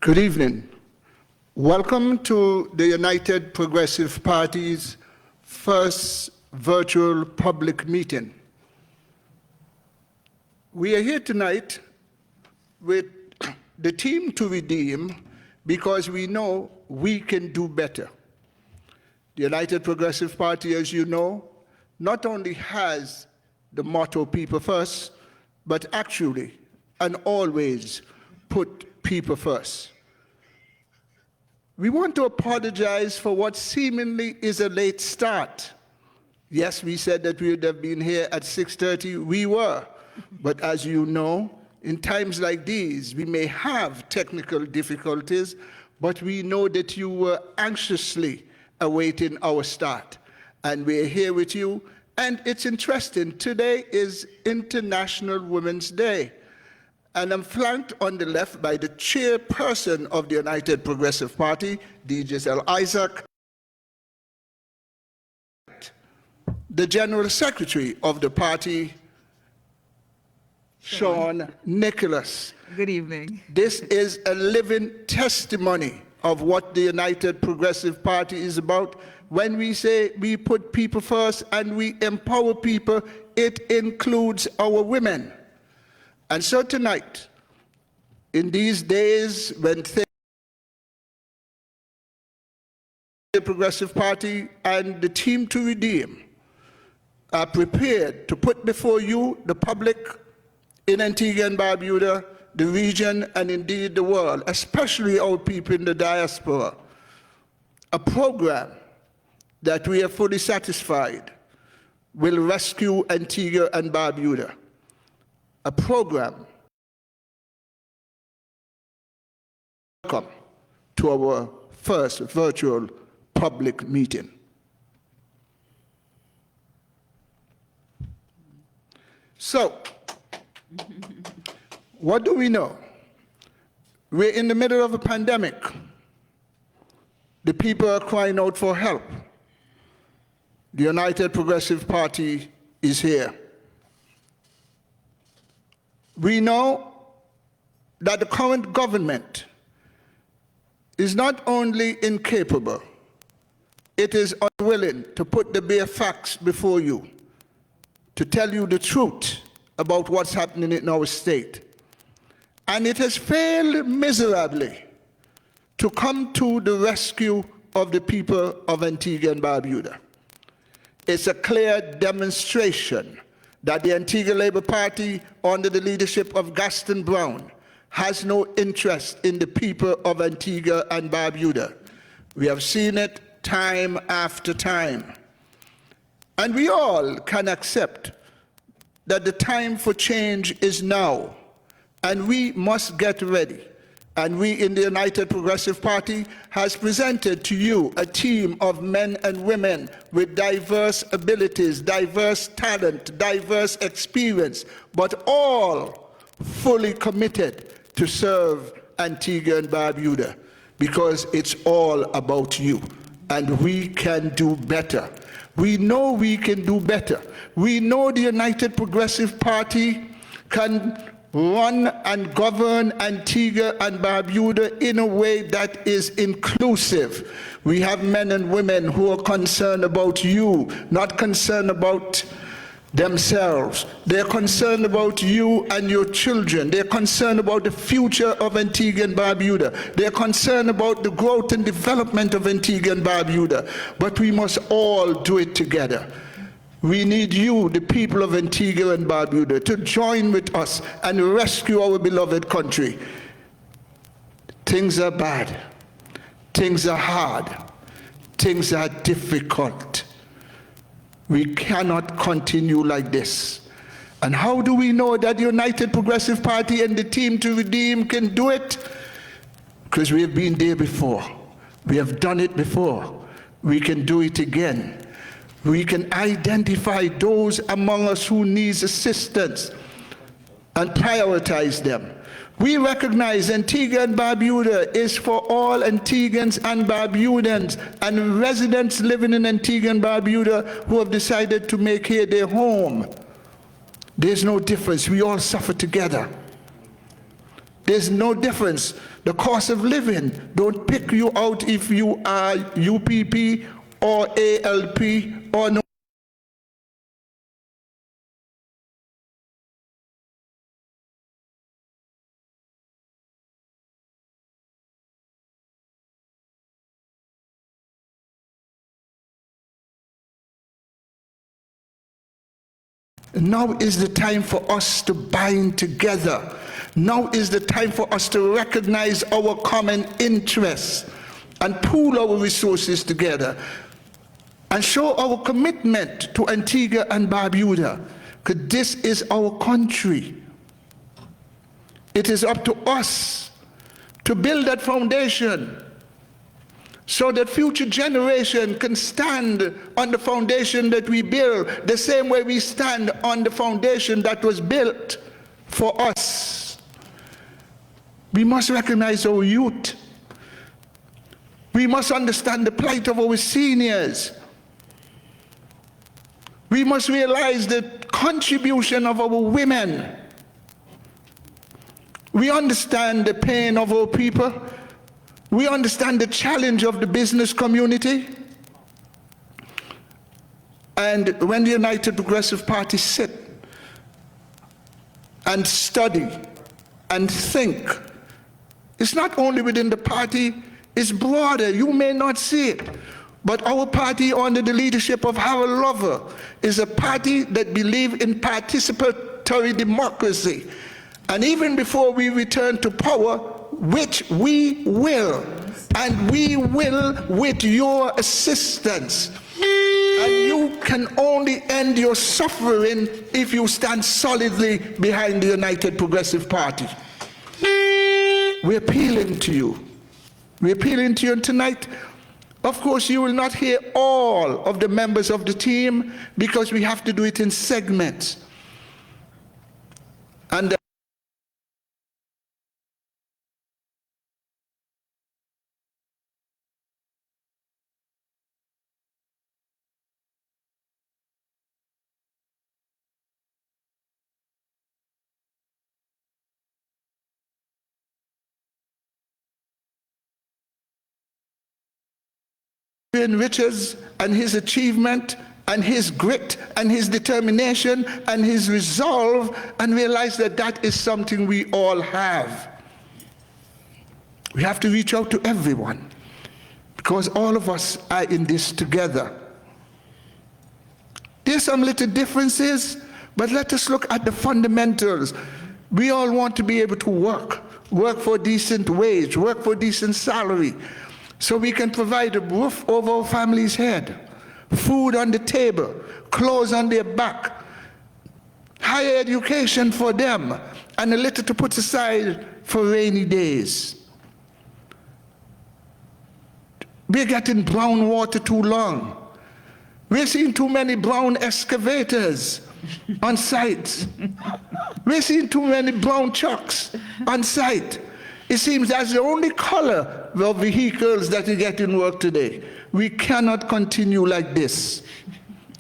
Good evening. Welcome to the United Progressive Party's first virtual public meeting. We are here tonight with the team to redeem because we know we can do better. The United Progressive Party, as you know, not only has the motto "People First," but actually and always put people first. We want to apologize for what seemingly is a late start. Yes, we said that we would have been here at 6:30. We were. But as you know, in times like these, we may have technical difficulties, but we know that you were anxiously awaiting our start. And we're here with you. And it's interesting, today is International Women's Day. And I'm flanked on the left by the chairperson of the United Progressive Party, D.Giselle Isaac, the General Secretary of the party, Sean Nicholas. Good evening. This is a living testimony of what the United Progressive Party is about. When we say we put people first and we empower people, it includes our women. And so tonight, in these days when the Progressive Party and the team to redeem are prepared to put before you, the public in Antigua and Barbuda, the region, and indeed the world, especially our people in the diaspora, a program that we are fully satisfied will rescue Antigua and Barbuda. A program. Welcome to our first virtual public meeting. So, what do we know? We're in the middle of a pandemic. The people are crying out for help. The United Progressive Party is here. We know that the current government is not only incapable, it is unwilling to put the bare facts before you, to tell you the truth about what's happening in our state. And it has failed miserably to come to the rescue of the people of Antigua and Barbuda. It's a clear demonstration that the Antigua Labour Party, under the leadership of Gaston Brown, has no interest in the people of Antigua and Barbuda. We have seen it time after time. And we all can accept that the time for change is now, and we must get ready. And we in the United Progressive Party has presented to you a team of men and women with diverse abilities, diverse talent, diverse experience, but all fully committed to serve Antigua and Barbuda, because it's all about you. And we can do better. We know we can do better. We know the United Progressive Party can run and govern Antigua and Barbuda in a way that is inclusive. We have men and women who are concerned about you, not concerned about themselves. They're concerned about you and your children. They're concerned about the future of Antigua and Barbuda. They're concerned about the growth and development of Antigua and Barbuda. But we must all do it together. We need you, the people of Antigua and Barbuda, to join with us and rescue our beloved country. Things are bad. Things are hard. Things are difficult. We cannot continue like this. And how do we know that the United Progressive Party and the team to redeem can do it? Because we have been there before. We have done it before. We can do it again. We can identify those among us who need assistance and prioritize them. We recognize Antigua and Barbuda is for all Antiguans and Barbudans and residents living in Antigua and Barbuda who have decided to make here their home. There's no difference. We all suffer together. There's no difference. The the cost of living don't pick you out if you are UPP or ALP or no. Now is the time for us to bind together. Now is the time for us to recognize our common interests and pool our resources together and show our commitment to Antigua and Barbuda, because this is our country. It is up to us to build that foundation so that future generation can stand on the foundation that we build the same way we stand on the foundation that was built for us. We must recognize our youth. We must understand the plight of our seniors. We must realize the contribution of our women. We understand the pain of our people. We understand the challenge of the business community. And when the United Progressive Party sit and study and think, it's not only within the party, it's broader. You may not see it, but our party under the leadership of Harold Lover is a party that believes in participatory democracy. And even before we return to power, which we will, and we will with your assistance. And you can only end your suffering if you stand solidly behind the United Progressive Party. We're appealing to you. We're appealing to you, and tonight, of course, you will not hear all of the members of the team because we have to do it in segments. And Richards and his achievement and his grit and his determination and his resolve, and realize that that is something we all have. We have to reach out to everyone because all of us are in this together. There's some little differences, but let us look at the fundamentals. We all want to be able to work for a decent wage, work for a decent salary, so we can provide a roof over our family's head, food on the table, clothes on their back, higher education for them, and a little to put aside for rainy days. We're getting brown water too long. We're seeing too many brown excavators on site. We're seeing too many brown trucks on site. It seems that's the only color of vehicles that we get in work today. We cannot continue like this.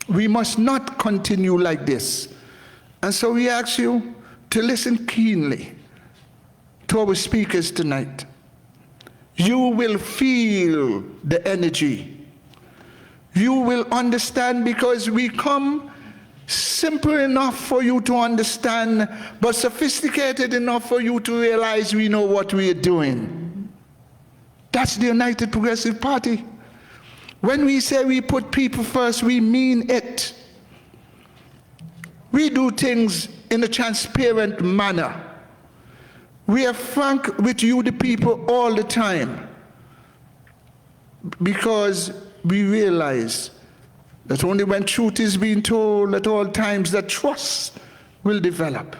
We must not continue like this. And so we ask you to listen keenly to our speakers tonight. You will feel the energy. You will understand, because we come simple enough for you to understand, but sophisticated enough for you to realize we know what we are doing. That's the United Progressive Party. When we say we put people first, we mean it. We do things in a transparent manner. We are frank with you, the people, all the time, because we realize that only when truth is being told at all times that trust will develop.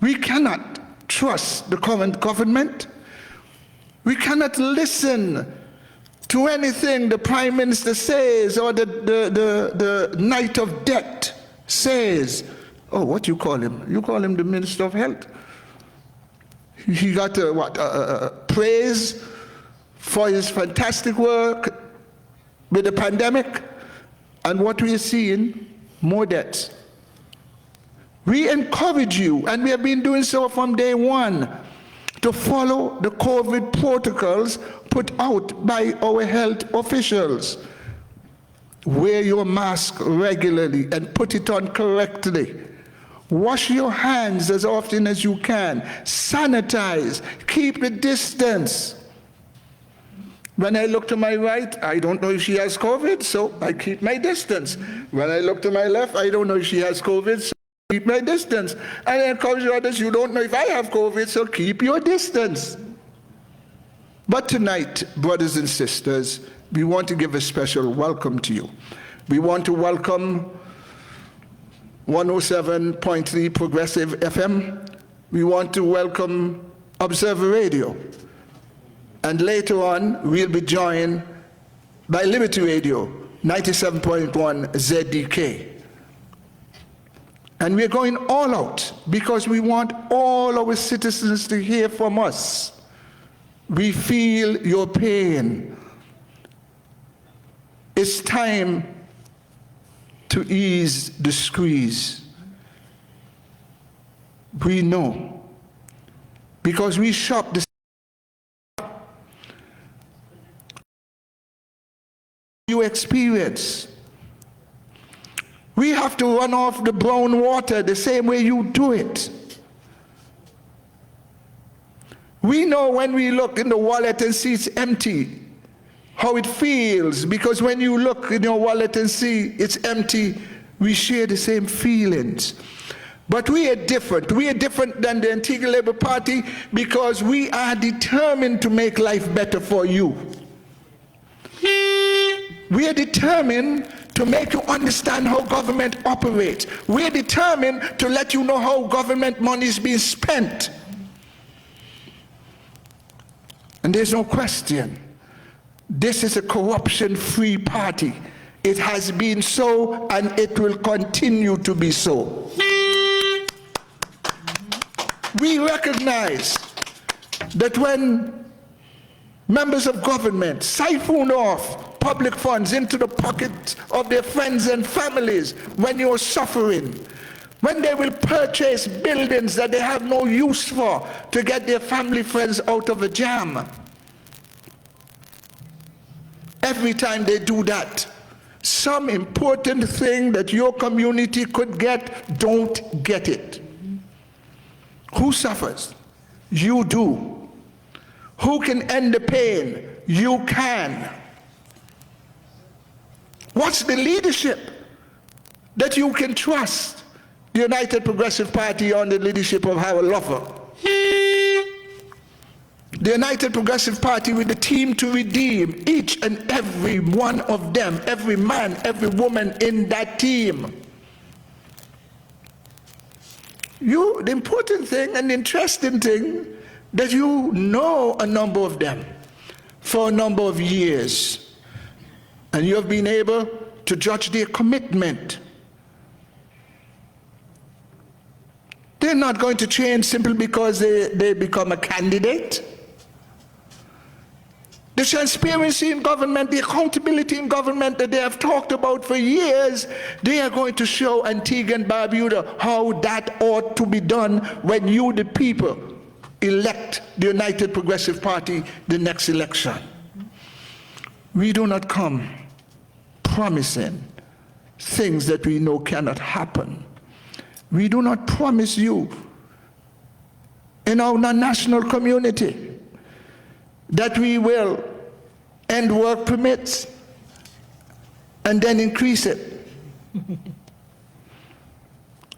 We cannot trust the current government. We cannot listen to anything the Prime Minister says or the Knight of Death says. Oh, what you call him? You call him the Minister of Health. He got praise for his fantastic work with the pandemic. And what we are seeing, more deaths. We encourage you, and we have been doing so from day one, to follow the COVID protocols put out by our health officials. Wear your mask regularly and put it on correctly. Wash your hands as often as you can. Sanitize. Keep the distance. When I look to my right, I don't know if she has COVID, so I keep my distance. When I look to my left, I don't know if she has COVID, so I keep my distance. And I encourage others, you don't know if I have COVID, so keep your distance. But tonight, brothers and sisters, we want to give a special welcome to you. We want to welcome 107.3 Progressive FM. We want to welcome Observer Radio. And later on, we'll be joined by Liberty Radio, 97.1 ZDK. And we're going all out because we want all our citizens to hear from us. We feel your pain. It's time to ease the squeeze. We know, because we shop the you experience. We have to run off the brown water the same way you do it. We know when we look in the wallet and see it's empty, how it feels, because when you look in your wallet and see it's empty, we share the same feelings. But we are different. We are different than the Antigua Labour Party because we are determined to make life better for you. We are determined to make you understand how government operates. We are determined to let you know how government money is being spent. And there's no question. This is a corruption-free party. It has been so, and it will continue to be so. We recognize that when members of government siphon off public funds into the pockets of their friends and families when you're suffering, when they will purchase buildings that they have no use for to get their family friends out of a jam, every time they do that, some important thing that your community could get, don't get it. Who suffers? You do. Who can end the pain? You can. What's the leadership that you can trust? The United Progressive Party under the leadership of Harold Luffer. The United Progressive Party with the team to redeem each and every one of them, every man, every woman in that team. The important thing and interesting thing that you know a number of them for a number of years, and you have been able to judge their commitment. They're not going to change simply because they become a candidate. The transparency in government, the accountability in government that they have talked about for years, they are going to show Antigua and Barbuda how that ought to be done when you, the people, elect the United Progressive Party the next election. We do not come promising things that we know cannot happen. We do not promise you in our national community that we will end work permits and then increase it.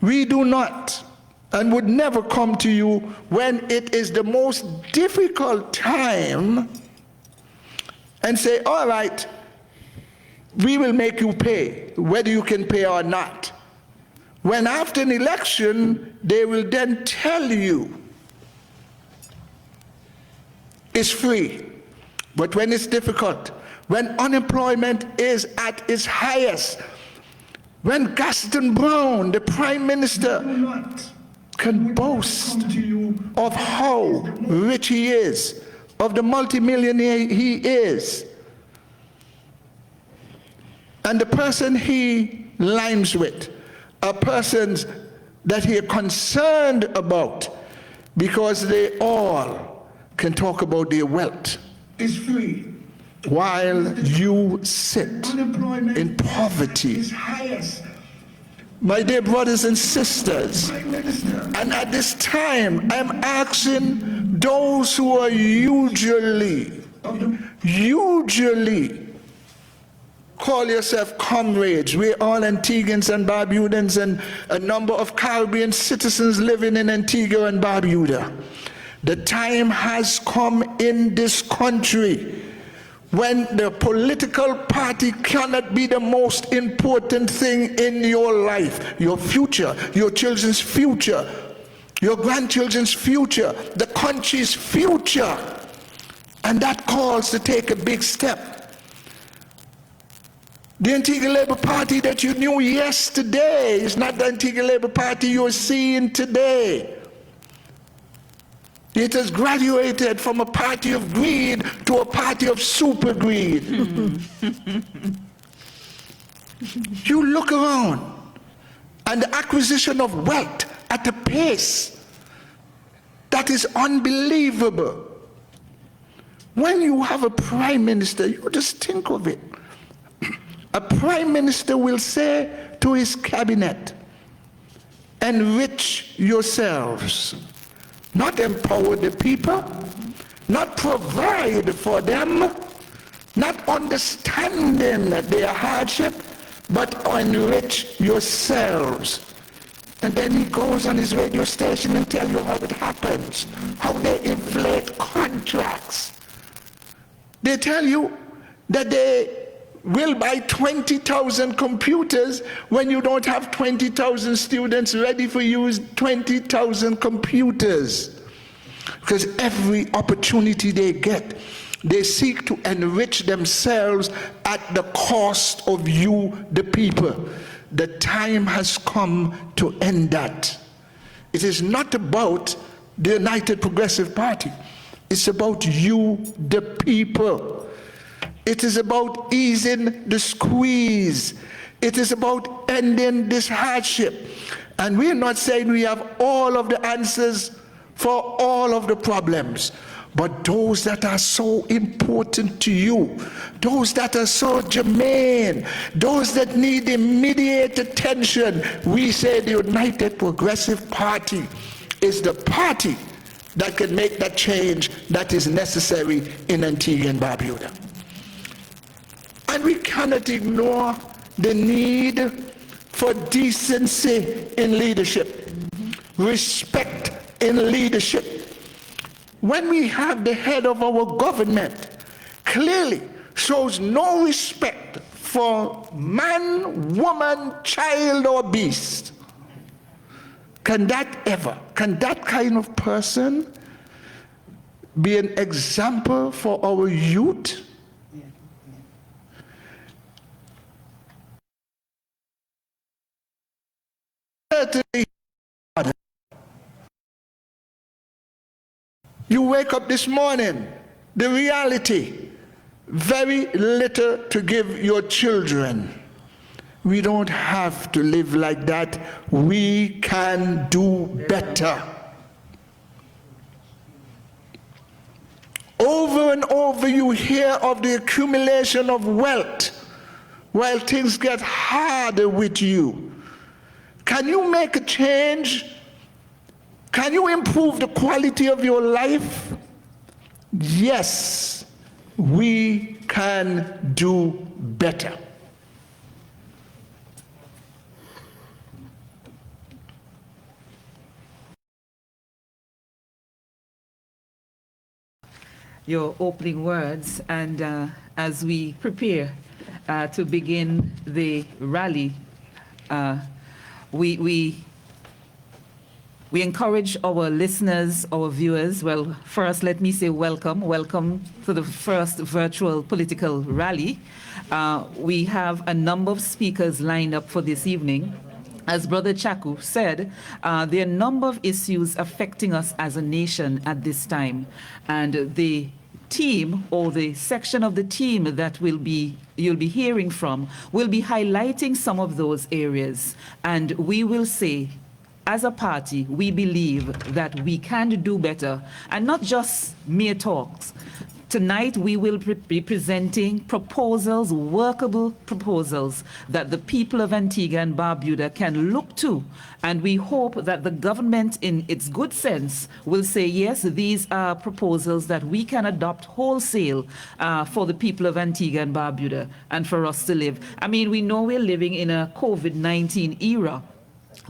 We do not and would never come to you when it is the most difficult time and say, all right, we will make you pay, whether you can pay or not. When after an election, they will then tell you it's free. But when it's difficult, when unemployment is at its highest, when Gaston Brown, the Prime Minister, can boast of how rich he is, of the multimillionaire he is, and the person he lines with are persons that he is concerned about because they all can talk about their wealth is free. while you sit Unemployment in poverty. is highest. My dear brothers and sisters, Prime Minister, and at this time, I'm asking those who are usually call yourself comrades. We're all Antiguans and Barbudans and a number of Caribbean citizens living in Antigua and Barbuda. The time has come in this country when the political party cannot be the most important thing in your life, your future, your children's future, your grandchildren's future, the country's future. And that calls to take a big step. The Antigua Labour Party that you knew yesterday is not the Antigua Labour Party you're seeing today. It has graduated from a party of greed to a party of super greed. You look around, and the acquisition of wealth at a pace that is unbelievable. When you have a prime minister, you just think of it. A prime minister will say to his cabinet, enrich yourselves. Not empower the people, not provide for them, not understanding their hardship, but enrich yourselves. And then he goes on his radio station and tells you how it happens, how they inflate contracts. They tell you that they will buy 20,000 computers when you don't have 20,000 students ready for use 20,000 computers. Because every opportunity they get, they seek to enrich themselves at the cost of you, the people. The time has come to end that. It is not about the United Progressive Party. It's about you, the people. It is about easing the squeeze. It is about ending this hardship. And we're not saying we have all of the answers for all of the problems, but those that are so important to you, those that are so germane, those that need immediate attention, we say the United Progressive Party is the party that can make that change that is necessary in Antigua and Barbuda. And we cannot ignore the need for decency in leadership, respect in leadership. When we have the head of our government clearly shows no respect for man, woman, child, or beast, can that kind of person be an example for our youth? Certainly. You wake up this morning, the reality, very little to give your children. We don't have to live like that. We can do better. Over and over you hear of the accumulation of wealth while things get harder with you. Can you make a change? Can you improve the quality of your life? Yes, we can do better. Your opening words, and as we prepare to begin the rally, we encourage our listeners, our viewers. Well, first, let me say welcome to the first virtual political rally. We have a number of speakers lined up for this evening. As Brother Chaku said, there are a number of issues affecting us as a nation at this time, and the team, or the section of the team that you'll be hearing from, will be highlighting some of those areas, and we will say as a party, we believe that we can do better, and not just mere talks. Tonight, we will be presenting proposals, workable proposals, that the people of Antigua and Barbuda can look to. And we hope that the government, in its good sense, will say, yes, these are proposals that we can adopt wholesale for the people of Antigua and Barbuda and for us to live. I mean, we know we're living in a COVID-19 era,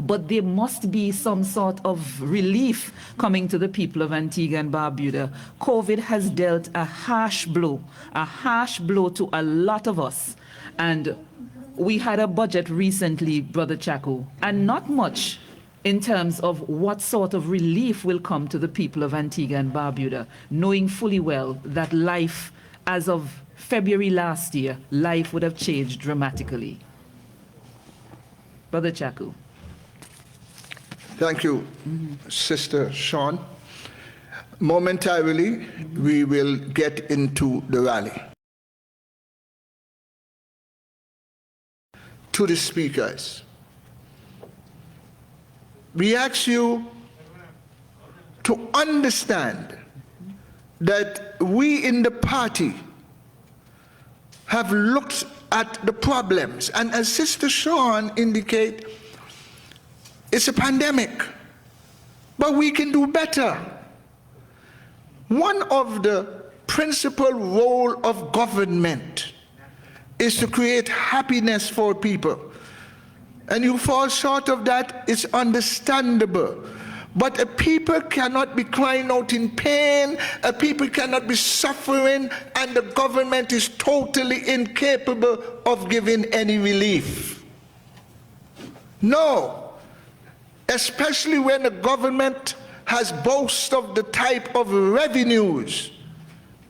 but there must be some sort of relief coming to the people of Antigua and Barbuda. COVID has dealt a harsh blow to a lot of us. And we had a budget recently, Brother Chaku, and not much in terms of what sort of relief will come to the people of Antigua and Barbuda, knowing fully well that life, as of February last year, life would have changed dramatically. Brother Chaku. Thank you, Sister Sean. Momentarily, we will get into the rally. To the speakers, we ask you to understand that we in the party have looked at the problems, and as Sister Sean indicated, it's a pandemic, but we can do better. One of the principal roles of government is to create happiness for people. And you fall short of that, it's understandable. But a people cannot be crying out in pain, a people cannot be suffering, and the government is totally incapable of giving any relief. No. Especially when the government has boast of the type of revenues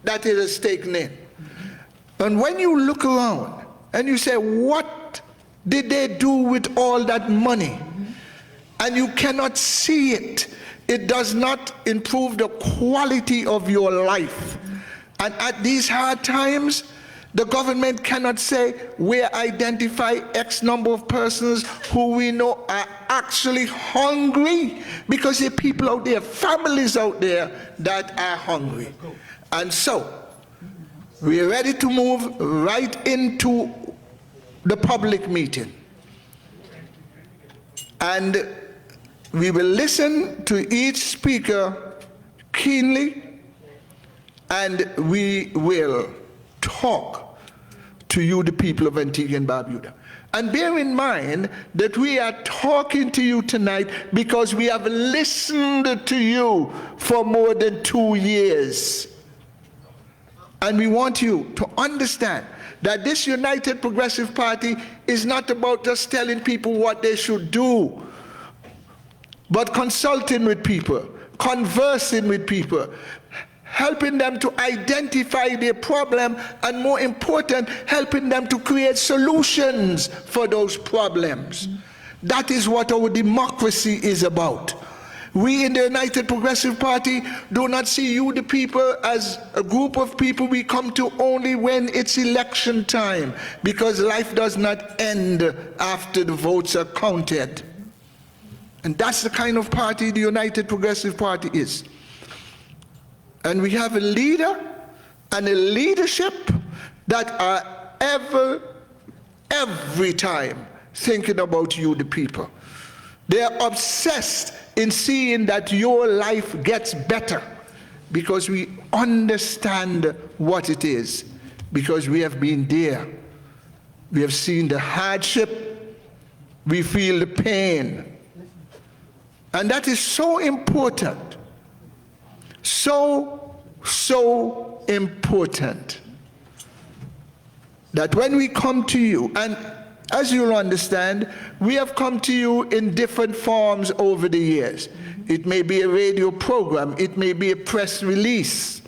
that it has taken in. And when you look around and you say, what did they do with all that money? And you cannot see it. It does not improve the quality of your life. And at these hard times, the government cannot say, we identify X number of persons who we know are actually hungry, because there are people out there, families out there that are hungry. And so, we are ready to move right into the public meeting. And we will listen to each speaker keenly, and we will talk to you, the people of Antigua and Barbuda. And bear in mind that we are talking to you tonight because we have listened to you for more than 2 years. And we want you to understand that this United Progressive Party is not about just telling people what they should do, but consulting with people, conversing with people, helping them to identify their problem, and more important, helping them to create solutions for those problems. That is what our democracy is about. We in the United Progressive Party do not see you, the people, as a group of people we come to only when it's election time, because life does not end after the votes are counted. And that's the kind of party the United Progressive Party is. And we have a leader and a leadership that are every time thinking about you, the people. They are obsessed in seeing that your life gets better, because we understand what it is, because we have been there. We have seen the hardship, we feel the pain. And that is so important. So important that when we come to you, and as you'll understand, we have come to you in different forms over the years. It may be a radio program, it may be a press release.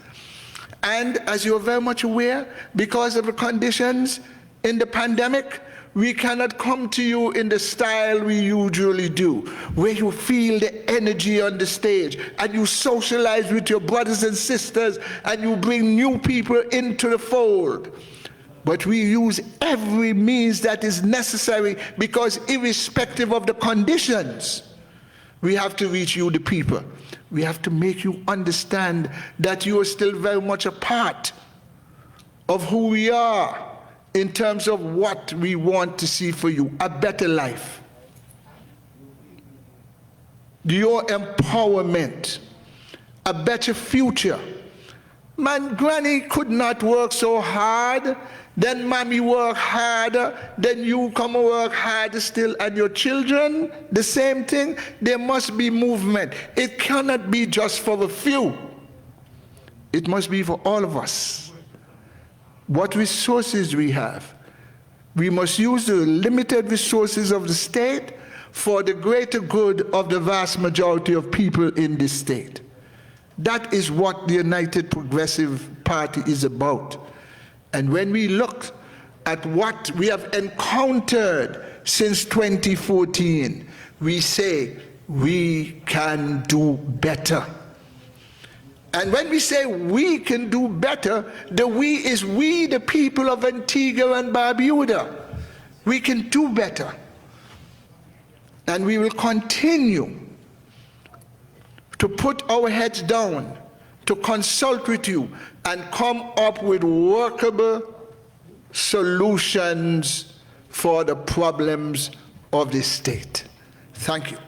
And as you're very much aware, because of the conditions in the pandemic, we cannot come to you in the style we usually do, where you feel the energy on the stage and you socialize with your brothers and sisters and you bring new people into the fold. But we use every means that is necessary, because irrespective of the conditions, We have to reach you, the people. We have to make you understand that you are still very much a part of who we are in terms of what we want to see for you, a better life. Your empowerment, a better future. Man, Granny could not work so hard, then Mommy work harder, then you come and work harder still, and your children, the same thing. There must be movement. It cannot be just for a few. It must be for all of us. What resources we have, we must use the limited resources of the state for the greater good of the vast majority of people in this state. That is what the United Progressive Party is about. And when we look at what we have encountered since 2014, we say we can do better. And when we say we can do better, the we is we, the people of Antigua and Barbuda. We can do better. And we will continue to put our heads down, to consult with you, and come up with workable solutions for the problems of this state. Thank you.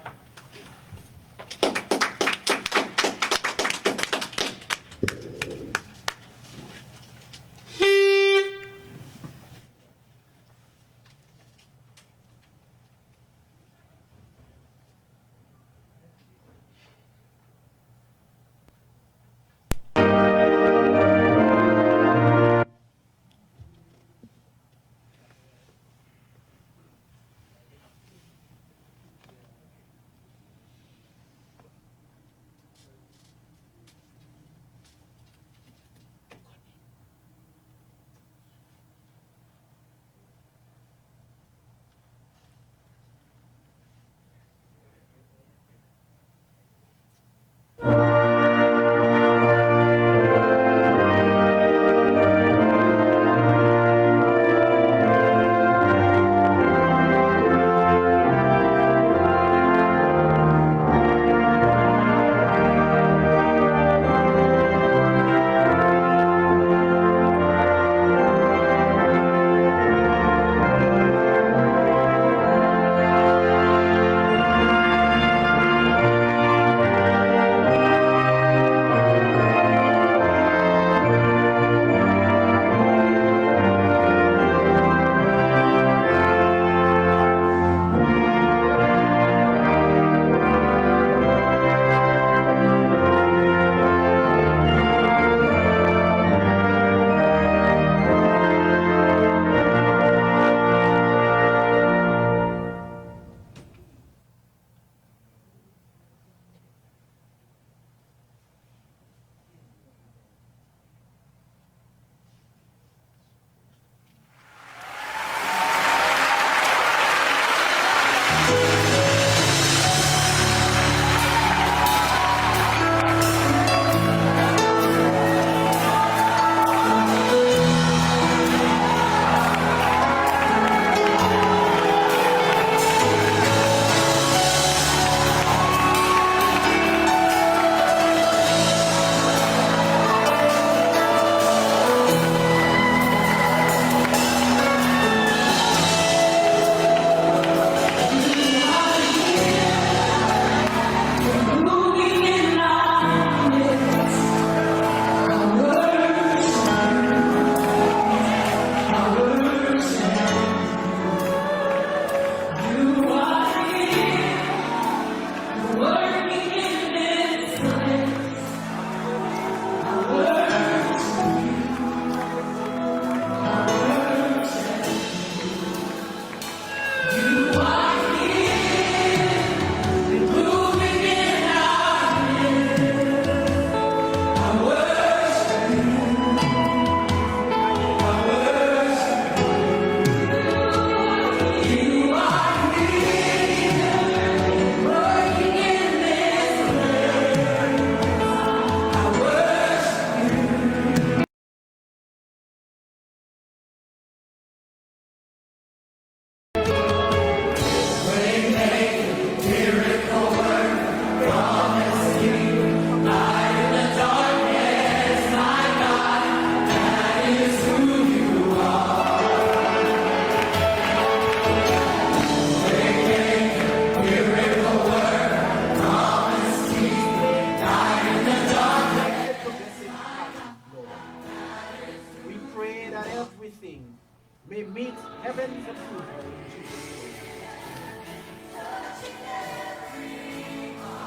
Heaven's approval.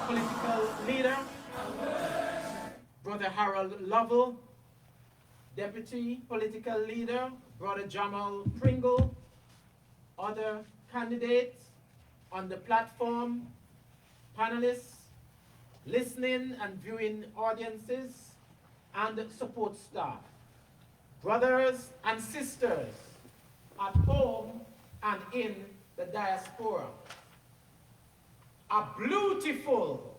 Political leader, Brother Harold Lovell. Deputy political leader, Brother Jamal Pringle. Other candidates on the platform, panelists, listening and viewing audiences, and support staff. Brothers and sisters at home and in the diaspora. A beautiful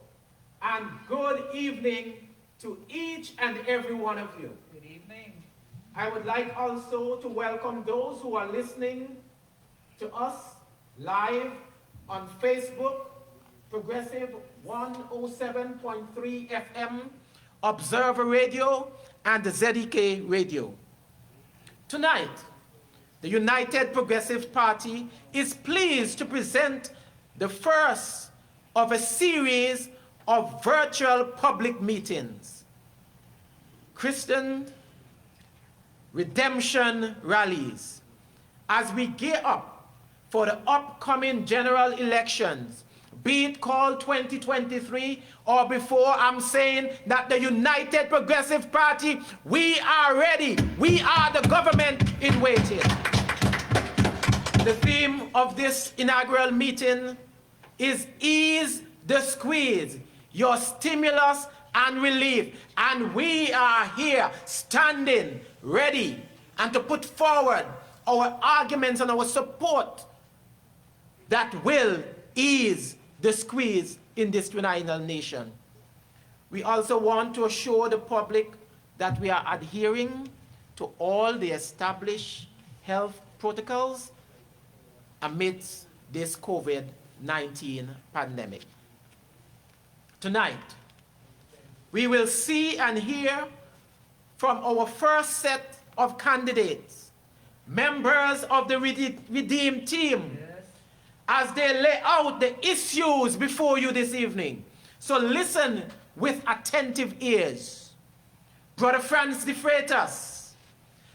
and good evening to each and every one of you. Good evening. I would like also to welcome those who are listening to us live on Facebook, Progressive 107.3 FM, Observer Radio, and the ZEK Radio. Tonight, the United Progressive Party is pleased to present the first of a series of virtual public meetings, Christian redemption rallies, as we gear up for the upcoming general elections, be it called 2023 or before. I'm saying that the United Progressive Party, we are ready. We are the government in waiting. The theme of this inaugural meeting is Ease the Squeeze, your stimulus and relief. And we are here standing ready and to put forward our arguments and our support that will ease the squeeze in this united nation. We also want to assure the public that we are adhering to all the established health protocols amidst this COVID-19 pandemic. Tonight, we will see and hear from our first set of candidates, members of the Redeem team, as they lay out the issues before you this evening. So listen with attentive ears. Brother Francis de Freitas,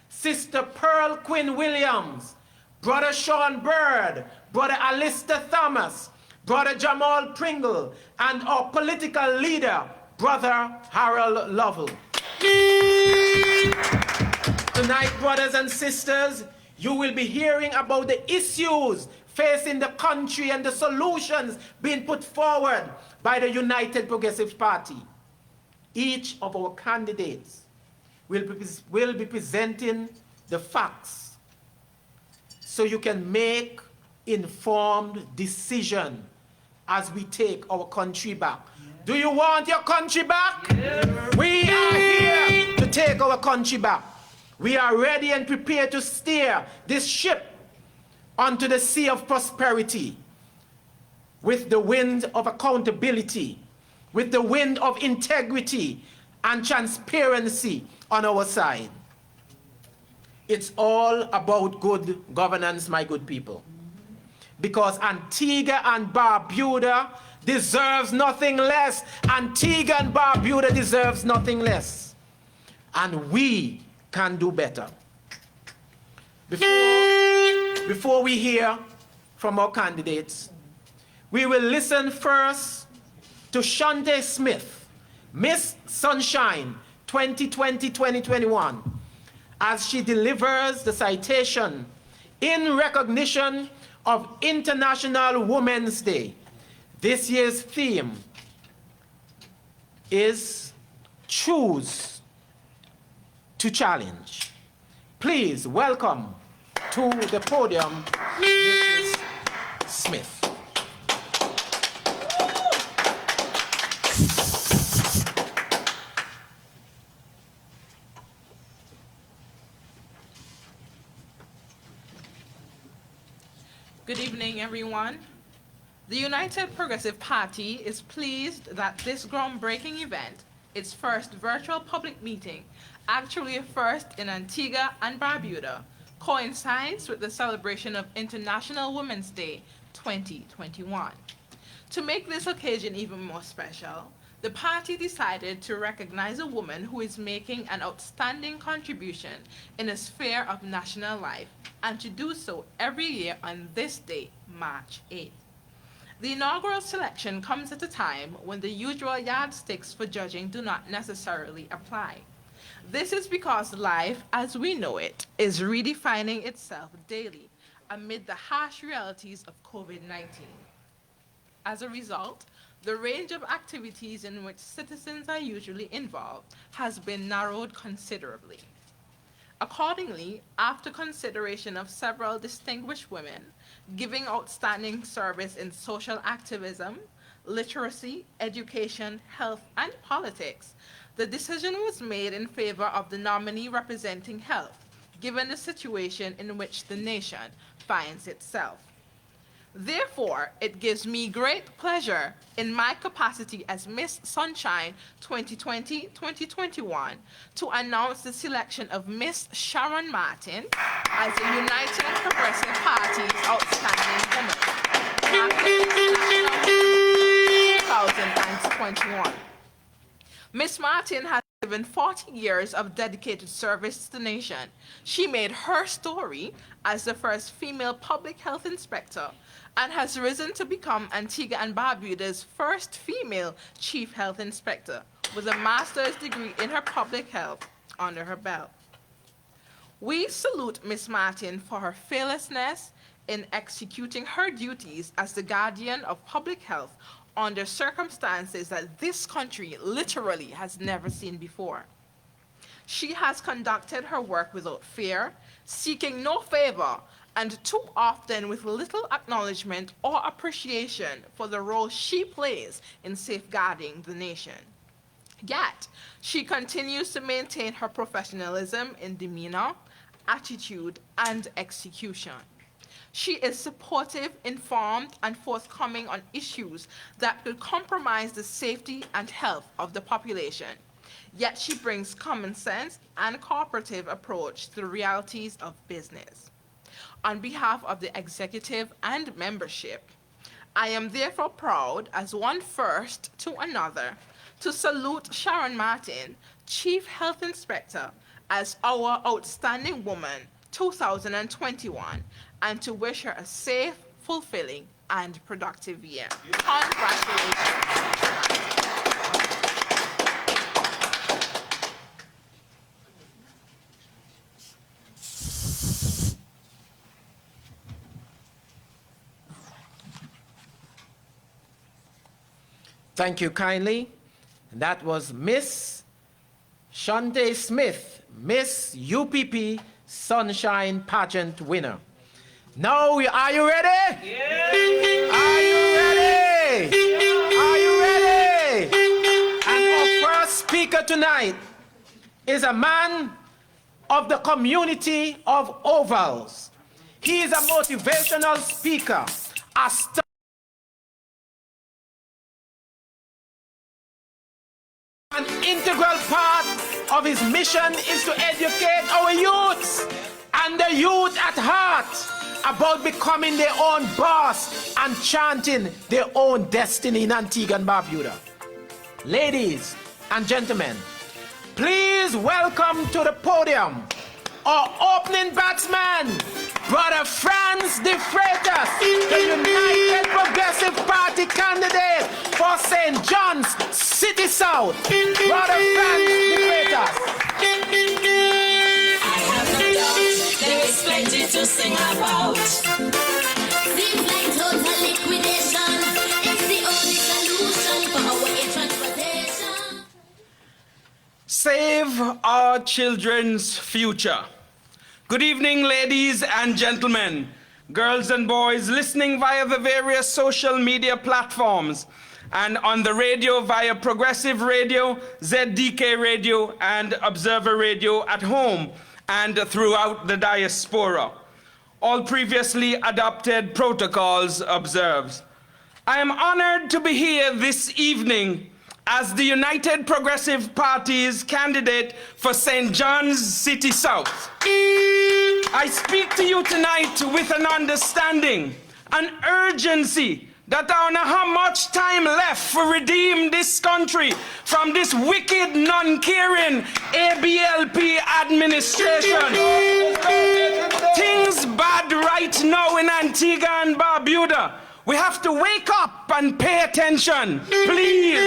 Sister Pearl Quinn Williams, Brother Sean Bird, Brother Alistair Thomas, Brother Jamal Pringle, and our political leader, Brother Harold Lovell. Tonight, brothers and sisters, you will be hearing about the issues facing the country and the solutions being put forward by the United Progressive Party. Each of our candidates will be presenting the facts so you can make informed decision as we take our country back. Do you want your country back? Yes. We are here to take our country back. We are ready and prepared to steer this ship onto the sea of prosperity with the wind of accountability, with the wind of integrity and transparency on our side. It's all about good governance, my good people. Because Antigua and Barbuda deserves nothing less. Antigua and Barbuda deserves nothing less. And we can do better. Before we hear from our candidates, we will listen first to Shante Smith, Miss Sunshine 2020-2021, as she delivers the citation in recognition of International Women's Day. This year's theme is Choose to Challenge. Please welcome to the podium Mrs. Smith. Good evening, everyone. The United Progressive Party is pleased that this groundbreaking event, its first virtual public meeting, actually a first in Antigua and Barbuda, coincides with the celebration of International Women's Day 2021. To make this occasion even more special, the party decided to recognize a woman who is making an outstanding contribution in a sphere of national life, and to do so every year on this day, March 8th. The inaugural selection comes at a time when the usual yardsticks for judging do not necessarily apply. This is because life, as we know it, is redefining itself daily amid the harsh realities of COVID-19. As a result, the range of activities in which citizens are usually involved has been narrowed considerably. Accordingly, after consideration of several distinguished women giving outstanding service in social activism, literacy, education, health, and politics, the decision was made in favor of the nominee representing health, given the situation in which the nation finds itself. Therefore, it gives me great pleasure in my capacity as Miss Sunshine 2020-2021 to announce the selection of Miss Sharon Martin as the United Progressive Party's Outstanding Woman, 2021. Miss Martin has given 40 years of dedicated service to the nation. She made her story as the first female public health inspector and has risen to become Antigua and Barbuda's first female chief health inspector with a master's degree in her public health under her belt. We salute Miss Martin for her fearlessness in executing her duties as the guardian of public health under circumstances that this country literally has never seen before. She has conducted her work without fear, seeking no favor, and too often with little acknowledgement or appreciation for the role she plays in safeguarding the nation. Yet, she continues to maintain her professionalism in demeanor, attitude, and execution. She is supportive, informed, and forthcoming on issues that could compromise the safety and health of the population. Yet she brings common sense and cooperative approach to the realities of business. On behalf of the executive and membership, I am therefore proud, as one first to another, to salute Sharon Martin, Chief Health Inspector, as our Outstanding Woman 2021, and to wish her a safe, fulfilling, and productive year. Congratulations. Thank you kindly. That was Miss Shante Smith, Miss UPP Sunshine Pageant winner. Now, are you ready? Yeah. Are you ready? Yeah. Are you ready? Yeah. And our first speaker tonight is a man of the community of ovals. He is a motivational speaker, an integral part of his mission is to educate our youths and the youth at heart about becoming their own boss and chanting their own destiny in Antigua and Barbuda. Ladies and gentlemen, please welcome to the podium our opening batsman, Brother Franz de Freitas, the United Progressive Party candidate for St. John's City South. Brother Franz de Freitas. I have no doubt there is plenty to sing about. Seems like total liquidation is the only solution for our transportation. Save our children's future. Good evening, ladies and gentlemen, girls and boys listening via the various social media platforms and on the radio via Progressive Radio, ZDK Radio, and Observer Radio at home and throughout the diaspora. All previously adopted protocols observed. I am honored to be here this evening as the United Progressive Party's candidate for St. John's City South. I speak to you tonight with an understanding, an urgency that I don't know how much time left for redeem this country from this wicked, non-caring ABLP administration. Things bad right now in Antigua and Barbuda. We have to wake up and pay attention, please.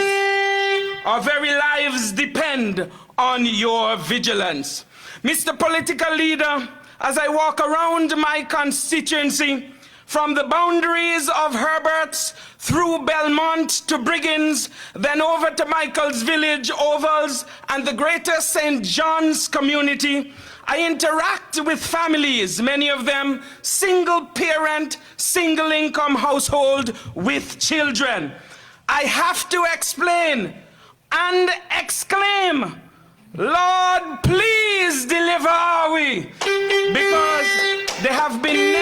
Our very lives depend on your vigilance. Mr. Political Leader, as I walk around my constituency, from the boundaries of Herbert's through Belmont to Briggins, then over to Michael's Village, Ovals, and the greater St. John's community, I interact with families, many of them single parent, single income household with children. I have to explain and exclaim, Lord, please deliver we, because they have been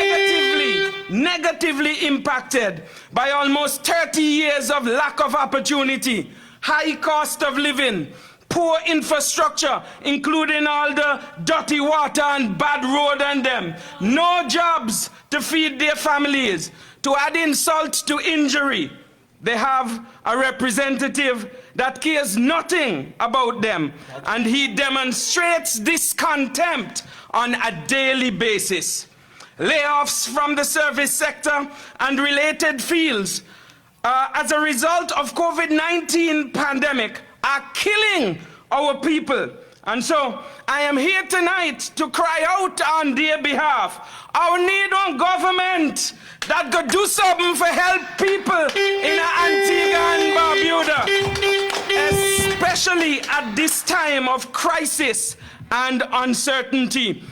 negatively impacted by almost 30 years of lack of opportunity, high cost of living, poor infrastructure, including all the dirty water and bad road and them, no jobs to feed their families. To add insult to injury, they have a representative that cares nothing about them, and he demonstrates this contempt on a daily basis. Layoffs from the service sector and related fields as a result of COVID-19 pandemic are killing our people. And so I am here tonight to cry out on their behalf. Our need on government that could do something for help people in Antigua and Barbuda, especially at this time of crisis and uncertainty.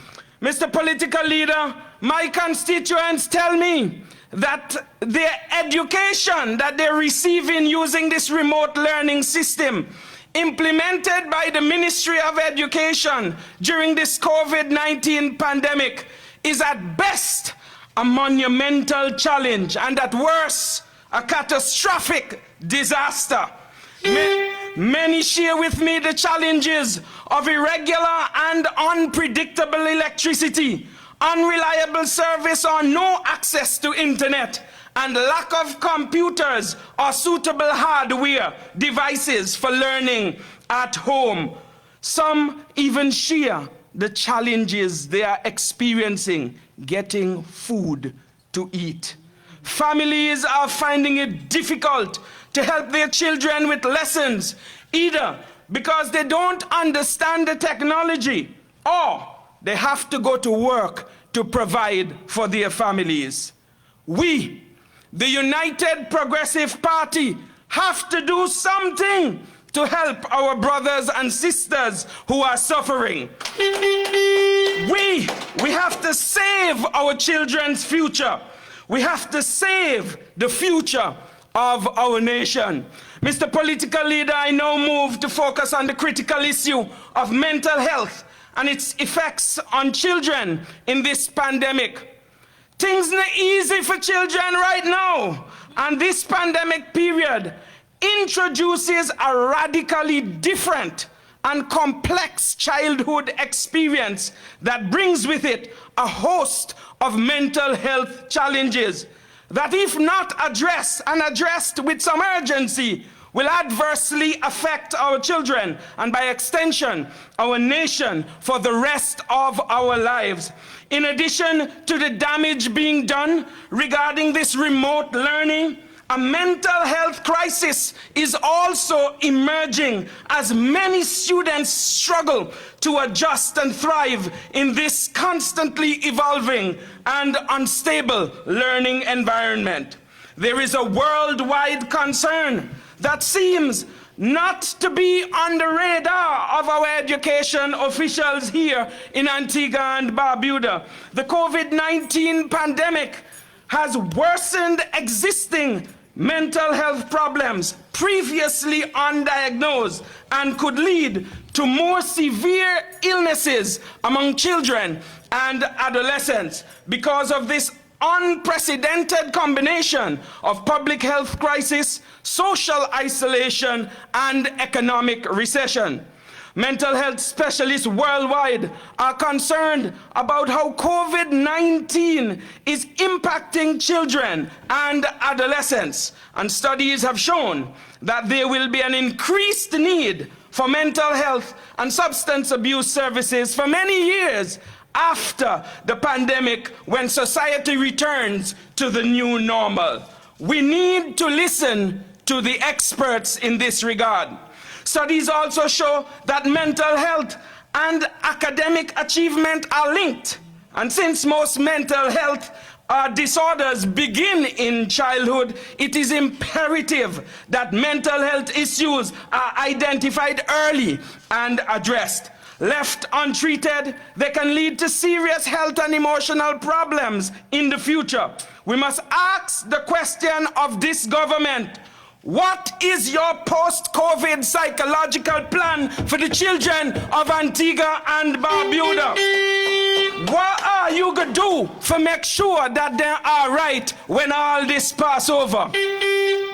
Mr. Political Leader, my constituents tell me that their education that they're receiving using this remote learning system implemented by the Ministry of Education during this COVID-19 pandemic is at best a monumental challenge and at worst a catastrophic disaster. Many share with me the challenges of irregular and unpredictable electricity, unreliable service or no access to internet, and lack of computers or suitable hardware devices for learning at home. Some even share the challenges they are experiencing getting food to eat. Families are finding it difficult to help their children with lessons, either because they don't understand the technology or they have to go to work to provide for their families. We, the United Progressive Party, have to do something to help our brothers and sisters who are suffering. We have to save our children's future. We have to save the future of our nation. Mr. Political Leader, I now move to focus on the critical issue of mental health and its effects on children in this pandemic. Things not easy for children right now, and this pandemic period introduces a radically different and complex childhood experience that brings with it a host of mental health challenges that, if not addressed and addressed with some urgency, will adversely affect our children and, by extension, our nation for the rest of our lives. In addition to the damage being done regarding this remote learning, a mental health crisis is also emerging as many students struggle to adjust and thrive in this constantly evolving and unstable learning environment. There is a worldwide concern that seems not to be on the radar of our education officials here in Antigua and Barbuda. The COVID-19 pandemic has worsened existing mental health problems previously undiagnosed and could lead to more severe illnesses among children and adolescents because of this unprecedented combination of public health crisis, social isolation, and economic recession. Mental health specialists worldwide are concerned about how COVID-19 is impacting children and adolescents. And studies have shown that there will be an increased need for mental health and substance abuse services for many years after the pandemic, when society returns to the new normal. We need to listen to the experts in this regard. Studies also show that mental health and academic achievement are linked. And since most mental health disorders begin in childhood, it is imperative that mental health issues are identified early and addressed. Left untreated, they can lead to serious health and emotional problems in the future. We must ask the question of this government: what is your post-COVID psychological plan for the children of Antigua and Barbuda? What are you going to do to make sure that they are right when all this pass over?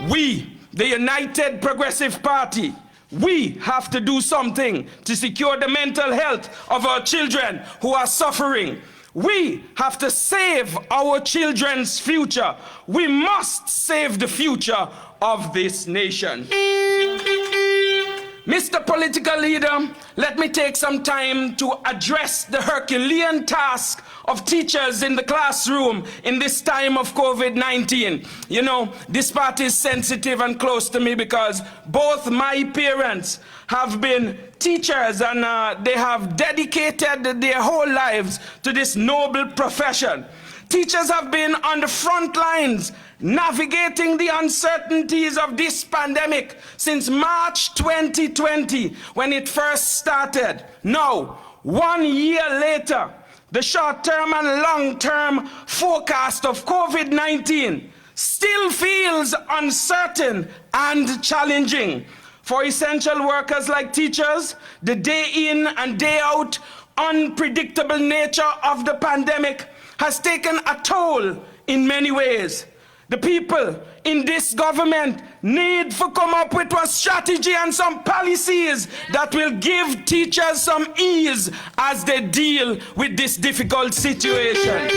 We, the United Progressive Party, we have to do something to secure the mental health of our children who are suffering. We have to save our children's future. We must save the future of this nation. Mr. Political Leader, let me take some time to address the Herculean task of teachers in the classroom in this time of COVID-19. You know, this part is sensitive and close to me because both my parents have been teachers and they have dedicated their whole lives to this noble profession. Teachers have been on the front lines navigating the uncertainties of this pandemic since March 2020 when it first started. Now, 1 year later, the short-term and long-term forecast of COVID-19 still feels uncertain and challenging. For essential workers like teachers, the day in and day out unpredictable nature of the pandemic has taken a toll in many ways. The people in this government need to come up with a strategy and some policies that will give teachers some ease as they deal with this difficult situation.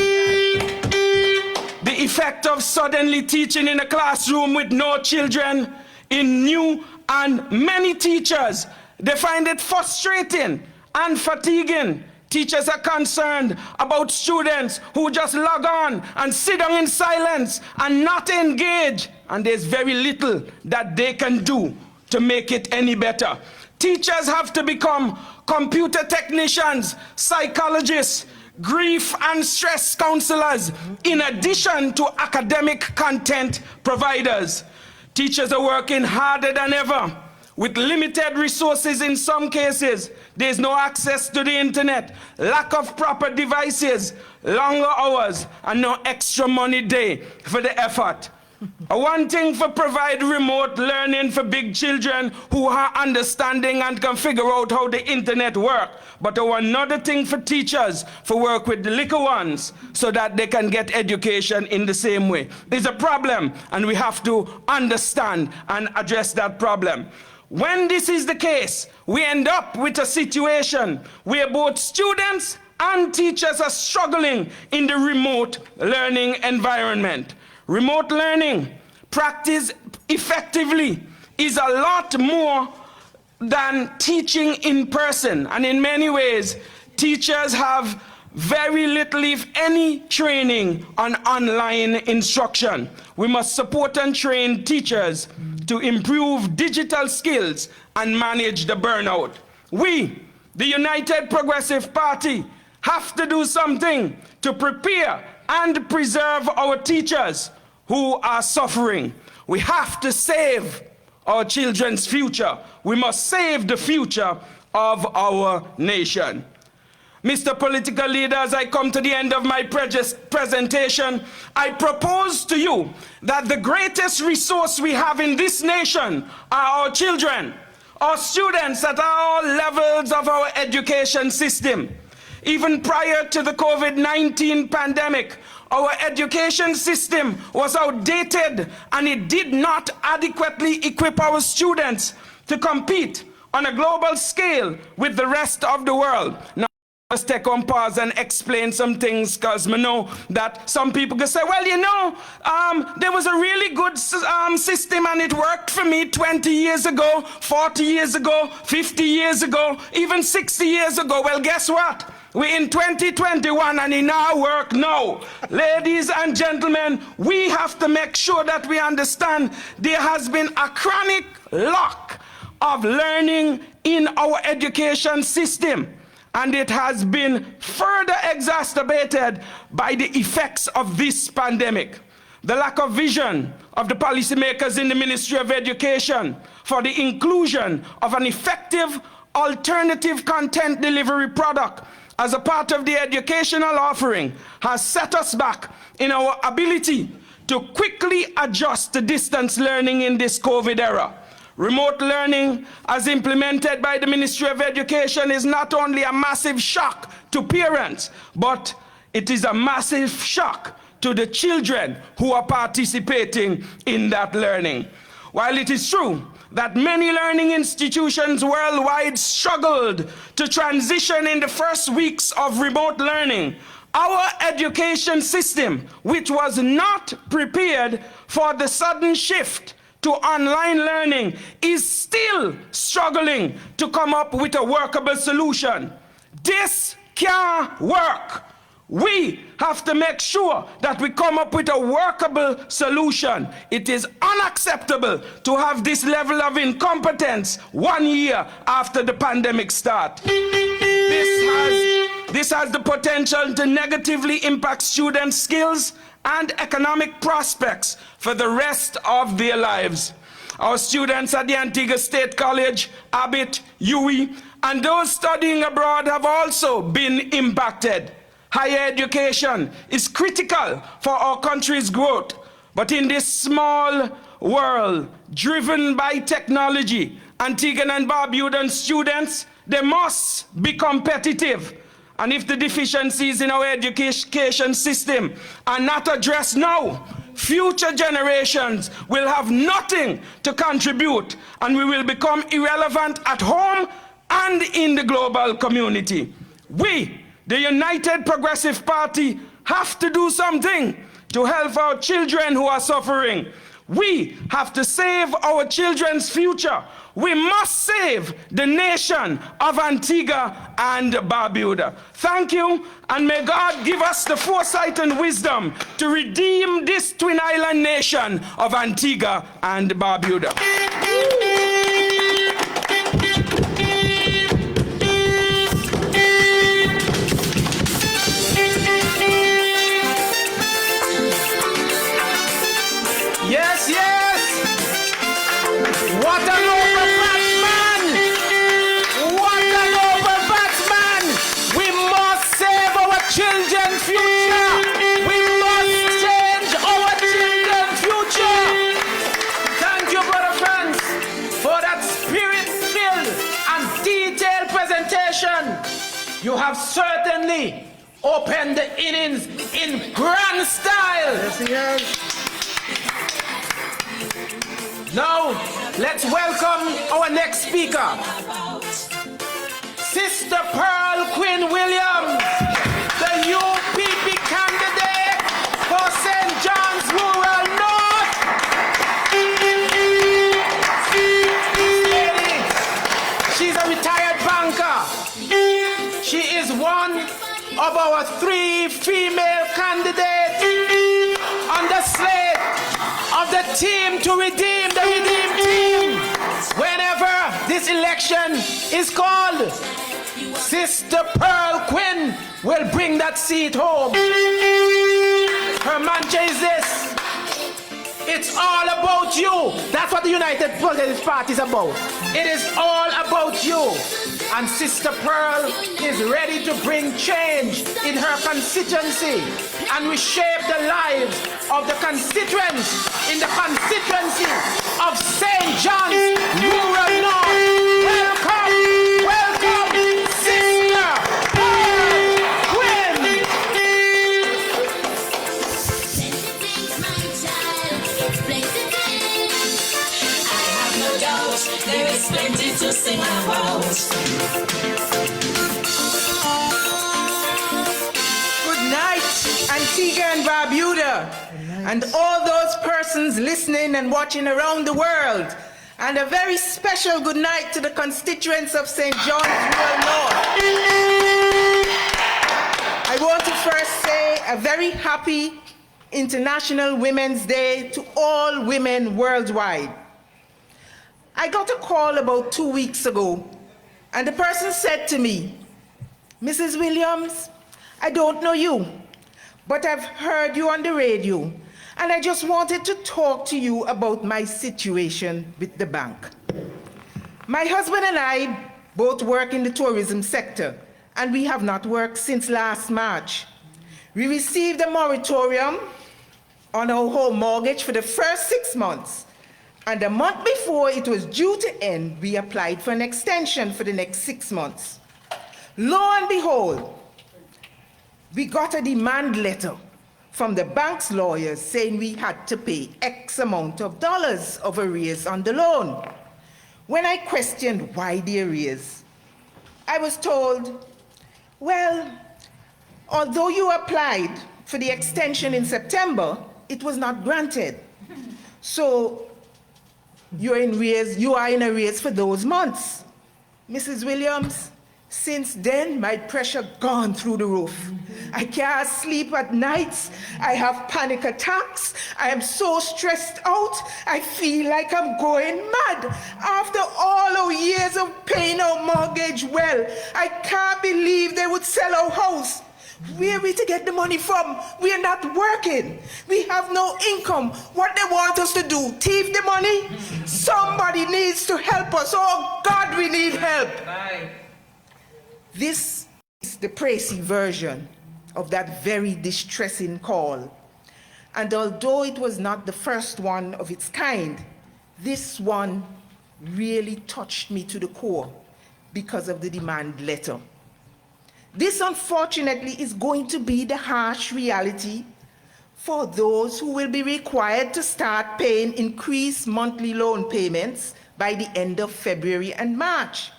The effect of suddenly teaching in a classroom with no children in new and many teachers, they find it frustrating and fatiguing. Teachers are concerned about students who just log on and sit down in silence and not engage, and there's very little that they can do to make it any better. Teachers have to become computer technicians, psychologists, grief and stress counselors, in addition to academic content providers. Teachers are working harder than ever with limited resources in some cases. There's no access to the internet, lack of proper devices, longer hours, and no extra money day for the effort. One thing for provide remote learning for big children who are understanding and can figure out how the internet works. But another thing for teachers for work with the little ones so that they can get education in the same way. There's a problem, and we have to understand and address that problem. When this is the case, we end up with a situation where both students and teachers are struggling in the remote learning environment. Remote learning, practiced effectively, is a lot more than teaching in person. And in many ways, teachers have very little, if any, training on online instruction. We must support and train teachers to improve digital skills and manage the burnout. We, the United Progressive Party, have to do something to prepare and preserve our teachers who are suffering. We have to save our children's future. We must save the future of our nation. Mr. Political Leader, as I come to the end of my presentation, I propose to you that the greatest resource we have in this nation are our children, our students at all levels of our education system. Even prior to the COVID-19 pandemic, our education system was outdated and it did not adequately equip our students to compete on a global scale with the rest of the world. Now, let's take on pause and explain some things, because we know that some people can say, well, you know, there was a really good system and it worked for me 20 years ago, 40 years ago, 50 years ago, even 60 years ago. Well, guess what? We're in 2021 and in our work now. Ladies and gentlemen, we have to make sure that we understand there has been a chronic lack of learning in our education system. And it has been further exacerbated by the effects of this pandemic. The lack of vision of the policymakers in the Ministry of Education for the inclusion of an effective alternative content delivery product as a part of the educational offering has set us back in our ability to quickly adjust to distance learning in this COVID era. Remote learning, as implemented by the Ministry of Education, is not only a massive shock to parents, but it is a massive shock to the children who are participating in that learning. While it is true that many learning institutions worldwide struggled to transition in the first weeks of remote learning, our education system, which was not prepared for the sudden shift to online learning, is still struggling to come up with a workable solution. This can't work. We have to make sure that we come up with a workable solution. It is unacceptable to have this level of incompetence 1 year after the pandemic started. This has the potential to negatively impact students' skills and economic prospects for the rest of their lives. Our students at the Antigua State College, Abbott, UWI, and those studying abroad have also been impacted. Higher education is critical for our country's growth, but in this small world driven by technology, Antiguan and Barbudan students, they must be competitive. And if the deficiencies in our education system are not addressed now, future generations will have nothing to contribute, and we will become irrelevant at home and in the global community. We, the United Progressive Party, have to do something to help our children who are suffering. We have to save our children's future. We must save the nation of Antigua and Barbuda. Thank you, and may God give us the foresight and wisdom to redeem this twin island nation of Antigua and Barbuda. Yes, yes! What an overbatsman! What an overbatsman! We must save our children's future! We must change our children's future! Thank you, brother friends, for that spirit-filled and detailed presentation. You have certainly opened the innings in grand style. Yes, yes. Now, let's welcome our next speaker, Sister Pearl Quinn Williams, the UPP candidate for St. John's Rural North. She's a retired banker. She is one of our 3 female candidates on the slate of the team to redeem the redeemed team. Whenever this election is called, Sister Pearl Quinn will bring that seat home. Her mantra is this: it's all about you. That's what the United Progressive Party is about. It is all about you. And Sister Pearl is ready to bring change in her constituency and reshape the lives of the constituents in the constituency of St. John's Rural North. Welcome, welcome, Sister Pearl Quinn. My child, it's plenty things. I have no doubt There is plenty to sing about. Good night, Antigua and Barbuda, and all those persons listening and watching around the world. And a very special good night to the constituents of St. John's Rural North. I want to first say a very happy International Women's Day to all women worldwide. I got a call about 2 weeks ago, and the person said to me, Mrs. Williams, I don't know you, but I've heard you on the radio, and I just wanted to talk to you about my situation with the bank. My husband and I both work in the tourism sector, and we have not worked since last March. We received a moratorium on our home mortgage for the first 6 months, and a month before it was due to end, we applied for an extension for the next 6 months. Lo and behold, we got a demand letter from the bank's lawyers saying we had to pay X amount of dollars of arrears on the loan. When I questioned why the arrears, I was told, well, although you applied for the extension in September, it was not granted. So you are in arrears for those months. Mrs. Williams, since then, my pressure gone through the roof. I can't sleep at nights. I have panic attacks. I am so stressed out. I feel like I'm going mad. After all our years of paying our mortgage well, I can't believe they would sell our house. Where are we to get the money from? We are not working. We have no income. What they want us to do, thief the money? Somebody needs to help us. Oh God, we need help. Bye. This is the Tracy version of that very distressing call. And although it was not the first one of its kind, this one really touched me to the core because of the demand letter. This, unfortunately, is going to be the harsh reality for those who will be required to start paying increased monthly loan payments by the end of February and March.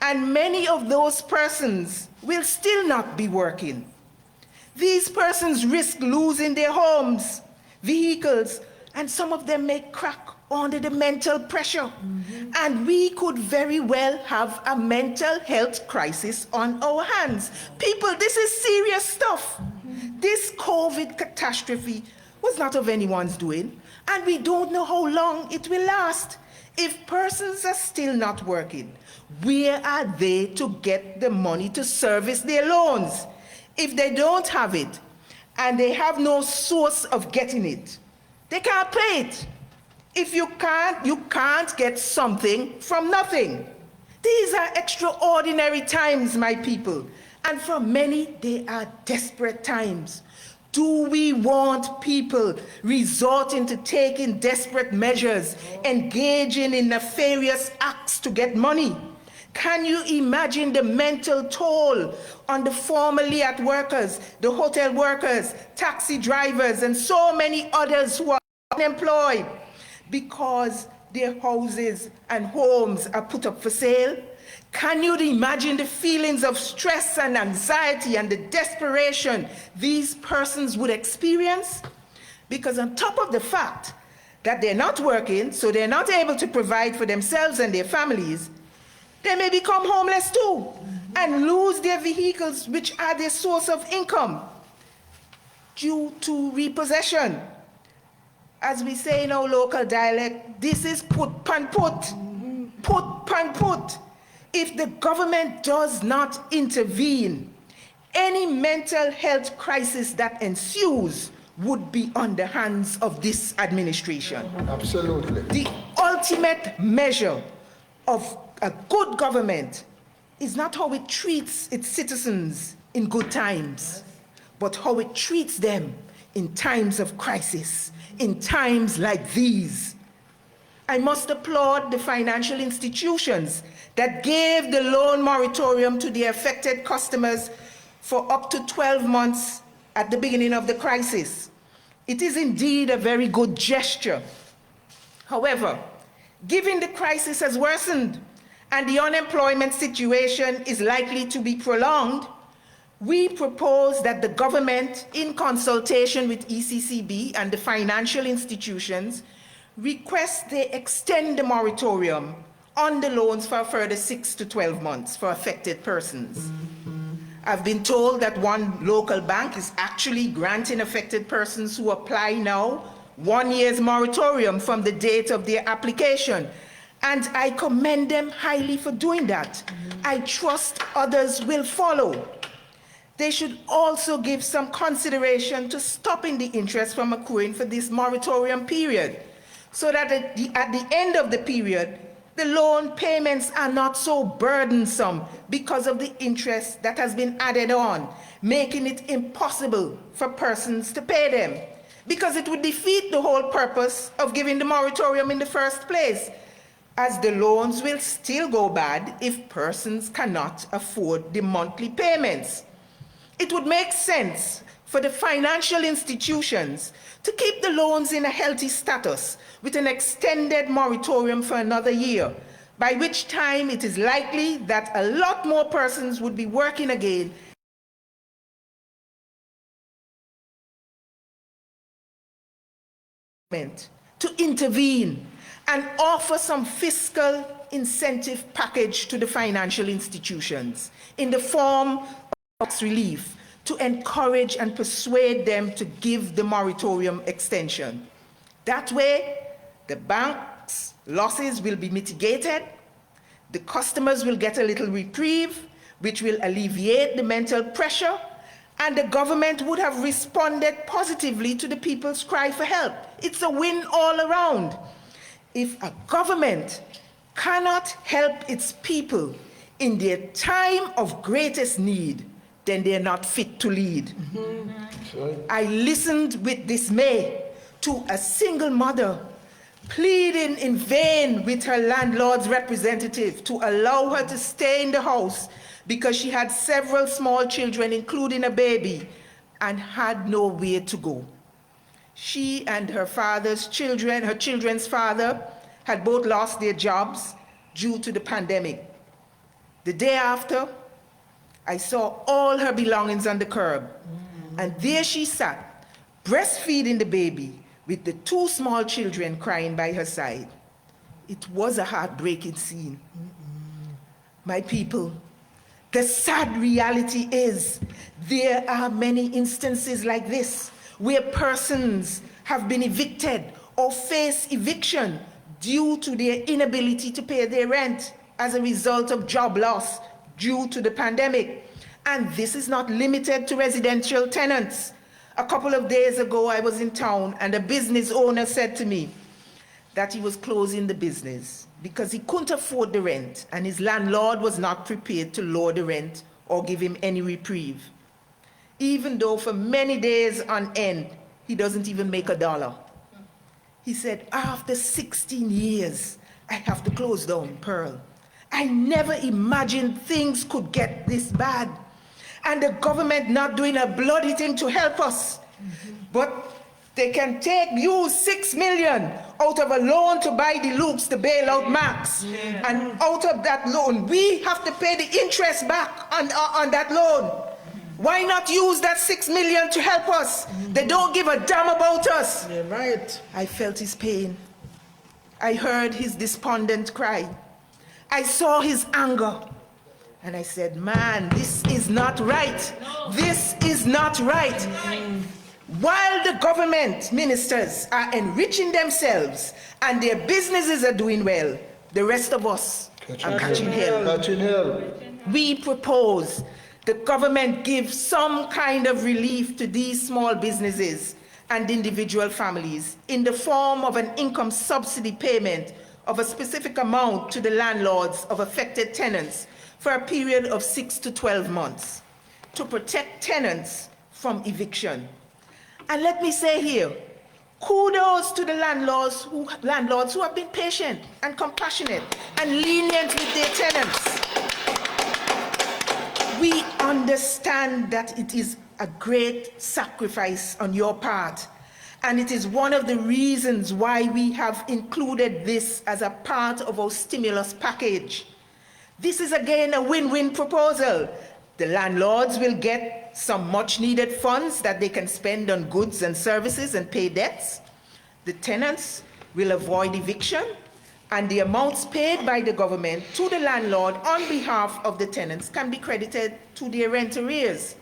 And many of those persons will still not be working. These persons risk losing their homes, vehicles, and some of them may crack under the mental pressure. And we could very well have a mental health crisis on our hands. People, this is serious stuff. This COVID catastrophe was not of anyone's doing, and we don't know how long it will last. If persons are still not working, where are they to get the money to service their loans? If they don't have it, and they have no source of getting it, they can't pay it. If you can't get something from nothing. These are extraordinary times, my people, and for many, they are desperate times. Do we want people resorting to taking desperate measures, engaging in nefarious acts to get money? Can you imagine the mental toll on the formerly at workers, the hotel workers, taxi drivers, and so many others who are unemployed because their houses and homes are put up for sale? Can you imagine the feelings of stress and anxiety and the desperation these persons would experience? Because on top of the fact that they're not working, so they're not able to provide for themselves and their families, they may become homeless too and lose their vehicles, which are their source of income, due to repossession. As we say in our local dialect, this is put pan put. Put pan put. If the government does not intervene, any mental health crisis that ensues would be on the hands of this administration. Absolutely. The ultimate measure of a good government is not how it treats its citizens in good times, but how it treats them in times of crisis, in times like these. I must applaud the financial institutions that gave the loan moratorium to the affected customers for up to 12 months at the beginning of the crisis. It is indeed a very good gesture. However, Given the crisis has worsened and the unemployment situation is likely to be prolonged, we propose that the government, in consultation with ECCB and the financial institutions, request they extend the moratorium on the loans for a further 6 to 12 months for affected persons. I've been told that one local bank is actually granting affected persons who apply now 1 year's moratorium from the date of their application. And I commend them highly for doing that. I trust others will follow. They should also give some consideration to stopping the interest from accruing for this moratorium period, so that at the end of the period, the loan payments are not so burdensome because of the interest that has been added on, making it impossible for persons to pay them, because it would defeat the whole purpose of giving the moratorium in the first place, as the loans will still go bad if persons cannot afford the monthly payments. It would make sense for the financial institutions to keep the loans in a healthy status with an extended moratorium for another year, by which time it is likely that a lot more persons would be working again to intervene and offer some fiscal incentive package to the financial institutions in the form of tax relief to encourage and persuade them to give the moratorium extension. That way, the bank's losses will be mitigated, the customers will get a little reprieve, which will alleviate the mental pressure, and the government would have responded positively to the people's cry for help. It's a win all around. If a government cannot help its people in their time of greatest need, then they're not fit to lead. I listened with dismay to a single mother pleading in vain with her landlord's representative to allow her to stay in the house because she had several small children, including a baby, and had nowhere to go. She and her children's father, had both lost their jobs due to the pandemic. The day after, I saw all her belongings on the curb, and there she sat, breastfeeding the baby with the two small children crying by her side. It was a heartbreaking scene. My people, the sad reality is there are many instances like this where persons have been evicted or face eviction due to their inability to pay their rent as a result of job loss due to the pandemic. And this is not limited to residential tenants. A couple of days ago, I was in town and a business owner said to me that he was closing the business because he couldn't afford the rent and his landlord was not prepared to lower the rent or give him any reprieve, even though for many days on end, he doesn't even make $1. He said, after 16 years, I have to close down, Pearl. I never imagined things could get this bad. And the government not doing a bloody thing to help us. But they can use $6 million out of a loan to buy the loops to bail out Max. And out of that loan, we have to pay the interest back on that loan. Why not use that $6 million to help us? They don't give a damn about us. Yeah, right. I felt his pain. I heard his despondent cry. I saw his anger. And I said, man, this is not right. This is not right. While the government ministers are enriching themselves and their businesses are doing well, the rest of us are catching hell. We propose the government give some kind of relief to these small businesses and individual families in the form of an income subsidy payment of a specific amount to the landlords of affected tenants for a period of 6 to 12 months to protect tenants from eviction. And let me say here, kudos to the landlords who have been patient and compassionate and lenient with their tenants. We understand that it is a great sacrifice on your part, And it is one of the reasons why we have included this as a part of our stimulus package. This is again a win-win proposal. The landlords will get some much-needed funds that they can spend on goods and services and pay debts. The tenants will avoid eviction, and the amounts paid by the government to the landlord on behalf of the tenants can be credited to their rent arrears.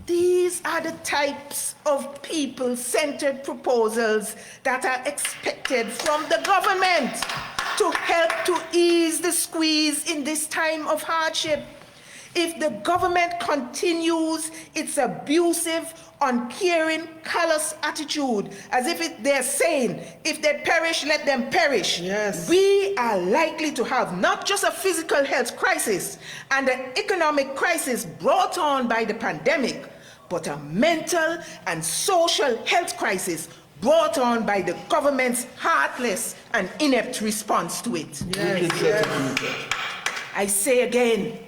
These are the types of people-centered proposals that are expected from the government to help to ease the squeeze in this time of hardship. If the government continues its abusive, uncaring, callous attitude, as if they're saying, if they perish, let them perish, Yes. we are likely to have not just a physical health crisis and an economic crisis brought on by the pandemic, but a mental and social health crisis brought on by the government's heartless and inept response to it. I say again,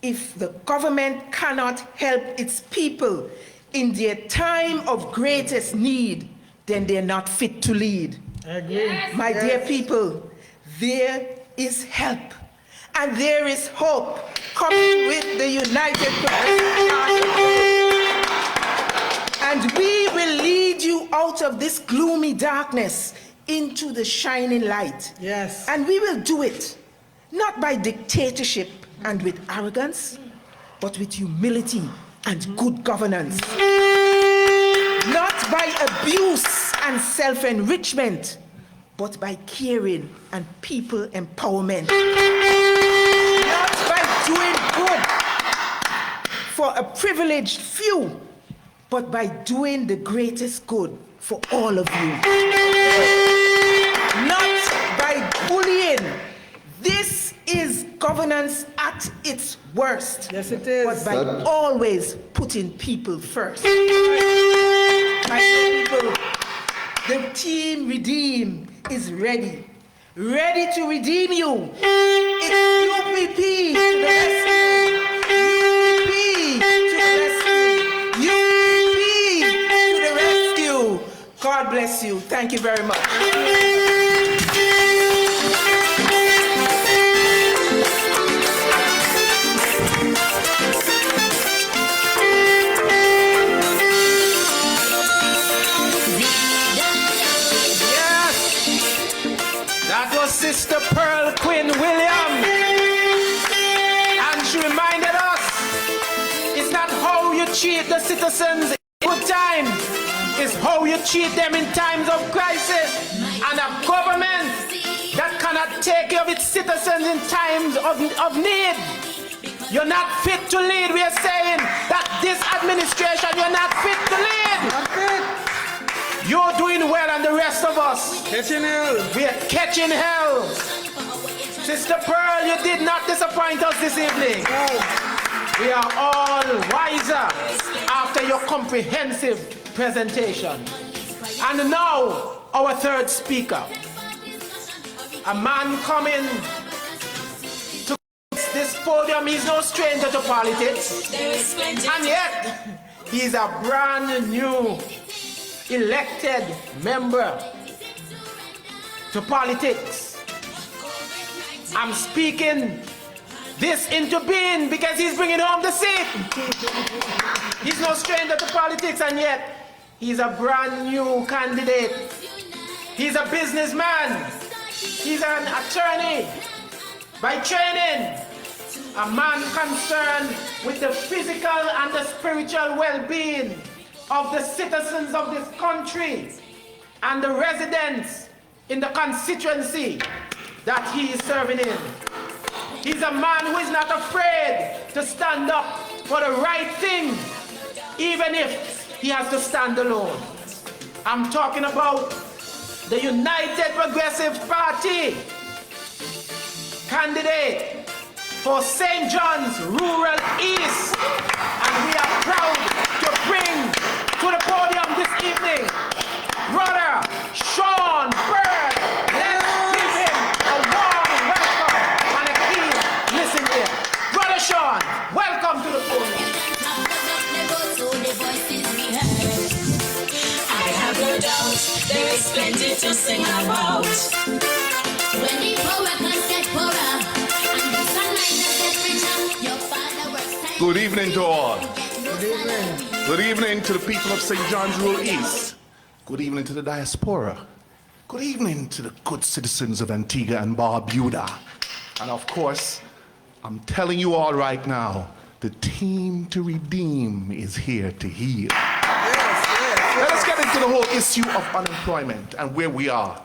if the government cannot help its people in their time of greatest need, then they're not fit to lead. My dear people, there is help and there is hope coming with the United Progressive Party. And we will lead you out of this gloomy darkness into the shining light. Yes. And we will do it, not by dictatorship and with arrogance, but with humility and good governance. Not by abuse and self-enrichment, but by caring and people empowerment. Not by doing good for a privileged few, but by doing the greatest good for all of you. Not by bullying. This is governance at its worst. Yes, it is. But by always putting people first. My dear people, the team Redeem is ready. Ready to redeem you. It's UPP to the rescue. UPP to the rescue. UPP to the rescue. God bless you. Thank you very much. Sister Pearl Quinn Williams, and she reminded us it's not how you treat the citizens in good times, it's how you treat them in times of crisis. And a government that cannot take care of its citizens in times of need, you're not fit to lead. We are saying that this administration, you're not fit to lead. Not fit. You're doing well, and the rest of us, Catching hell. we are catching hell. Sister Pearl, you did not disappoint us this evening. We are all wiser after your comprehensive presentation. And now, our third speaker, a man coming to this podium. He's no stranger to politics, and yet he's a brand new elected member to politics. I'm speaking this into being because he's bringing home the seat. He's no stranger to politics, and yet he's a brand new candidate. He's a businessman. He's an attorney by training. A man concerned with the physical and the spiritual well-being of the citizens of this country and the residents in the constituency that he is serving in. He's a man who is not afraid to stand up for the right thing, even if he has to stand alone. I'm talking about the United Progressive Party candidate for St. John's Rural East. And we are proud to bring to the podium this evening, Brother Sean Bird. Let's give him a warm welcome and a keen listen here. Brother Sean, welcome to the podium. I have is plenty to sing about. When the poor workers get poorer and the sunliners get richer, your father works. Good evening to all. Good evening to the people of St. John's Rural East. Good evening to the diaspora. Good evening to the good citizens of Antigua and Barbuda. And of course, I'm telling you all right now, the team to redeem is here to heal. Let us get into the whole issue of unemployment and where we are,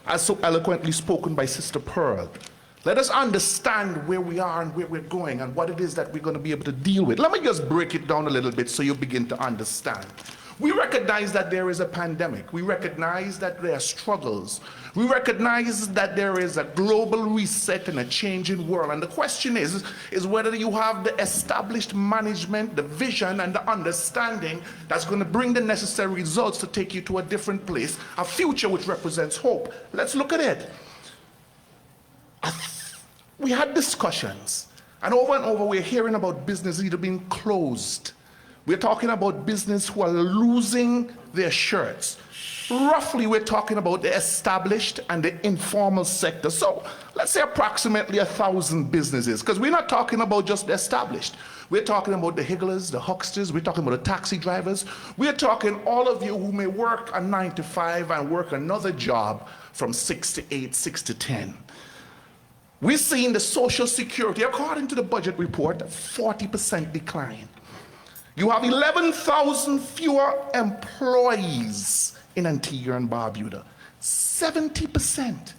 as so eloquently spoken by Sister Pearl. Let us understand where we are and where we're going and what it is that we're going to be able to deal with. Let me just break it down a little bit so you begin to understand. We recognize that there is a pandemic. We recognize that there are struggles. We recognize that there is a global reset and a changing world. And the question is whether you have the established management, the vision, and the understanding that's going to bring the necessary results to take you to a different place, a future which represents hope. Let's look at it. We had discussions, and over we're hearing about business either being closed. We're talking about business who are losing their shirts. Roughly, we're talking about the established and the informal sector. So let's say approximately 1,000 businesses, because we're not talking about just the established. We're talking about the higglers, the hucksters, we're talking about the taxi drivers. We're talking all of you who may work a 9 to 5 and work another job from 6 to 8, 6 to 10. We're seeing the Social Security, according to the budget report, 40% decline. You have 11,000 fewer employees in Antigua and Barbuda. 70%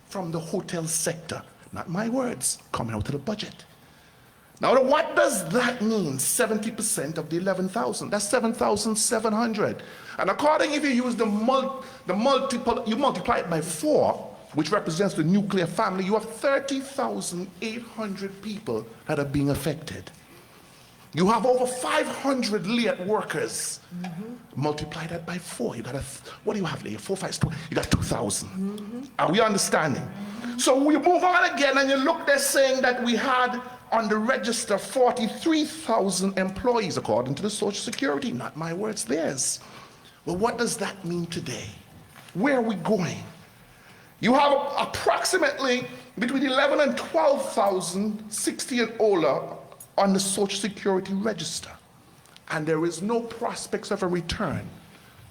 from the hotel sector. Not my words, coming out of the budget. Now, what does that mean? 70% of the 11,000. That's 7,700. And according, if you use the multiple, you multiply it by 4, which represents the nuclear family, you have 30,800 people that are being affected. You have over 500 late workers. Multiply that by 4. You got what do you have there? 4, 5, 12. You got 2,000. Are we understanding? So we move on again, and you look there saying that we had on the register 43,000 employees, according to the Social Security. Not my words, theirs. Well, what does that mean today? Where are we going? You have approximately between 11 and 12,000 60 and older on the Social Security register. And there is no prospects of a return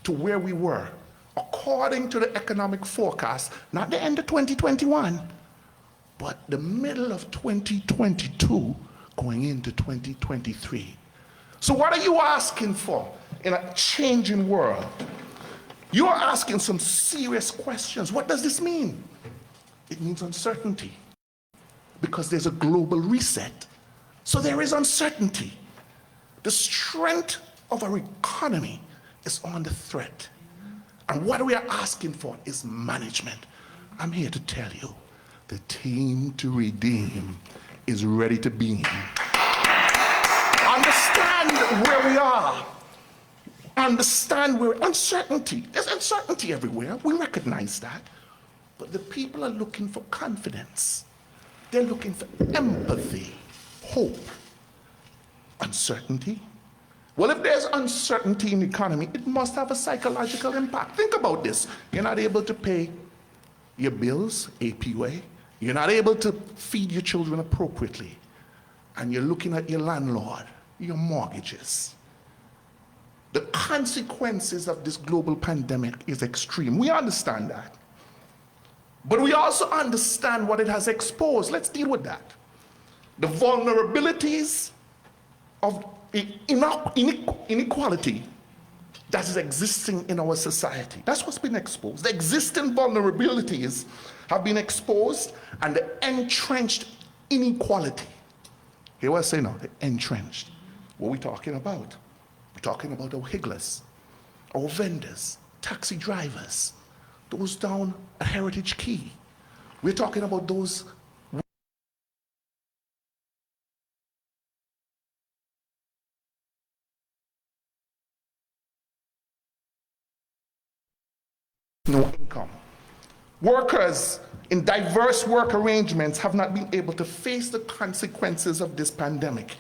to where we were, according to the economic forecast, not the end of 2021, but the middle of 2022 going into 2023. So what are you asking for in a changing world? You are asking some serious questions. What does this mean? It means uncertainty, because there's a global reset. So there is uncertainty. The strength of our economy is under threat. And what we are asking for is management. I'm here to tell you, the team to redeem is ready to beam. Understand where we are. Understand where uncertainty. There's uncertainty everywhere. We recognize that. But the people are looking for confidence. They're looking for empathy, hope. Uncertainty. Well, if there's uncertainty in the economy, it must have a psychological impact. Think about this. You're not able to pay your bills, APUA. You're not able to feed your children appropriately. And you're looking at your landlord, your mortgages. The consequences of this global pandemic is extreme. We understand that. But we also understand what it has exposed. Let's deal with that. The vulnerabilities of inequality that is existing in our society. That's what's been exposed. The existing vulnerabilities have been exposed, and the entrenched inequality. Hear what I say now, the entrenched. What are we talking about? We're talking about our higglers, our vendors, taxi drivers, those down at Heritage Key. We're talking about those no income. Workers in diverse work arrangements have not been able to face the consequences of this pandemic.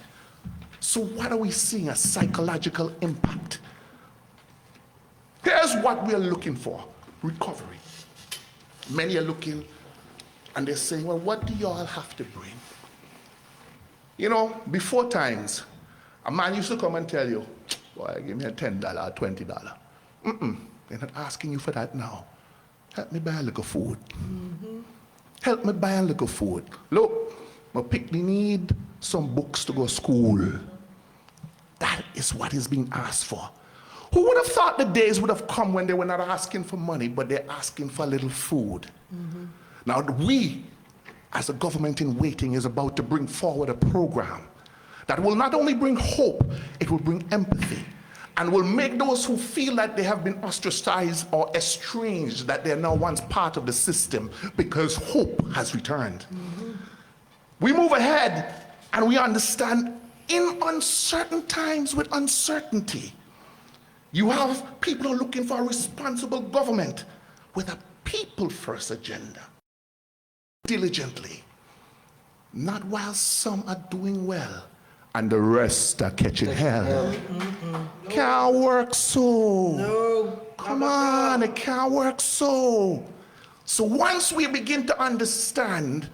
So what are we seeing? A psychological impact. Here's what we're looking for. recovery. Many are looking and they're saying, well, what do y'all have to bring? You know, before times, a man used to come and tell you, boy, give me a $10, $20. They're not asking you for that now. Help me buy a little food. Help me buy a little food. Look, my picnic need some books to go to school. That is what is being asked for. Who would have thought the days would have come when they were not asking for money, but they're asking for a little food? Now, we, as a government in waiting, is about to bring forward a program that will not only bring hope, it will bring empathy, and will make those who feel that they have been ostracized or estranged, that they're now once part of the system, because hope has returned. We move ahead and we understand in uncertain times with uncertainty, you have people who are looking for a responsible government with a people-first agenda. Diligently, not while some are doing well and the rest are catching hell. Can't work so. No. Come on, it can't work so. So once we begin to understand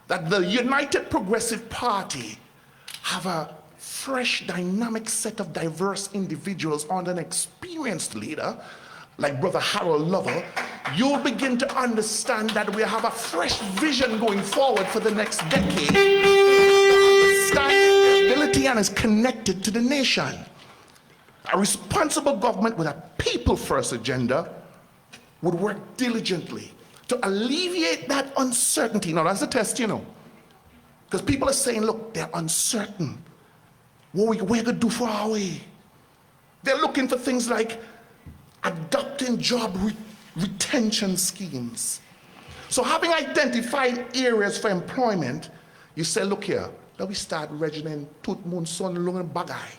that the United Progressive Party have a fresh, dynamic set of diverse individuals under an experienced leader, like Brother Harold Lovell, you'll begin to understand that we have a fresh vision going forward for the next decade. Stability and is connected to the nation. A responsible government with a people-first agenda would work diligently to alleviate that uncertainty. Now, that's the test, you know. Because people are saying, look, they're uncertain. What we're going to do for our way? They're looking for things like adopting job retention schemes. So having identified areas for employment, you say, look here, let me start registering Tut Mun Son Lung Bagay,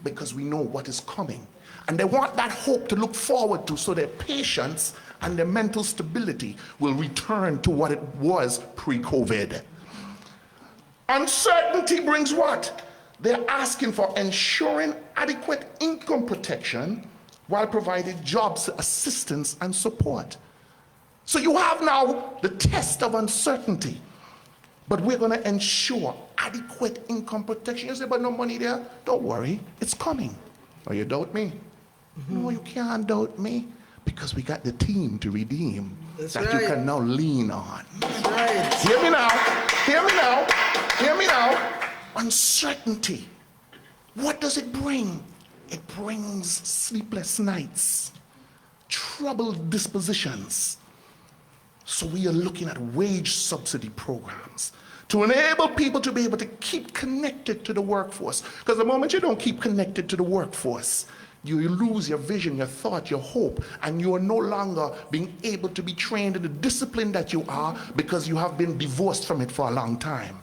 because we know what is coming. And they want that hope to look forward to, so their patience and their mental stability will return to what it was pre-COVID. Uncertainty brings what? They're asking for ensuring adequate income protection while providing jobs, assistance, and support. So you have now the test of uncertainty, but we're going to ensure adequate income protection. You say, but no money there? Don't worry, it's coming. Or you doubt me? No, you can't doubt me, because we got the team to redeem you can now lean on. That's right. Hear me now, hear me now, hear me now. Uncertainty, what does it bring? It brings sleepless nights, troubled dispositions. So we are looking at wage subsidy programs to enable people to be able to keep connected to the workforce. Because the moment you don't keep connected to the workforce, you lose your vision, your thought, your hope, and you are no longer being able to be trained in the discipline that you are, because you have been divorced from it for a long time.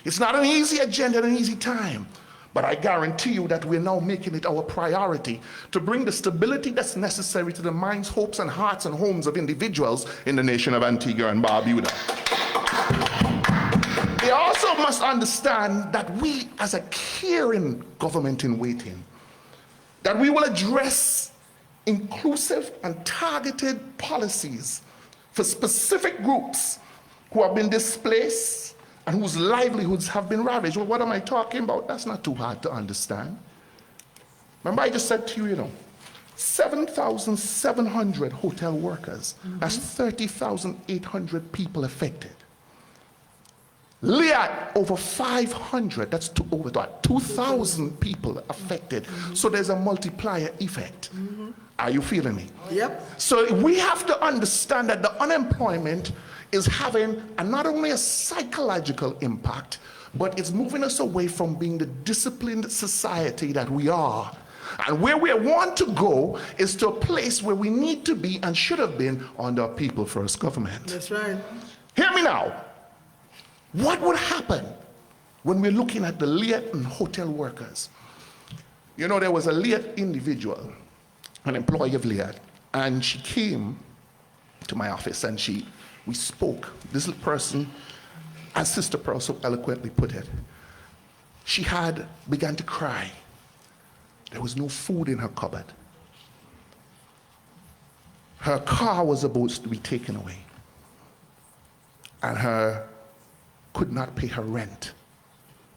It's not an easy agenda and an easy time. But I guarantee you that we're now making it our priority to bring the stability that's necessary to the minds, hopes, and hearts and homes of individuals in the nation of Antigua and Barbuda. They also must understand that we, as a caring government in waiting, that we will address inclusive and targeted policies for specific groups who have been displaced and whose livelihoods have been ravaged. Well, what am I talking about? That's not too hard to understand. Remember, I just said to you, you know, 7,700 hotel workers. That's 30,800 people affected. Liat, over 500. That's over 2,000 people affected. So there's a multiplier effect. Are you feeling me? Yep. So we have to understand that the unemployment is having not only a psychological impact, but it's moving us away from being the disciplined society that we are. And where we want to go is to a place where we need to be and should have been under a people-first government. That's right. Hear me now. What would happen when we're looking at the Liat and hotel workers? You know, there was a Liat individual, an employee of Liat, and she came to my office and we spoke. This little person, as Sister Pearl so eloquently put it, she had begun to cry. There was no food in her cupboard. Her car was about to be taken away, and her could not pay her rent.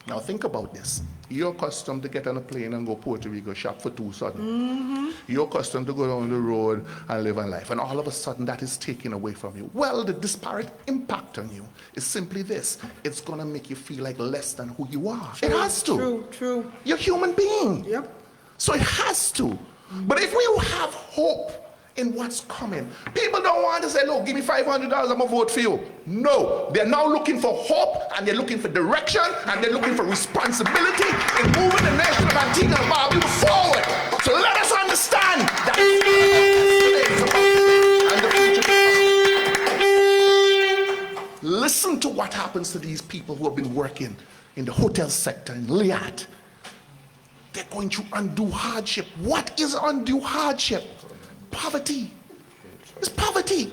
Now think about this. You're accustomed to get on a plane and go Puerto Rico, shop for 2 sudden. You're accustomed to go down the road and live a life, and all of a sudden that is taken away from you. Well, the disparate impact on you is simply this. It's gonna make you feel like less than who you are. It has to. True. You're a human being. Yep. So it has to. But if we have hope in what's coming, people don't want to say, look, give me $500, I'm gonna vote for you. No, they're now looking for hope, and they're looking for direction, and they're looking for responsibility in moving the nation of Antigua and Barbuda forward. So let us understand that and the future. Listen to what happens to these people who have been working in the hotel sector in Liat. They're going through undue hardship. What is undue hardship? Poverty. It's poverty.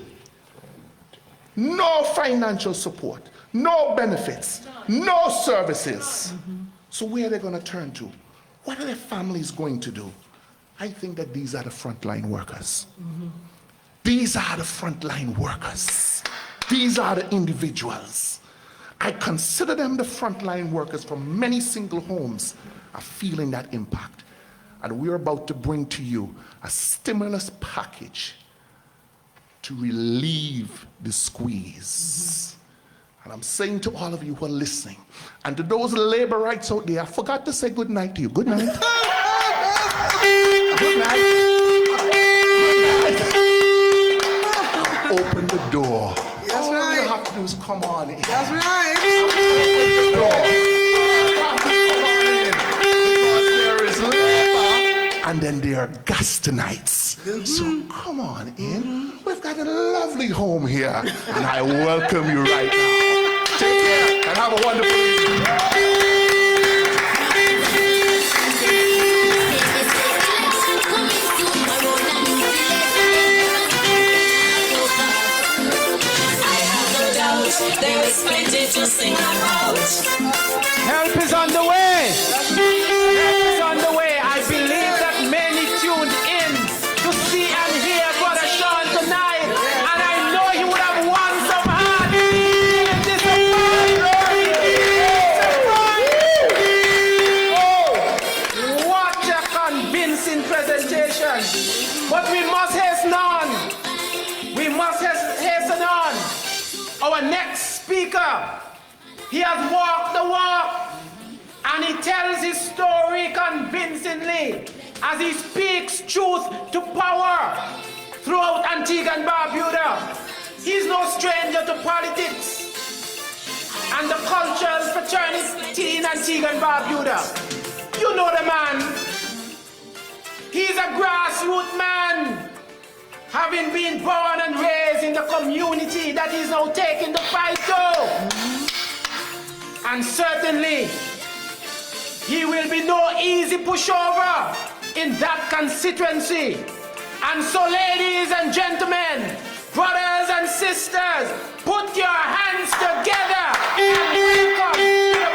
No financial support, no benefits, no services. So where are they going to turn to? What are their families going to do? I think that these are the frontline workers. These are the frontline workers. These are the individuals. I consider them the frontline workers from many single homes are feeling that impact. And we're about to bring to you a stimulus package to relieve the squeeze. And I'm saying to all of you who are listening, and to those labor rights out there, I forgot to say good night to you. Good night. Good night. Open the door. That's All right. you have to do is come on in. That's right. Open the door. And then there are Gastonites. So come on in. We've got a lovely home here, and I welcome you right now. Take care and have a wonderful evening. There is plenty to sing about. Help is on the way. Help is on the way. I believe that many tuned in to see and hear Brother Sean tonight. And I know he would have won some hearts. This is what a convincing presentation. But we must hasten on. We must hasten on. Our next speaker, he has walked the walk, and he tells his story convincingly as he speaks truth to power throughout Antigua and Barbuda. He's no stranger to politics and the cultural fraternity in Antigua and Barbuda. You know the man. He's a grassroots man, having been born and raised in the community that he's now taking the fight to. And certainly, he will be no easy pushover in that constituency. And so, ladies and gentlemen, brothers and sisters, put your hands together and welcome the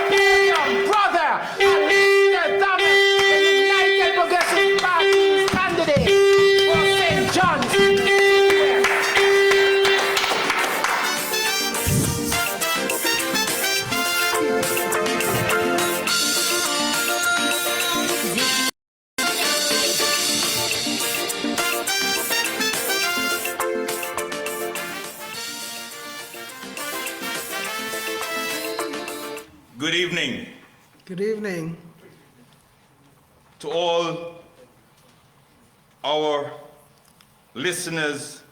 podium brother and Mr. Thomas, the United Progressive Party's candidate for St. John's. Good evening Good evening. to all our listeners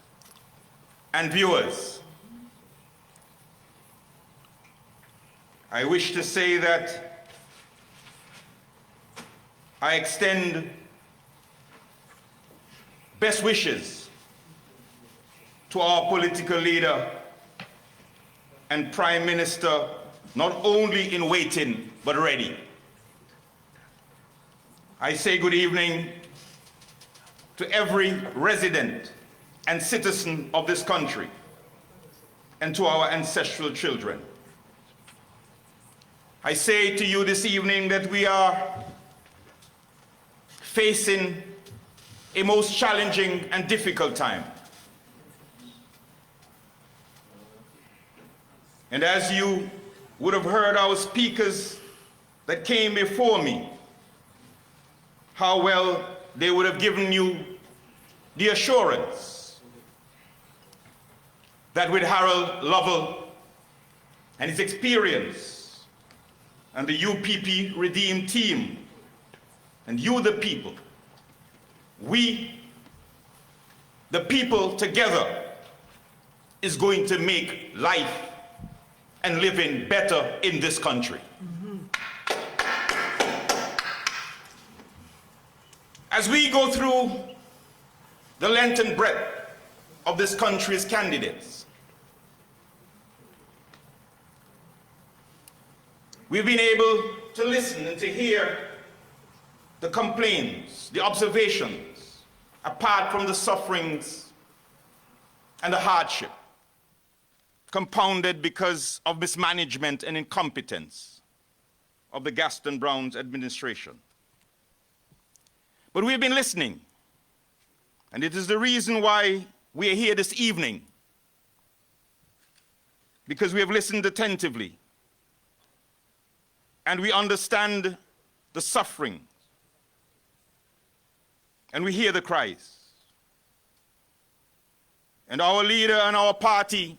and viewers. I wish to say that I extend best wishes to our political leader and Prime Minister, not only in waiting, but ready. I say good evening to every resident and citizen of this country and to our ancestral children. I say to you this evening that we are facing a most challenging and difficult time. And as you would have heard our speakers that came before me, how well they would have given you the assurance that with Harold Lovell and his experience and the UPP Redeem team and you the people, we, the people together, is going to make life and living better in this country. As we go through the length and breadth of this country's candidates, we've been able to listen and to hear the complaints, the observations, apart from the sufferings and the hardship, compounded because of mismanagement and incompetence of the Gaston Brown's administration. But we've been listening, and it is the reason why we are here this evening, because we have listened attentively, and we understand the suffering, and we hear the cries. And our leader and our party,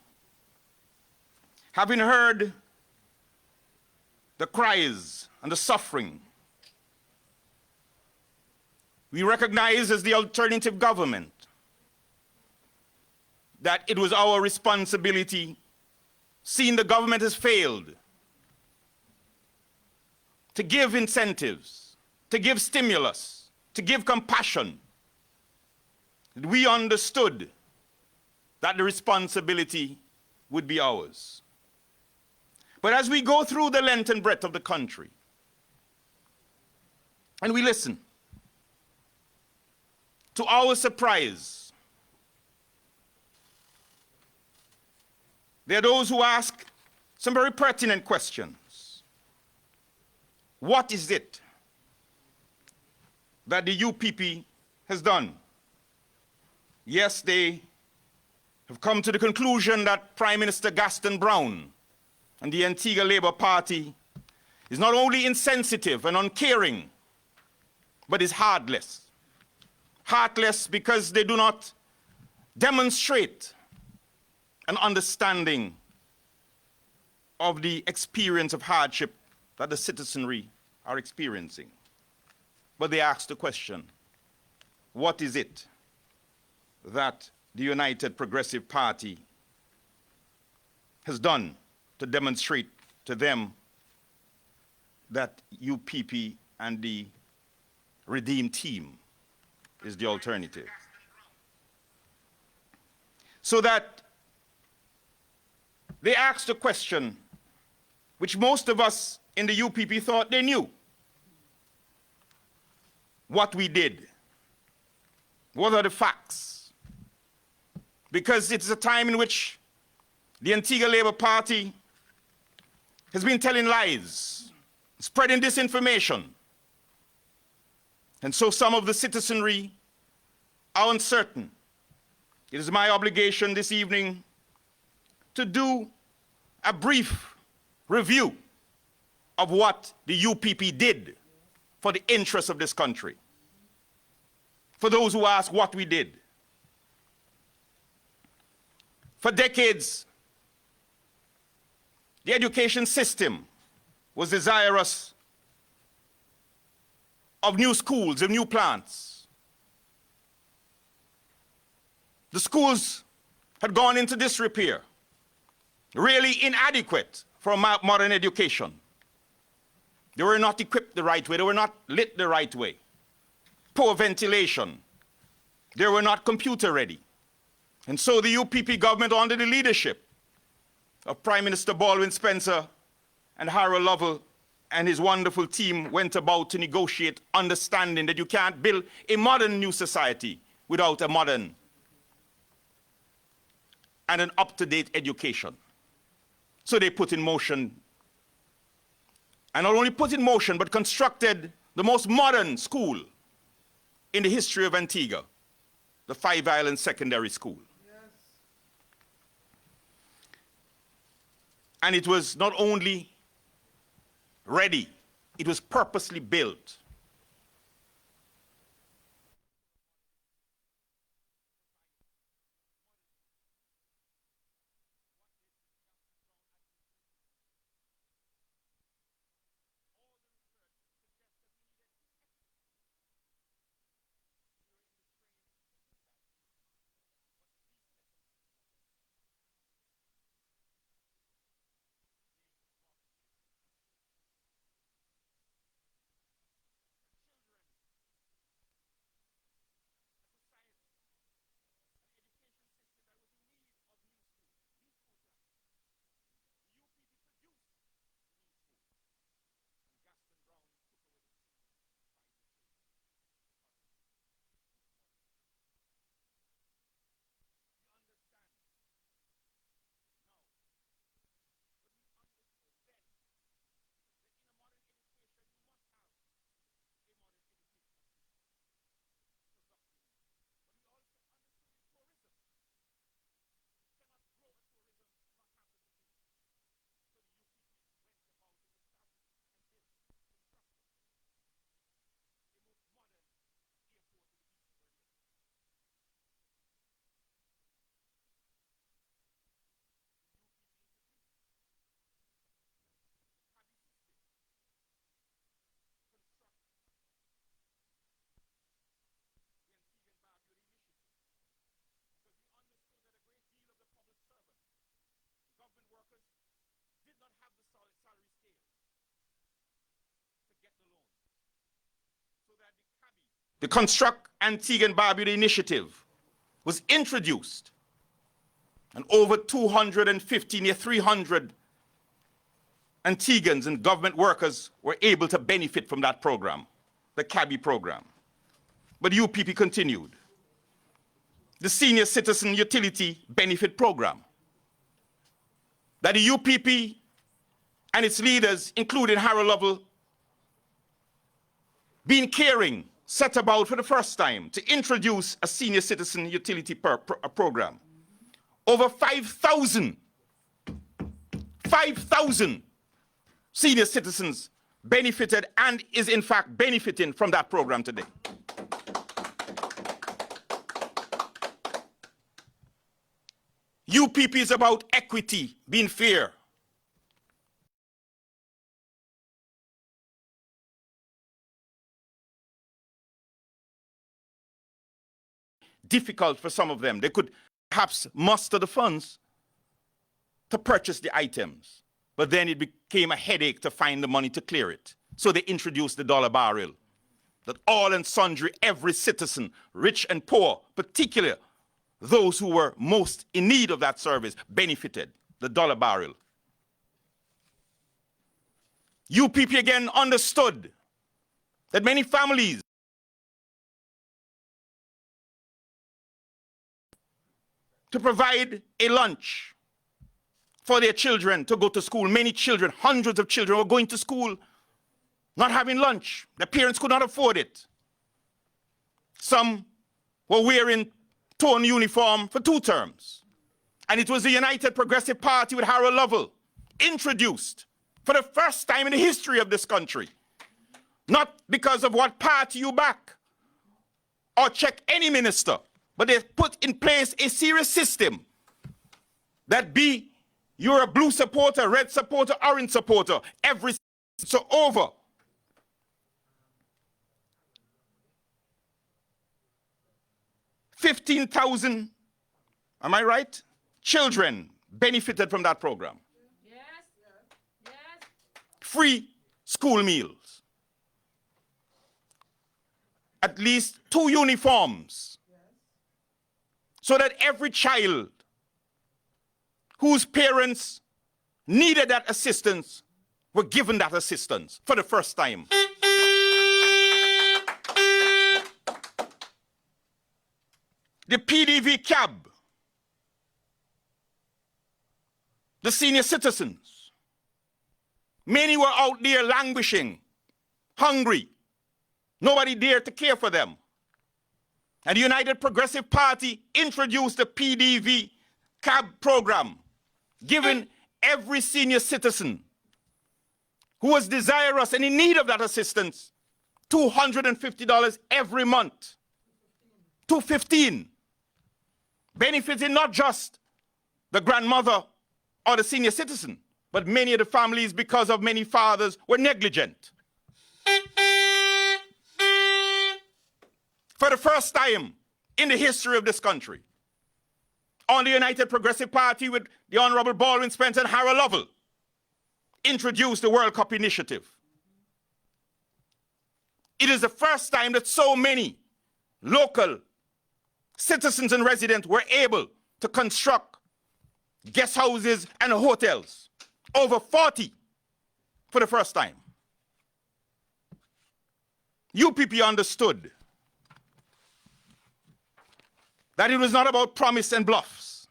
having heard the cries and the suffering, we recognize as the alternative government that it was our responsibility, seeing the government has failed, to give incentives, to give stimulus, to give compassion. We understood that the responsibility would be ours. But as we go through the length and breadth of the country, and we listen, to our surprise, there are those who ask some very pertinent questions. What is it that the UPP has done? Yes, they have come to the conclusion that Prime Minister Gaston Brown and the Antigua Labour Party is not only insensitive and uncaring, but is heartless. Heartless because they do not demonstrate an understanding of the experience of hardship that the citizenry are experiencing. But they ask the question, what is it that the United Progressive Party has done to demonstrate to them that UPP and the Redeem team is the alternative? So that they asked a question which most of us in the UPP thought they knew. What we did. What are the facts? Because it's a time in which the Antigua Labour Party has been telling lies, spreading disinformation. And so some of the citizenry are uncertain. It is my obligation this evening to do a brief review of what the UPP did for the interests of this country. For those who ask what we did. For decades, the education system was desirous of new schools and new plants. The schools had gone into disrepair, really inadequate for a modern education. They were not equipped the right way, they were not lit the right way. Poor ventilation, they were not computer ready. And so the UPP government, under the leadership of Prime Minister Baldwin Spencer and Harold Lovell and his wonderful team, went about to negotiate, understanding that you can't build a modern new society without a modern and an up-to-date education. So they put in motion, and not only put in motion, but constructed the most modern school in the history of Antigua, the Five Islands Secondary School. Yes. And it was not only ready, it was purposely built. The Construct Antigua and Barbuda initiative was introduced, and over 250, near 300 Antiguans and government workers were able to benefit from that program, the CABI program. But UPP continued. The Senior Citizen Utility Benefit Program, that the UPP and its leaders, including Harold Lovell, being caring, set about for the first time to introduce a senior citizen utility program. Over 5,000 senior citizens benefited and is in fact benefiting from that program today. UPP is about equity, being fair. Difficult for some of them. They could perhaps muster the funds to purchase the items, but then it became a headache to find the money to clear it. So they introduced the dollar barrel, that all and sundry, every citizen, rich and poor, particularly those who were most in need of that service, benefited, the dollar barrel. UPP again understood that many families to provide a lunch for their children to go to school. Many children, hundreds of children were going to school not having lunch. Their parents could not afford it. Some were wearing torn uniform for 2 terms. And it was the United Progressive Party with Harold Lovell introduced for the first time in the history of this country. Not because of what party you back or check any minister, but they put in place a serious system that be you're a blue supporter, red supporter, orange supporter, every so over. $15,000, am I right? Children benefited from that program. Yes. Yes. Free school meals. At least 2 uniforms. So that every child whose parents needed that assistance were given that assistance for the first time. The PDV cab, the senior citizens, many were out there languishing, hungry. Nobody dared to care for them. And the United Progressive Party introduced the PDV cab program, giving every senior citizen who was desirous and in need of that assistance $250 every month. $215. Benefiting not just the grandmother or the senior citizen, but many of the families, because of many fathers, were negligent. For the first time in the history of this country, on the United Progressive Party with the Honorable Baldwin Spencer and Harold Lovell introduced the World Cup Initiative. It is the first time that so many local citizens and residents were able to construct guest houses and hotels. Over 40 for the first time. UPP understood that it was not about promise and bluffs,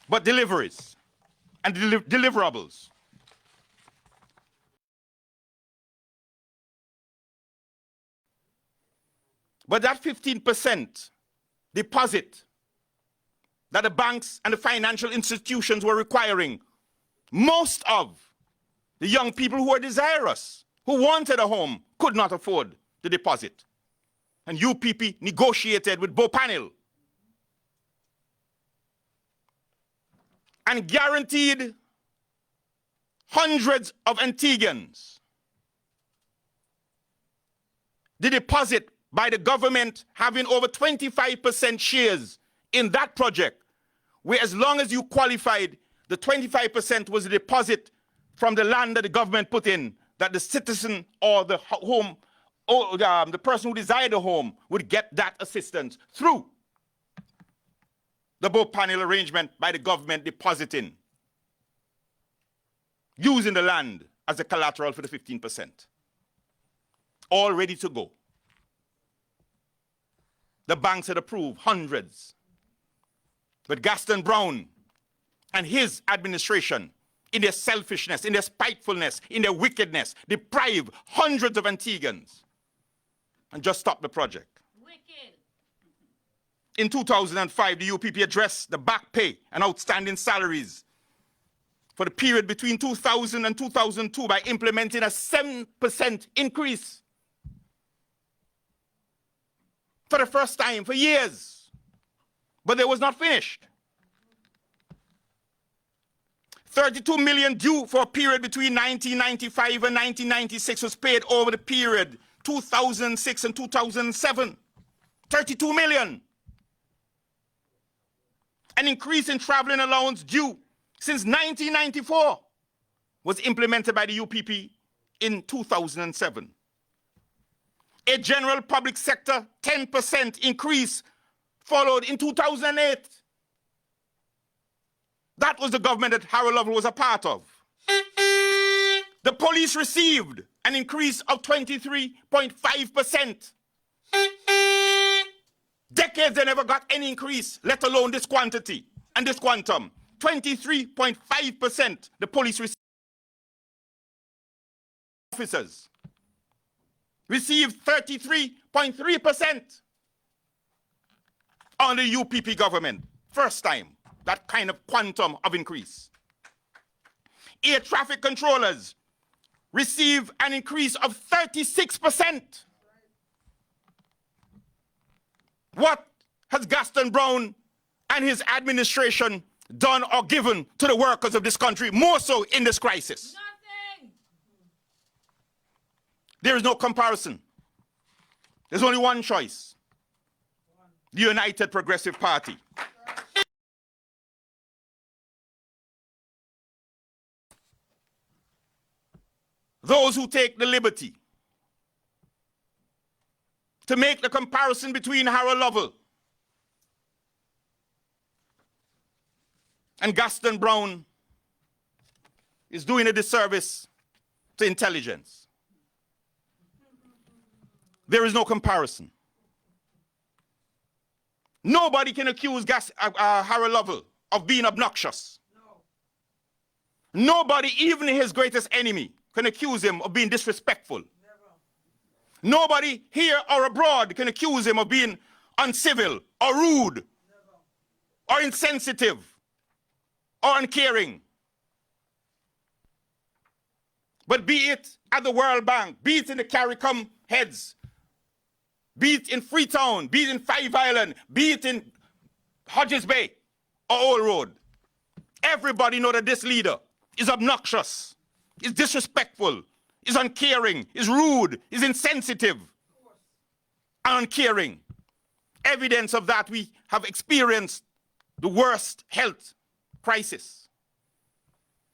but deliveries and deliverables. But that 15% deposit that the banks and the financial institutions were requiring, most of the young people who were desirous, who wanted a home, could not afford the deposit. And UPP negotiated with Bopanil and guaranteed hundreds of Antiguans the deposit by the government having over 25% shares in that project, where as long as you qualified, the 25% was the deposit from the land that the government put in, that the citizen or the home, or the person who desired a home would get that assistance through the Bopanil arrangement by the government depositing, using the land as a collateral for the 15%. All ready to go. The banks had approved hundreds. But Gaston Brown and his administration, in their selfishness, in their spitefulness, in their wickedness, deprived hundreds of Antiguans and just stopped the project. Wicked. In 2005, the UPP addressed the back pay and outstanding salaries for the period between 2000 and 2002 by implementing a 7% increase. For the first time for years. But it was not finished. 32 million due for a period between 1995 and 1996 was paid over the period 2006 and 2007. 32 million. An increase in traveling allowance due since 1994 was implemented by the UPP in 2007. A general public sector 10% increase followed in 2008. That was the government that Harold Lovell was a part of. The police received an increase of 23.5%. Decades they never got any increase, let alone this quantity and this quantum. 23.5% the police officers received 33.3% on the UPP government. First time, that kind of quantum of increase. Air traffic controllers receive an increase of 36%. What has Gaston Brown and his administration done or given to the workers of this country, more so in this crisis? Nothing. There is no comparison. There's only one choice. The United Progressive Party. Those who take the liberty to make the comparison between Harold Lovell and Gaston Brown is doing a disservice to intelligence. There is no comparison. Nobody can accuse Harold Lovell of being obnoxious. No. Nobody, even his greatest enemy, can accuse him of being disrespectful. Never. Nobody here or abroad can accuse him of being uncivil or rude. Never. Or insensitive or uncaring. But be it at the World Bank, be it in the CARICOM heads, be it in Freetown, be it in Five Island, be it in Hodges Bay or Old Road, everybody know that this leader is obnoxious, is disrespectful, is uncaring, is rude, is insensitive, and uncaring. Evidence of that, we have experienced the worst health crisis.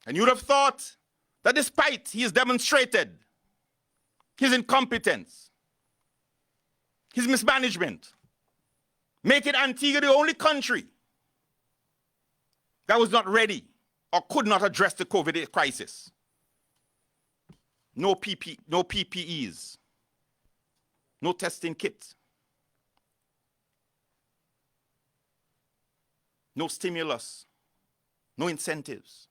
And you'd have thought that despite he has demonstrated his incompetence, his mismanagement, making Antigua the only country that was not ready or could not address the COVID crisis. No PPEs, no testing kits, no stimulus, no incentives.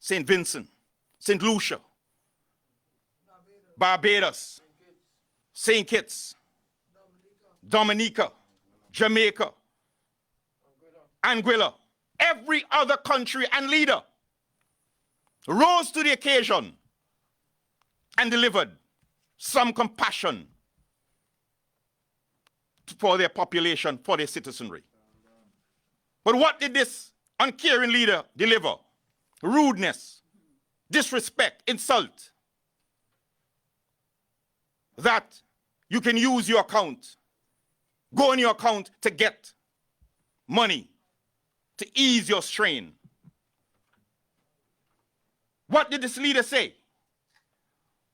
St. Vincent, St. Lucia, Barbados, St. Kitts, Dominica, Jamaica, Anguilla, every other country and leader rose to the occasion and delivered some compassion for their population, for their citizenry. But what did this uncaring leader deliver? Rudeness, disrespect, insult. That you can use your account, go on your account to get money, to ease your strain. What did this leader say?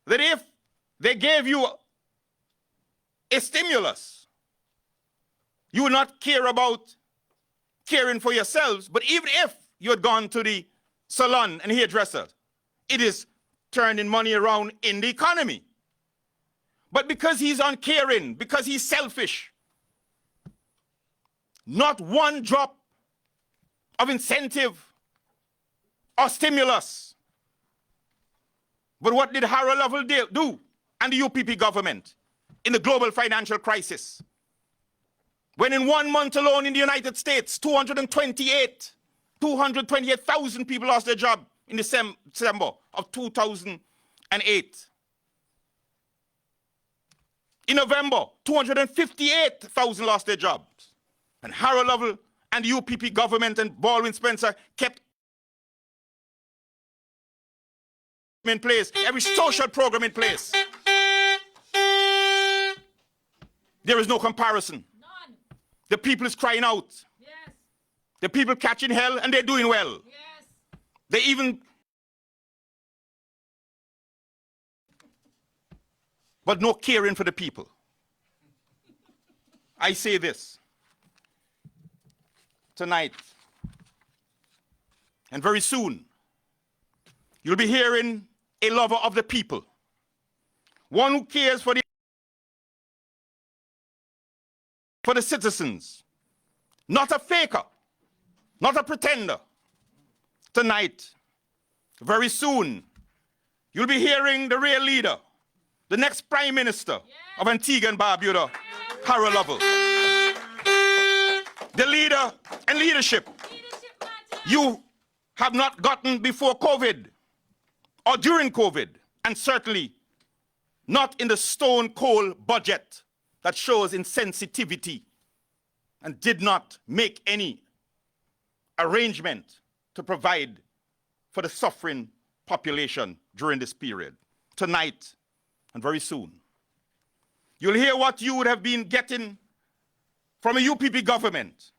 That if they gave you a stimulus, you would not care about caring for yourselves, but even if you had gone to the salon and hairdresser, it is turning money around in the economy. But because he's uncaring, because he's selfish, not one drop of incentive or stimulus. But what did Harold Lovell do and the UPP government in the global financial crisis? When in 1 month alone in the United States, 228,000 people lost their job in December of 2008. In November, 258,000 lost their jobs. And Harold Lovell and the UPP government and Baldwin Spencer kept in place, every social program in place. There is no comparison. None. The people is crying out. Yes. The people catching hell and they're doing well. Yes. They even... But no caring for the people. I say this tonight, and very soon, you'll be hearing a lover of the people, one who cares for the citizens, not a faker, not a pretender. Tonight, very soon, you'll be hearing the real leader, the next Prime Minister of Antigua and Barbuda, Harold Lovell. The leader and leadership you have not gotten before COVID or during COVID, and certainly not in the stone cold budget that shows insensitivity and did not make any arrangement to provide for the suffering population during this period. Tonight, and very soon, you'll hear what you would have been getting from a UPP government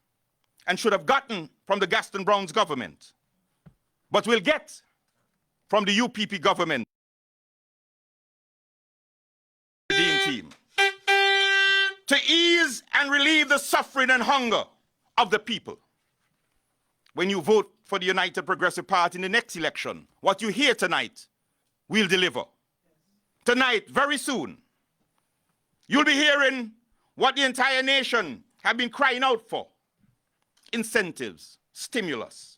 and should have gotten from the Gaston Brown's government, but will get from the UPP government team to ease and relieve the suffering and hunger of the people. When you vote for the United Progressive Party in the next election, what you hear tonight will deliver. Tonight, very soon, you'll be hearing what the entire nation have been crying out for: incentives, stimulus,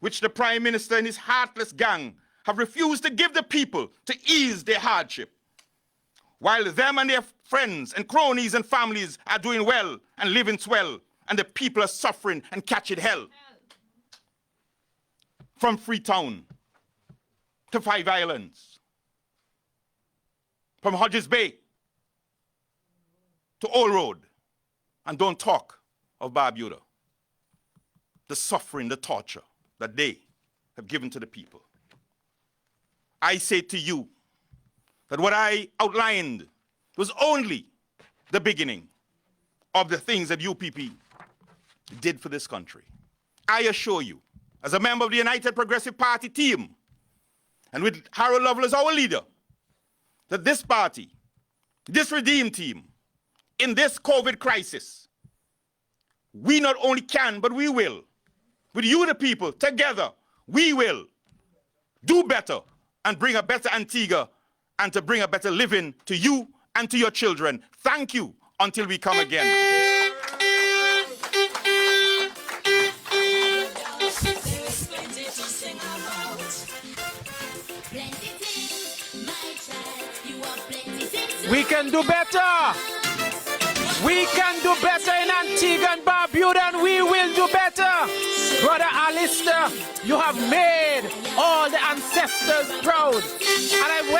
which the Prime Minister and his heartless gang have refused to give the people to ease their hardship, while them and their friends and cronies and families are doing well and living swell, and the people are suffering and catching hell. from Freetown to Five Islands, from Hodges Bay to Old Road, and don't talk of Barbuda, the suffering, the torture that they have given to the people. I say to you that what I outlined was only the beginning of the things that UPP did for this country. I assure you, as a member of the United Progressive Party team, and with Harold Lovell as our leader, that this party, this Redeem team, in this COVID crisis, we not only can, but we will. With you, the people, together, we will do better and bring a better Antigua and to bring a better living to you and to your children. Thank you until we come again. We can do better. We can do better in Antigua and Barbuda, and we will do better. Brother Alistair, you have made all the ancestors proud. And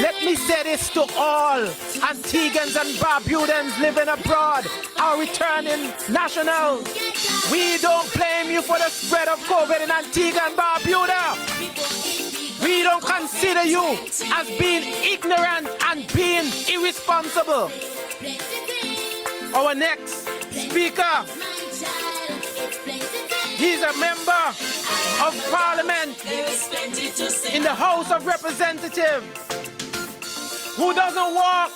let me say this to all Antiguans and Barbudans living abroad, our returning nationals. We don't blame you for the spread of COVID in Antigua and Barbuda. We don't consider you as being ignorant and being irresponsible. Our next speaker, he's a member of Parliament in the House of Representatives who doesn't walk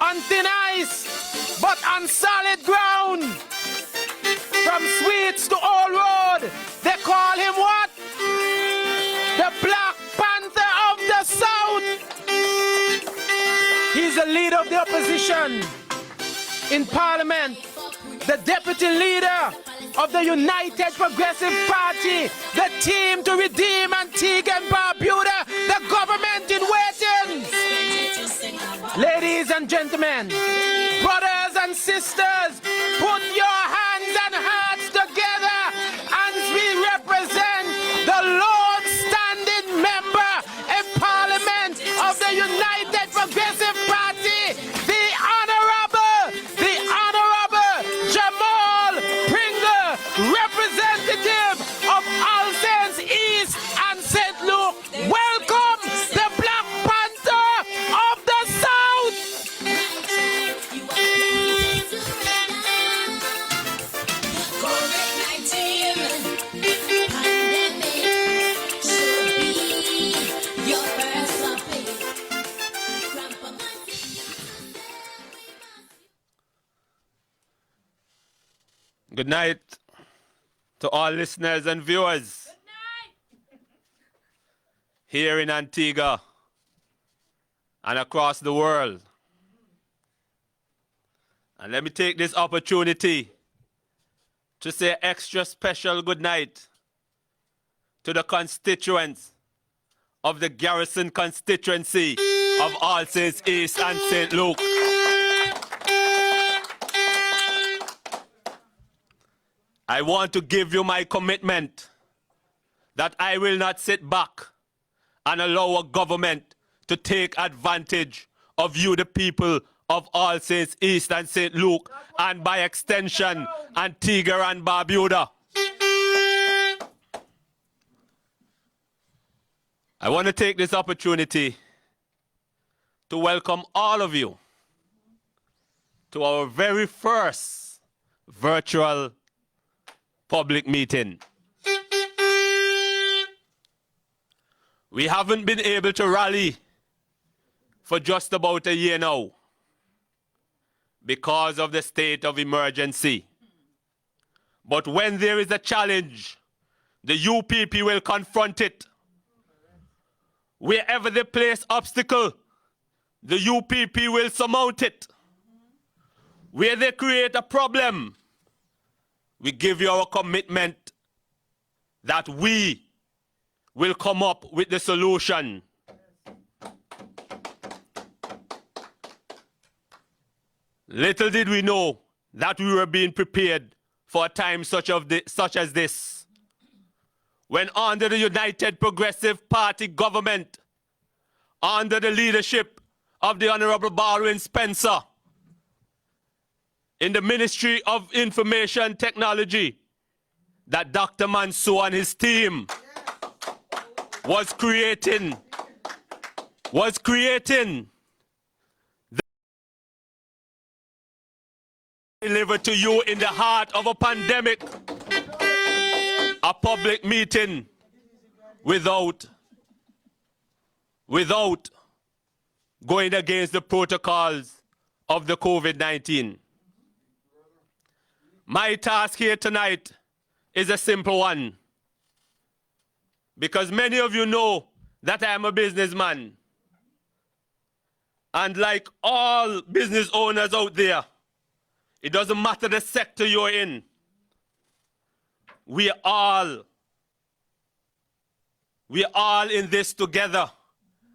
on thin ice but on solid ground. From Sweets to Old Road, they call him what? The Black Panther of the South. He's the leader of the opposition in Parliament, the deputy leader of the United Progressive Party, the team to redeem Antigua and Barbuda, the government in waiting. Ladies and gentlemen, brothers and sisters, put your hands and hearts together as we represent the Lord standing member in Parliament of the United Progressive Party, the Honorable Jamal Pringle, representative of All Saints East and St. Luke. Welcome the Black Panther of the South. Good night to all listeners and viewers here in Antigua and across the world. And let me take this opportunity to say extra special good night to the constituents of the Garrison constituency of All Saints East and St. Luke. I want to give you my commitment that I will not sit back and allow a government to take advantage of you, the people of All Saints East and St. Luke, and by extension, Antigua and Barbuda. I want to take this opportunity to welcome all of you to our very first virtual public meeting. We haven't been able to rally for just about a year now because of the state of emergency. But when there is a challenge, the UPP will confront it. Wherever they place obstacle, the UPP will surmount it. Where they create a problem, we give you our commitment that we will come up with the solution. Little did we know that we were being prepared for a time such as this. when under the United Progressive Party government, under the leadership of the Honorable Baldwin Spencer, in the Ministry of Information Technology, that Dr. Mansour and his team was creating delivered to you in the heart of a pandemic, a public meeting without going against the protocols of the COVID-19. My task here tonight is a simple one, because many of you know that I am a businessman. And like all business owners out there, it doesn't matter the sector you're in. We are all in this together,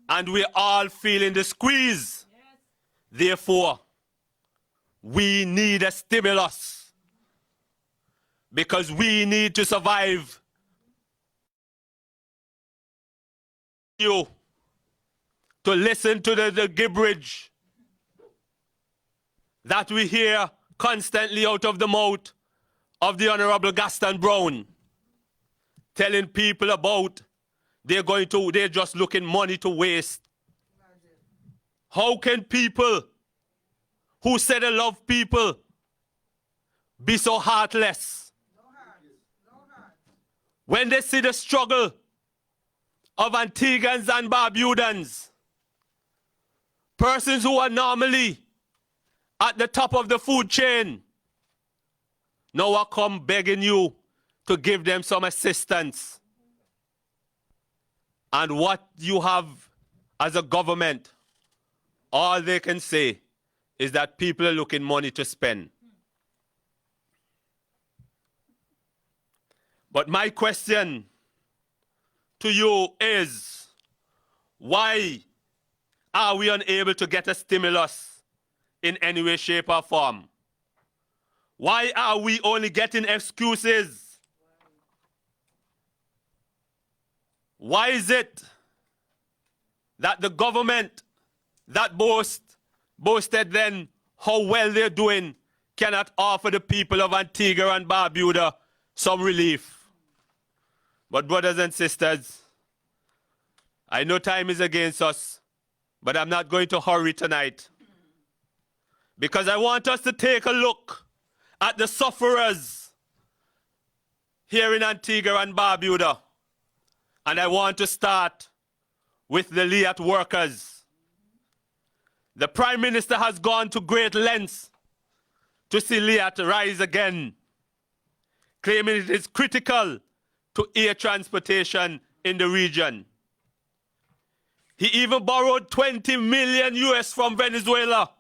and we're all feeling the squeeze. Yes. Therefore, we need a stimulus, because we need to survive. You to listen to the gibberish that we hear constantly out of the mouth of the Honorable Gaston Brown, telling people about they're just looking money to waste. How can people who say they love people be so heartless? When they see the struggle of Antiguans and Barbudans, persons who are normally at the top of the food chain, now I come begging you to give them some assistance. And what you have as a government, all they can say is that people are looking money to spend. But my question to you is, why are we unable to get a stimulus in any way, shape, or form? Why are we only getting excuses? Why is it that the government that boasted then how well they're doing cannot offer the people of Antigua and Barbuda some relief? But brothers and sisters, I know time is against us, but I'm not going to hurry tonight, because I want us to take a look at the sufferers here in Antigua and Barbuda. And I want to start with the LIAT workers. The Prime Minister has gone to great lengths to see LIAT rise again, claiming it is critical to air transportation in the region. He even borrowed 20 million US from Venezuela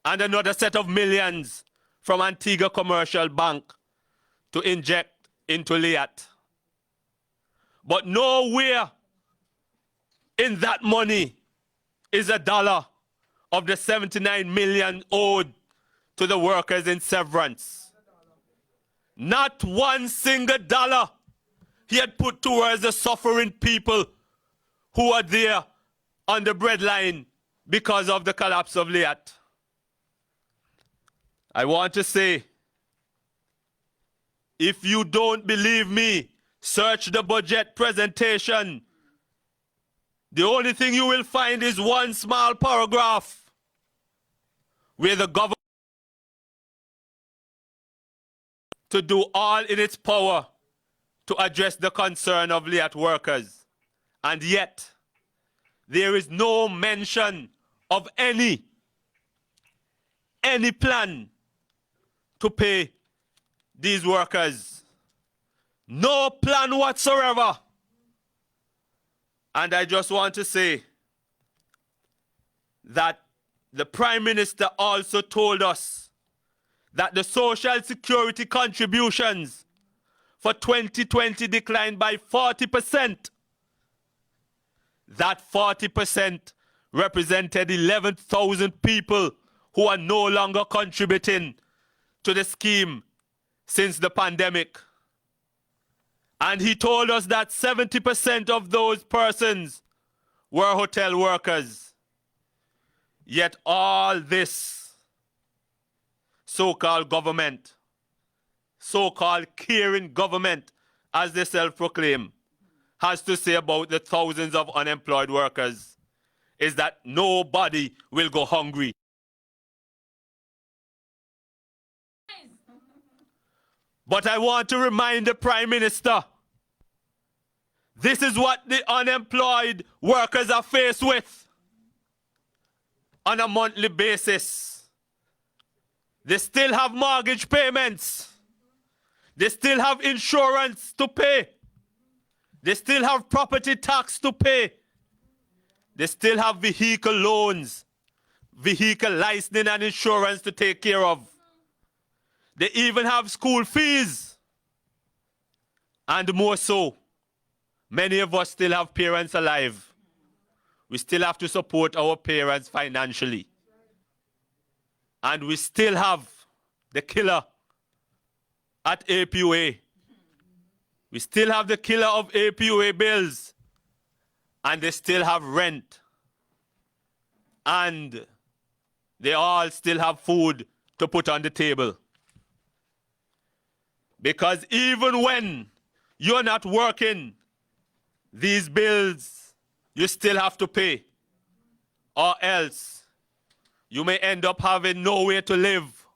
and another set of millions from Antigua Commercial Bank to inject into LIAT. But nowhere in that money is a dollar of the 79 million owed to the workers in severance. Not one single dollar he had put towards the suffering people who are there on the breadline because of the collapse of LIAT. I want to say, if you don't believe me, search the budget presentation. The only thing you will find is one small paragraph where the government to do all in its power to address the concern of LIAT workers. And yet, there is no mention of any plan to pay these workers. No plan whatsoever. And I just want to say that the Prime Minister also told us that the Social Security contributions for 2020 declined by 40%. That 40% represented 11,000 people who are no longer contributing to the scheme since the pandemic. And he told us that 70% of those persons were hotel workers. Yet all this so-called government, so-called caring government, as they self-proclaim, has to say about the thousands of unemployed workers is that nobody will go hungry. But I want to remind the Prime Minister, this is what the unemployed workers are faced with on a monthly basis. They still have mortgage payments. They still have insurance to pay. They still have property tax to pay. They still have vehicle loans, vehicle licensing and insurance to take care of. They even have school fees. And more so, many of us still have parents alive. We still have to support our parents financially. And we still have the killer at APUA. We still have the killer of APUA bills. And they still have rent. And they all still have food to put on the table. Because even when you're not working, these bills you still have to pay. Or else you may end up having nowhere to live.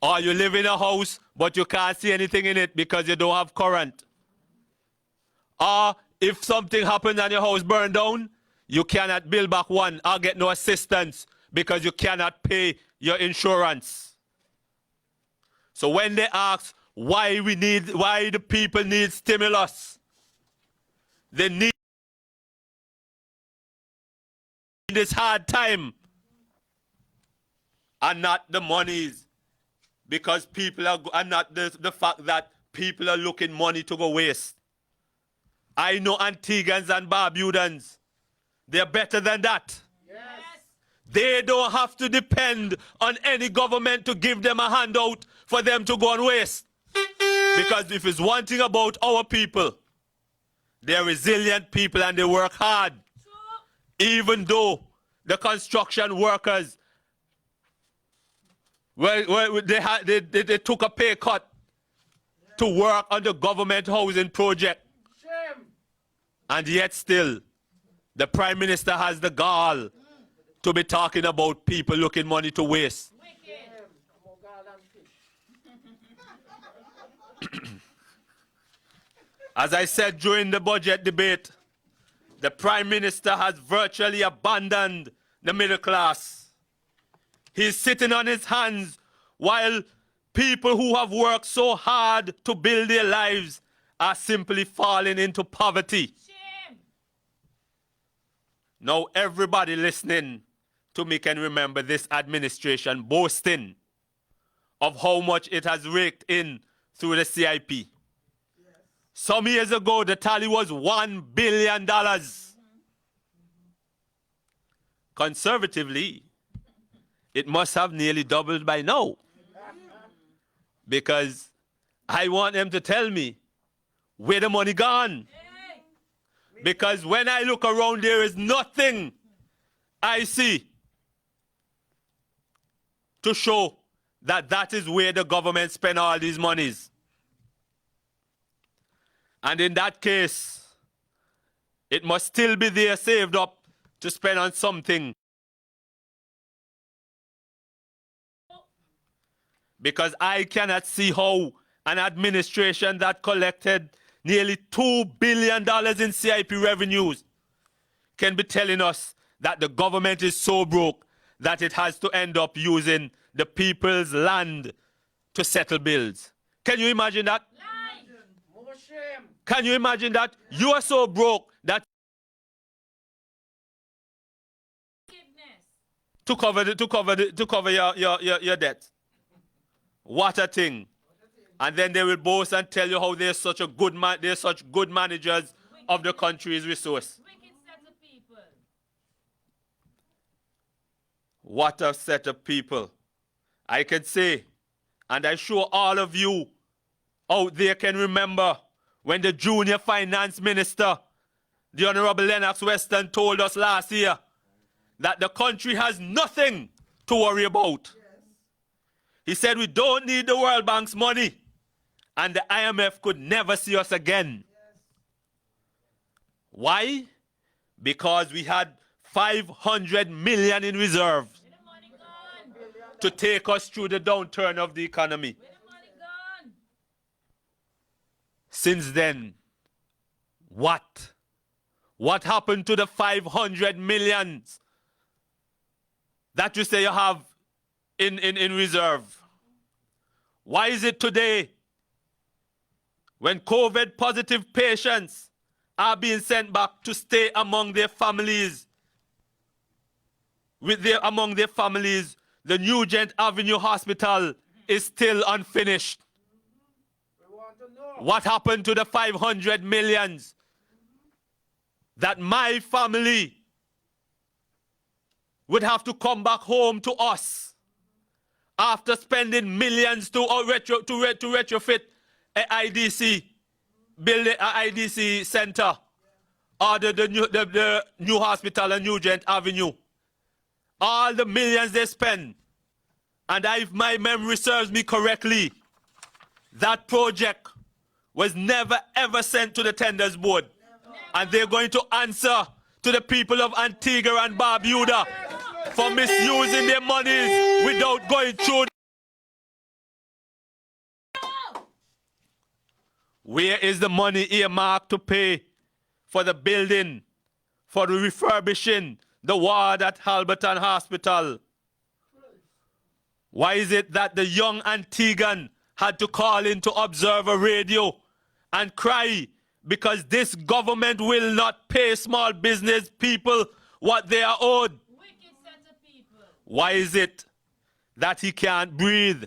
Or you live in a house, but you can't see anything in it because you don't have current. Or if something happens and your house burned down, you cannot build back one or get no assistance because you cannot pay your insurance. So when they ask why the people need stimulus, they need this hard time and not the monies, because people are not the fact that people are looking money to go waste. I know Antiguans and Barbudans, they're better than that. Yes. They don't have to depend on any government to give them a handout for them to go and waste. Because if it's one thing about our people, they're resilient people and they work hard. Even though the construction workers, they took a pay cut to work on the government housing project. And yet still, the Prime Minister has the gall to be talking about people looking money to waste. As I said during the budget debate, the Prime Minister has virtually abandoned the middle class. He's sitting on his hands while people who have worked so hard to build their lives are simply falling into poverty. Shame. Now everybody listening to me can remember this administration boasting of how much it has raked in through the CIP. Yes. Some years ago, the tally was $1 billion. Conservatively, it must have nearly doubled by now. Because I want them to tell me where the money gone. Because when I look around, there is nothing I see to show that that is where the government spend all these monies. And in that case, it must still be there saved up to spend on something. Because I cannot see how an administration that collected nearly $2 billion in CIP revenues can be telling us that the government is so broke that it has to end up using the people's land to settle bills. Can you imagine that? Can you imagine that? You are so broke that to cover your debt. What a thing. And then they will boast and tell you how they're such good managers of the country's resource. What a set of people. I can say, and I'm sure all of you out there can remember when the junior finance minister, the Honorable Lennox Weston, told us last year that the country has nothing to worry about. He said we don't need the World Bank's money and the IMF could never see us again. Why? Because we had 500 million in reserve to take us through the downturn of the economy. Since then, what? What happened to the 500 millions that you say you have in reserve? Why is it today, when COVID positive patients are being sent back to stay among their families, among their families, the Nugent Avenue Hospital is still unfinished? What happened to the 500 millions that my family would have to come back home to us after spending millions to retrofit an IDC building, an IDC center, or the new hospital on Nugent Avenue? All the millions they spend, and if my memory serves me correctly, that project was never ever sent to the tenders board. And they're going to answer to the people of Antigua and Barbuda for misusing their monies without going through. Where is the money earmarked to pay for the building, for the refurbishing the ward at Halberton Hospital? Why is it that the young Antiguan had to call into Observer Radio and cry because this government will not pay small business people what they are owed? Why is it that he can't breathe?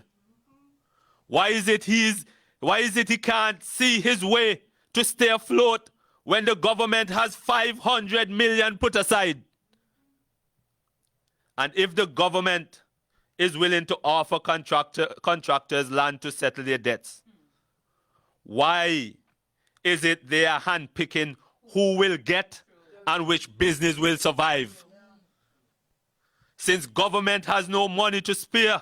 Why is it he can't see his way to stay afloat when the government has 500 million put aside? And if the government is willing to offer contractors land to settle their debts, why is it they are handpicking who will get and which business will survive? Since government has no money to spare,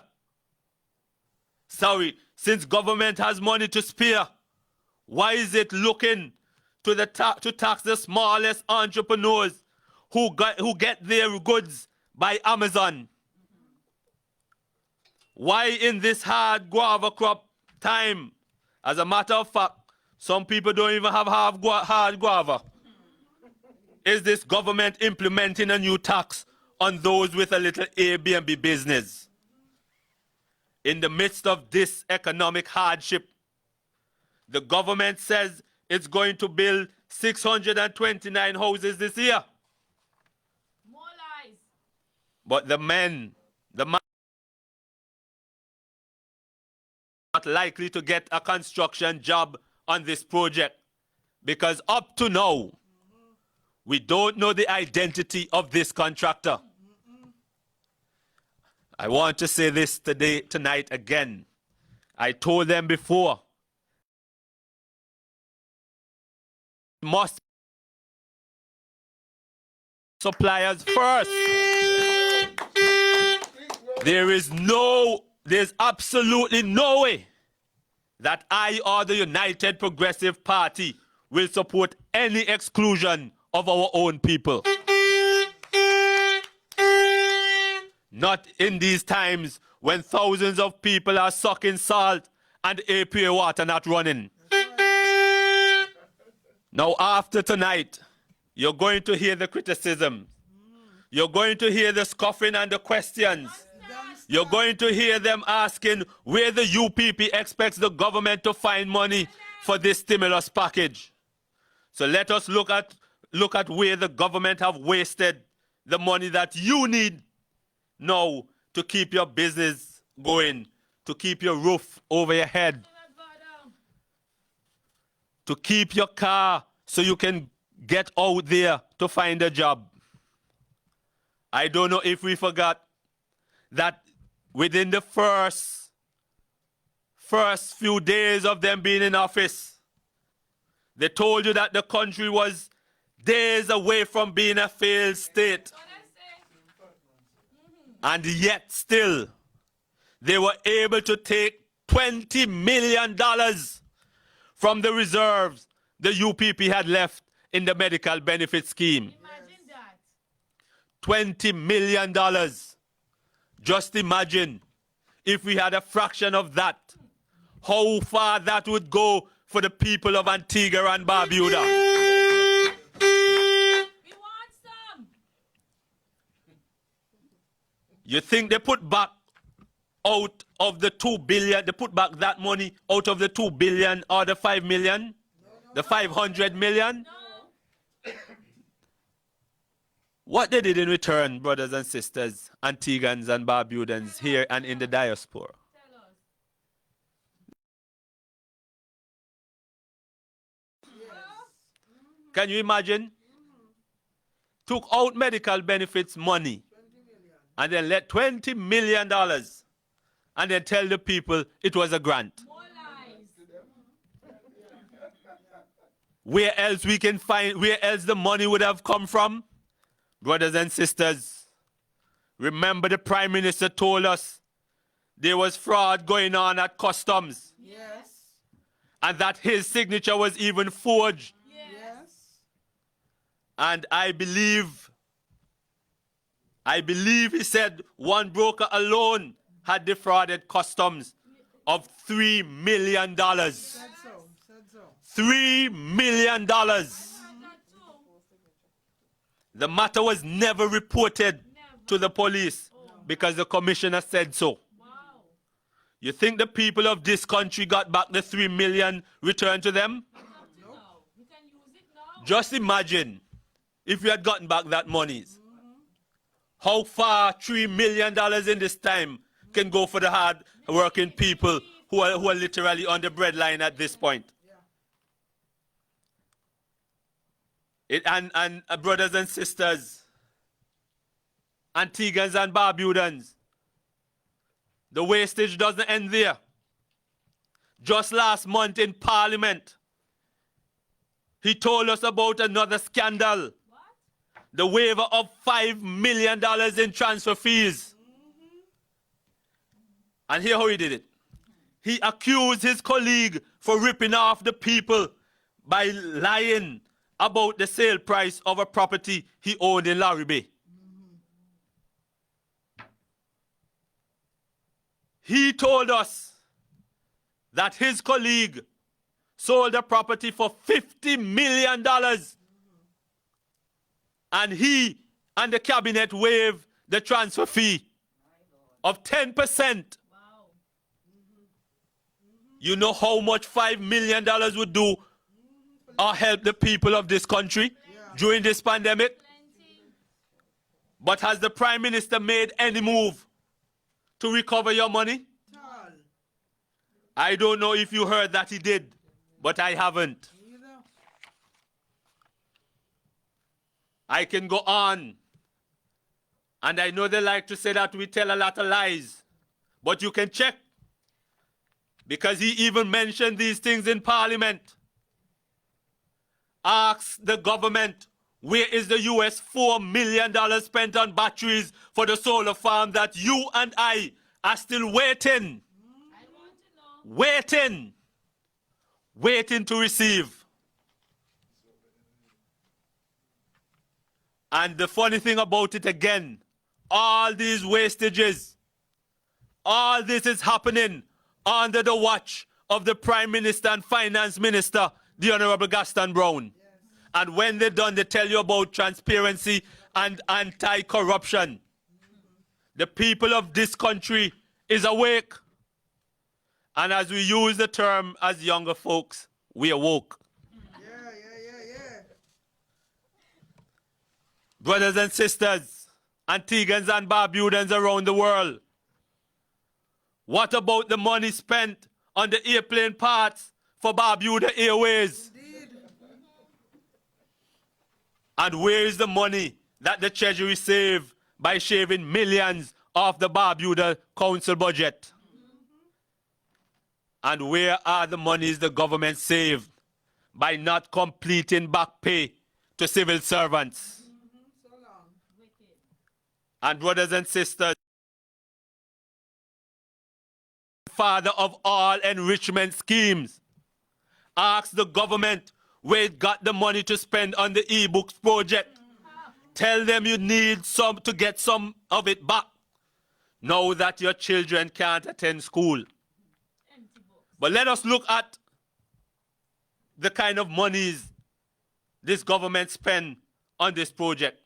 since government has money to spare, why is it looking to tax the smallest entrepreneurs who get their goods by Amazon? Why in this hard guava crop time? As a matter of fact, some people don't even have hard guava. Is this government implementing a new tax on those with a little Airbnb business? In the midst of this economic hardship, the government says it's going to build 629 houses this year. More lies. But the man not likely to get a construction job on this project because up to now, we don't know the identity of this contractor. I want to say this tonight again. I told them before, must suppliers first. There's absolutely no way that I or the United Progressive Party will support any exclusion of our own people. Not in these times when thousands of people are sucking salt and APA water not running. Now after tonight, you're going to hear the criticism. You're going to hear the scoffing and the questions. You're going to hear them asking where the UPP expects the government to find money for this stimulus package. So let us look at where the government have wasted the money that you need now to keep your business going, to keep your roof over your head, to keep your car so you can get out there to find a job. I don't know if we forgot that within the first few days of them being in office, They told you that the country was days away from being a failed state. And yet still, they were able to take $20 million from the reserves the UPP had left in the medical benefit scheme. Imagine that. $20 million. Just imagine if we had a fraction of that, how far that would go for the people of Antigua and Barbuda. We want some. You think they put back out of the 2 billion, they put back that money out of the 2 billion or the 5 million? The 500 million? What they did in return, brothers and sisters, Antiguans and Barbudans here and in the diaspora? Can you imagine? Took out medical benefits money and then let $20 million and then tell the people it was a grant. Where else we can find, where else the money would have come from? Brothers and sisters, remember the Prime Minister told us there was fraud going on at customs. Yes. And that his signature was even forged. Yes. And I believe he said one broker alone had defrauded customs of $3 million. Said so. $3 million. The matter was never reported to the police because the commissioner said so. You think the people of this country got back the 3 million returned to them? Just imagine if we had gotten back that monies. How far $3 million in this time can go for the hard working people who are literally on the breadline at this point. Brothers and sisters, Antiguans and Barbudans, the wastage doesn't end there. Just last month in Parliament, he told us about another scandal. What? The waiver of $5 million in transfer fees. And hear how he did it. He accused his colleague for ripping off the people by lying about the sale price of a property he owned in Larry Bay. He told us that his colleague sold the property for $50 million. And he and the cabinet waived the transfer fee of 10%. You know how much $5 million would do or help the people of this country during this pandemic? But has the Prime Minister made any move to recover your money? I don't know if you heard that he did, but I haven't. I can go on. And I know they like to say that we tell a lot of lies, but you can check. Because he even mentioned these things in Parliament. Ask the government, where is the US $4 million spent on batteries for the solar farm that you and I are still waiting? Waiting to receive. And the funny thing about it again, all these wastages, all this is happening under the watch of the Prime Minister and Finance Minister, the Honorable Gaston Brown. Yes. And when they're done, they tell you about transparency and anti-corruption. The people of this country is awake. And as we use the term as younger folks, we are woke. Yeah. Brothers and sisters, Antiguans and Barbudans around the world, what about the money spent on the airplane parts for Barbuda Airways? Indeed. And where is the money that the Treasury saved by shaving millions off the Barbuda Council budget? And where are the monies the government saved by not completing back pay to civil servants. So long. And brothers and sisters, father of all enrichment schemes, ask the government where it got the money to spend on the e-books project. Tell them you need some to get some of it back, now that your children can't attend school. But let us look at the kind of monies this government spent on this project.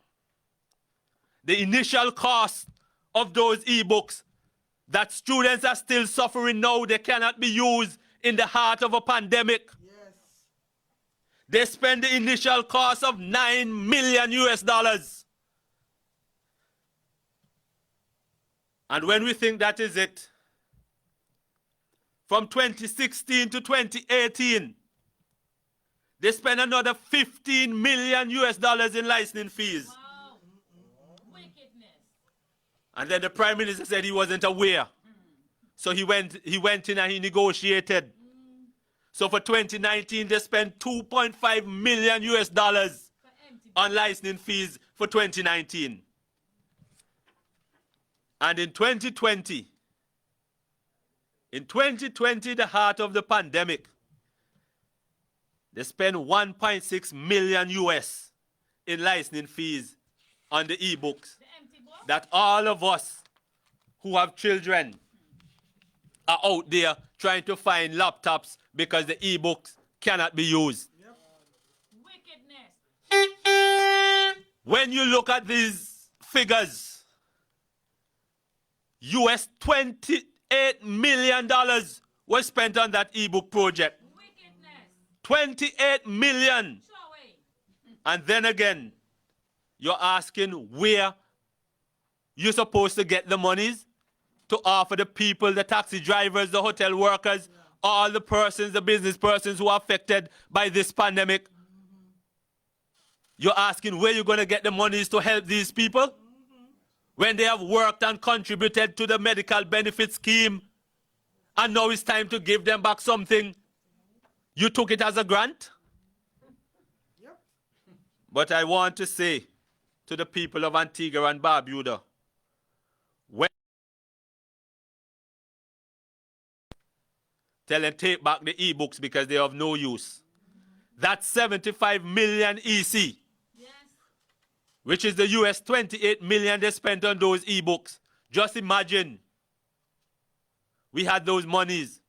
The initial cost of those e-books that students are still suffering now, they cannot be used in the heart of a pandemic. Yes. They spend the initial cost of $9 million US. And when we think that is it, from 2016 to 2018, they spent another $15 million US in licensing fees. Wow. Wickedness. And then the Prime Minister said he wasn't aware. So he went in and he negotiated. So for 2019, they spent $2.5 million US on licensing fees for 2019. And in 2020, the heart of the pandemic, they spent $1.6 million US in licensing fees on the e-books. That all of us who have children are out there trying to find laptops because the e-books cannot be used. Wickedness. When you look at these figures, US $28 million was spent on that e-book project. Wickedness. $28 million. Show away. And then again, you're asking where you're supposed to get the monies to offer the people, the taxi drivers, the hotel workers, all the persons, the business persons who are affected by this pandemic. You're asking where you're going to get the monies to help these people when they have worked and contributed to the medical benefit scheme, and now it's time to give them back something. You took it as a grant? Yep. But I want to say to the people of Antigua and Barbuda, tell them take back the e-books because they have no use. That's 75 million EC, Yes. which is the US 28 million they spent on those e-books. Just imagine we had those monies.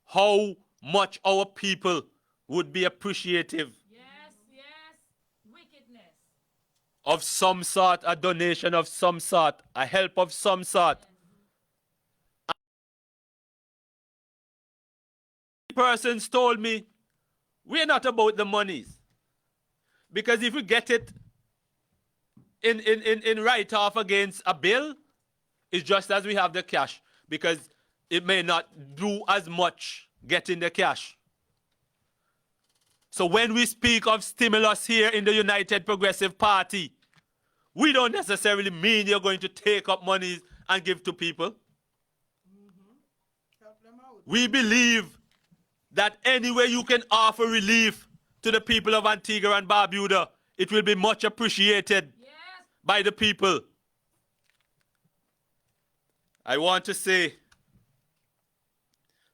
How much our people would be appreciative Yes. Yes. Wickedness. of some sort, a donation of some sort, a help of some sort. Persons told me, we're not about the monies. Because if we get it in write-off against a bill, it's just as we have the cash. Because it may not do as much getting the cash. So when we speak of stimulus here in the United Progressive Party, we don't necessarily mean you're going to take up monies and give to people. Help them out. We believe that any way you can offer relief to the people of Antigua and Barbuda, it will be much appreciated Yes. by the people. I want to say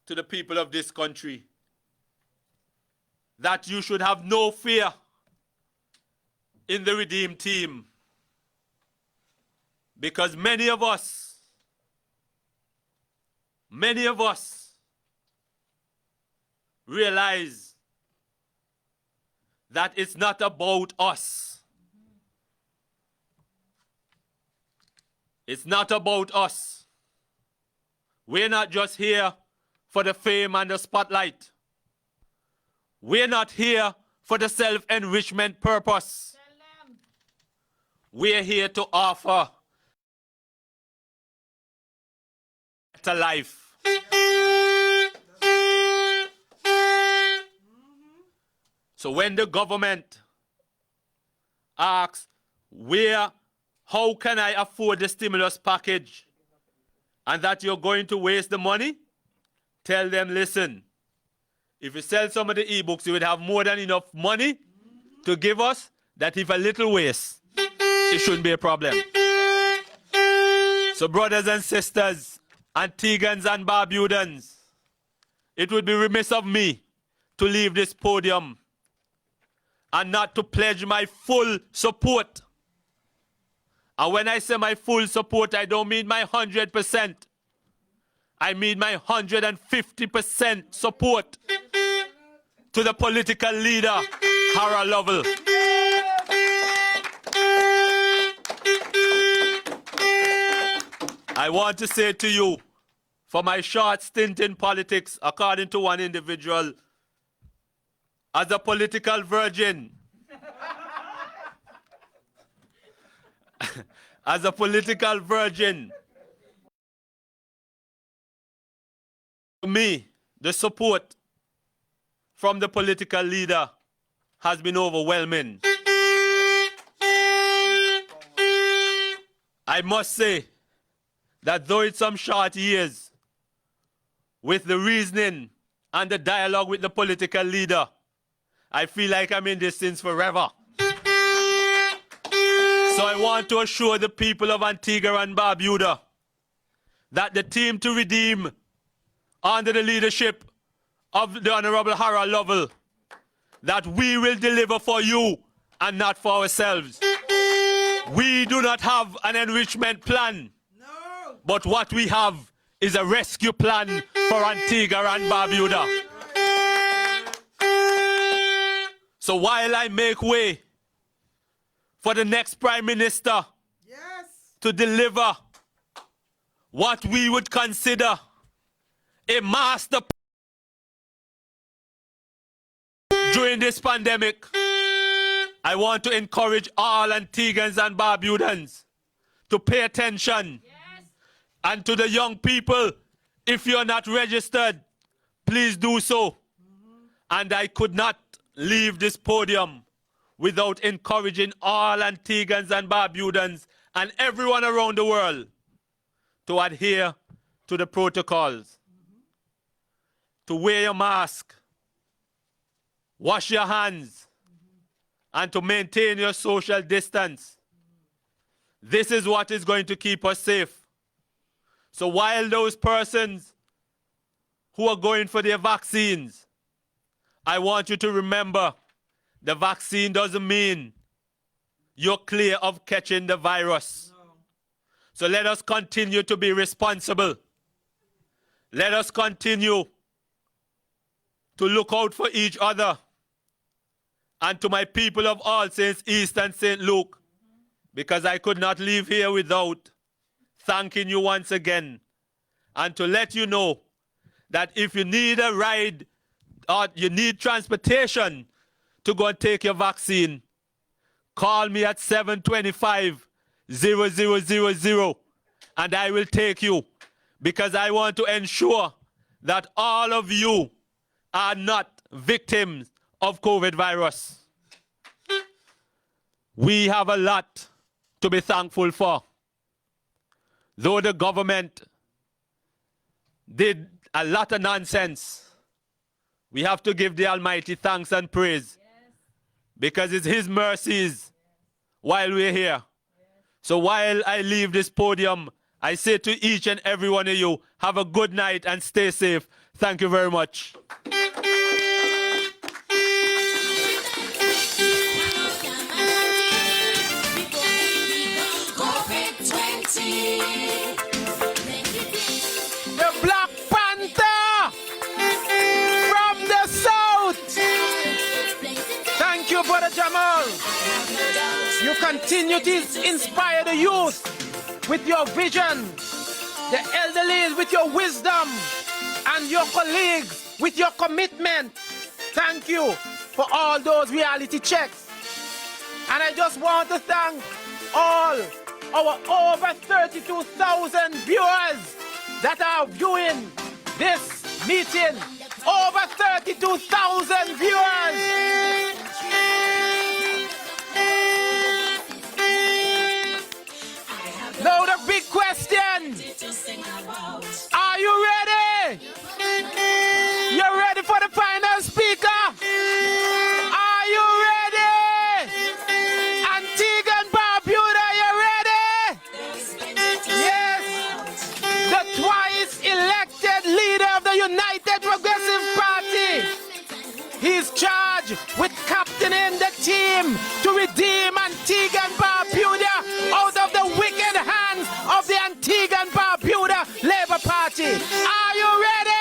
to the people of this country that you should have no fear in the Redeem team, because many of us realize that it's not about us. It's not about us. We're not just here for the fame and the spotlight. We're not here for the self-enrichment purpose. Tell them. We're here to offer a better life. So when the government asks, how can I afford the stimulus package, and that you're going to waste the money, tell them, listen, if you sell some of the e-books, you would have more than enough money to give us, that if a little waste, it shouldn't be a problem. So brothers and sisters, Antiguans and Barbudans, it would be remiss of me to leave this podium and not to pledge my full support. And when I say my full support, I don't mean my 100%. I mean my 150% support to the political leader, Harold Lovell. I want to say to you, for my short stint in politics, according to one individual, as a political virgin, as a political virgin, to me, the support from the political leader has been overwhelming. I must say that though it's some short years, with the reasoning and the dialogue with the political leader, I feel like I'm in this since forever. So I want to assure the people of Antigua and Barbuda that the team to redeem, under the leadership of the Honorable Harold Lovell, that we will deliver for you and not for ourselves. We do not have an enrichment plan, but what we have is a rescue plan for Antigua and Barbuda. So while I make way for the next Prime Minister to deliver what we would consider a master during this pandemic, I want to encourage all Antiguans and Barbudans to pay attention. And to the young people, if you're not registered, please do so. And I could not leave this podium without encouraging all Antiguans and Barbudans and everyone around the world to adhere to the protocols, to wear your mask, wash your hands, and to maintain your social distance. This is what is going to keep us safe. So while those persons who are going for their vaccines, I want you to remember, the vaccine doesn't mean you're clear of catching the virus. No. So let us continue to be responsible. Let us continue to look out for each other. And to my people of All Saints East and St. Luke, because I could not leave here without thanking you once again, and to let you know that if you need a ride or you need transportation to go and take your vaccine, call me at 725-0000 and I will take you, because I want to ensure that all of you are not victims of COVID virus. We have a lot to be thankful for. Though the government did a lot of nonsense, we have to give the Almighty thanks and praise, because it's His mercies while we're here. So while I leave this podium, I say to each and every one of you, have a good night and stay safe. Thank you very much. The Black Panther from the South. Thank you, Brother Jamal. You continue to inspire the youth with your vision, the elderly with your wisdom, and your colleagues with your commitment. Thank you for all those reality checks. And I just want to thank all our over 32,000 viewers that are viewing this meeting. Over 32,000 viewers. Now the big question, are you ready? You're ready for the final is charged with captaining the team to redeem Antigua and Barbuda out of the wicked hands of the Antigua and Barbuda Labour Party. Are you ready?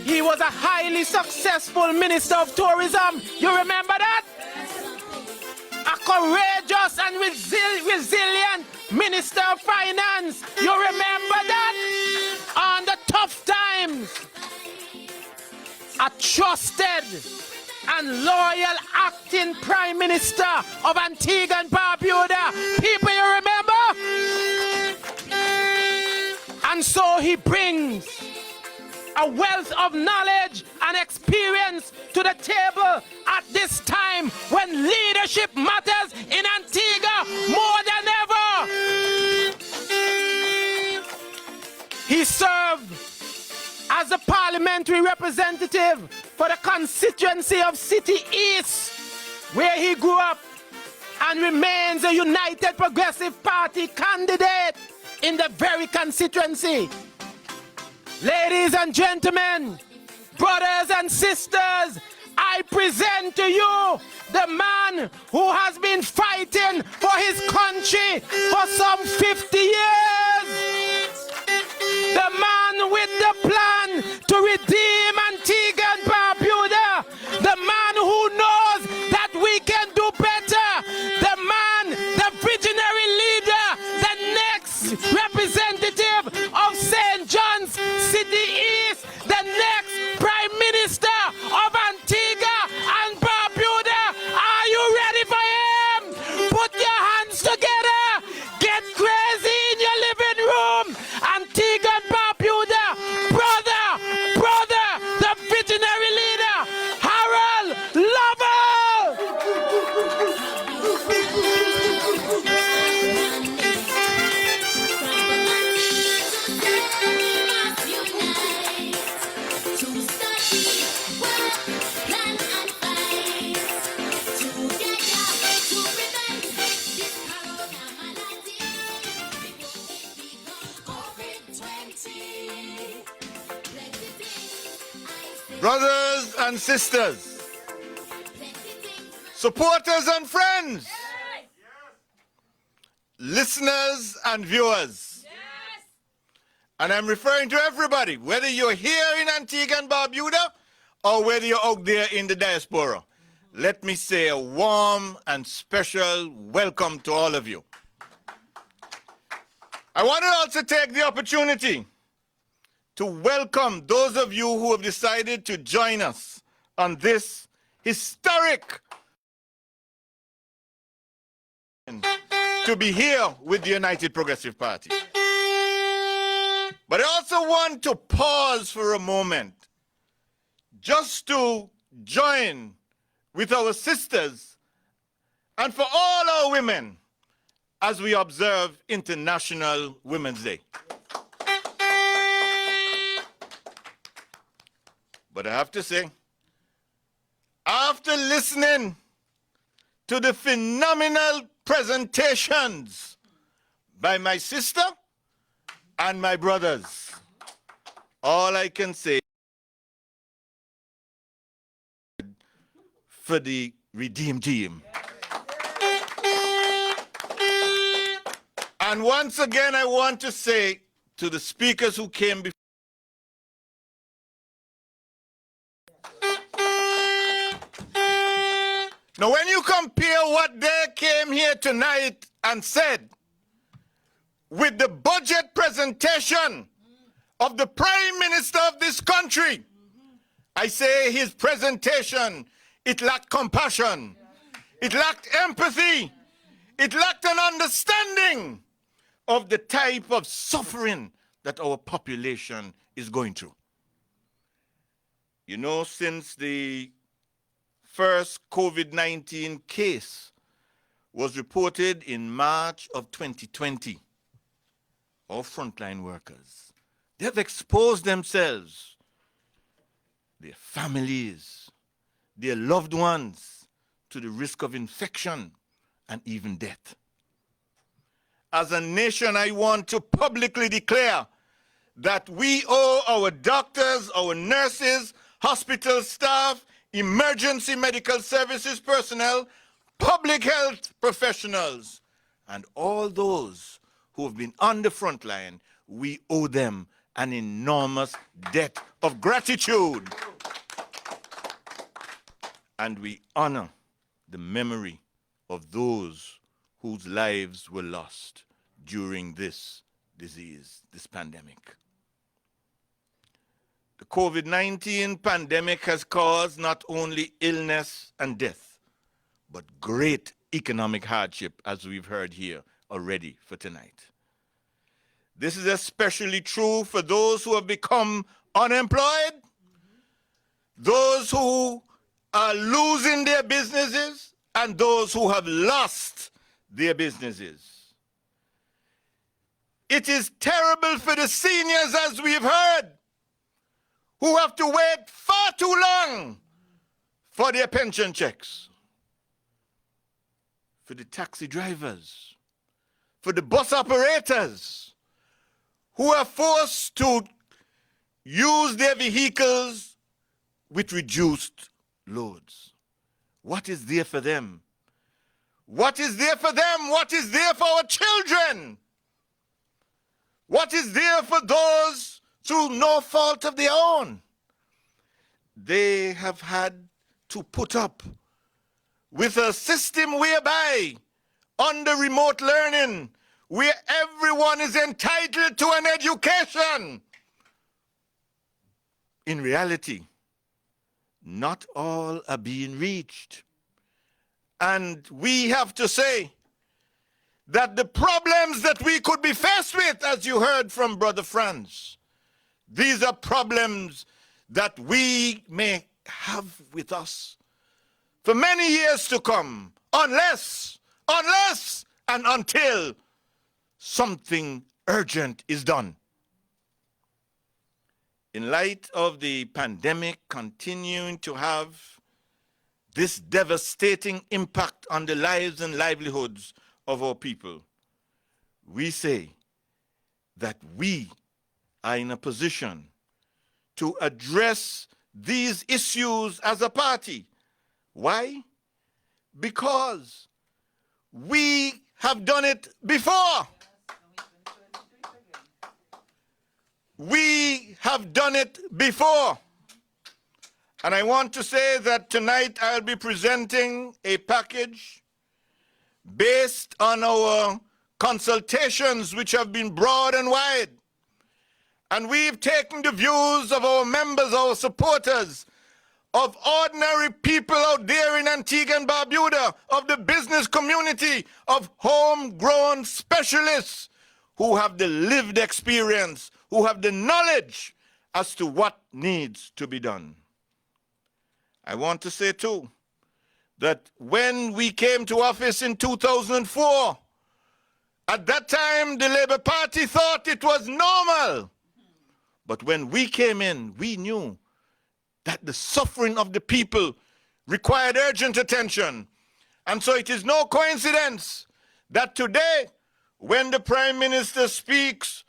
He was a highly successful Minister of Tourism. You remember that? A courageous and resilient Minister of Finance. You remember that? On the tough times. A trusted and loyal acting Prime Minister of Antigua and Barbuda. People, you remember? And so he brings a wealth of knowledge and experience to the table at this time when leadership matters in Antigua more than ever. He served as a parliamentary representative for the constituency of City East, where he grew up, and remains a United Progressive Party candidate in the very constituency. Ladies and gentlemen, brothers and sisters, I present to you the man who has been fighting for his country for some 50 years. The man with the plan to redeem Antigua and Barbuda. The man who knows that we can do better. The man, the visionary leader, the next representative of St. John's City East, the next Prime Minister of Antigua and Barbuda. Are you ready for him? Put your hands together. Get crazy in your living room. Antigua and Barbuda. Brother, the visionary leader, Harold Lovell. Brothers and sisters, supporters and friends, listeners and viewers, and I'm referring to everybody, whether you're here in Antigua and Barbuda or whether you're out there in the diaspora. Let me say a warm and special welcome to all of you. I want to also take the opportunity to welcome those of you who have decided to join us on this historic to be here with the United Progressive Party. But I also want to pause for a moment just to join with our sisters and for all our women as we observe International Women's Day. But I have to say, after listening to the phenomenal presentations by my sister and my brothers, all I can say for the Redeem Team. And once again, I want to say to the speakers who came before, now, when you compare what they came here tonight and said with the budget presentation of the Prime Minister of this country, I say his presentation, it lacked compassion, it lacked empathy, it lacked an understanding of the type of suffering that our population is going through. You know, since the first COVID-19 case was reported in March of 2020, our frontline workers, they have exposed themselves, their families, their loved ones, to the risk of infection and even death. As a nation, I want to publicly declare that we owe our doctors, our nurses, hospital staff, emergency medical services personnel, public health professionals, and all those who have been on the front line. We owe them an enormous debt of gratitude. And we honor the memory of those whose lives were lost during this disease, this pandemic. The COVID-19 pandemic has caused not only illness and death, but great economic hardship, as we've heard here already for tonight. This is especially true for those who have become unemployed, those who are losing their businesses, and those who have lost their businesses. It is terrible for the seniors, as we've heard, who have to wait far too long for their pension checks, for the taxi drivers, for the bus operators, who are forced to use their vehicles with reduced loads. What is there for them? What is there for them? What is there for our children? What is there for those through no fault of their own? They have had to put up with a system whereby, under remote learning, where everyone is entitled to an education. In reality, not all are being reached. And we have to say that the problems that we could be faced with, as you heard from Brother Franz, these are problems that we may have with us for many years to come, unless and until something urgent is done. In light of the pandemic continuing to have this devastating impact on the lives and livelihoods of our people, we say that we are in a position to address these issues as a party. Why? Because we have done it before. We have done it before. And I want to say that tonight I'll be presenting a package based on our consultations, which have been broad and wide. And we've taken the views of our members, our supporters, of ordinary people out there in Antigua and Barbuda, of the business community, of homegrown specialists who have the lived experience, who have the knowledge as to what needs to be done. I want to say too that when we came to office in 2004, at that time the Labour Party thought it was normal. But when we came in, we knew that the suffering of the people required urgent attention. And so it is no coincidence that today, when the Prime Minister speaks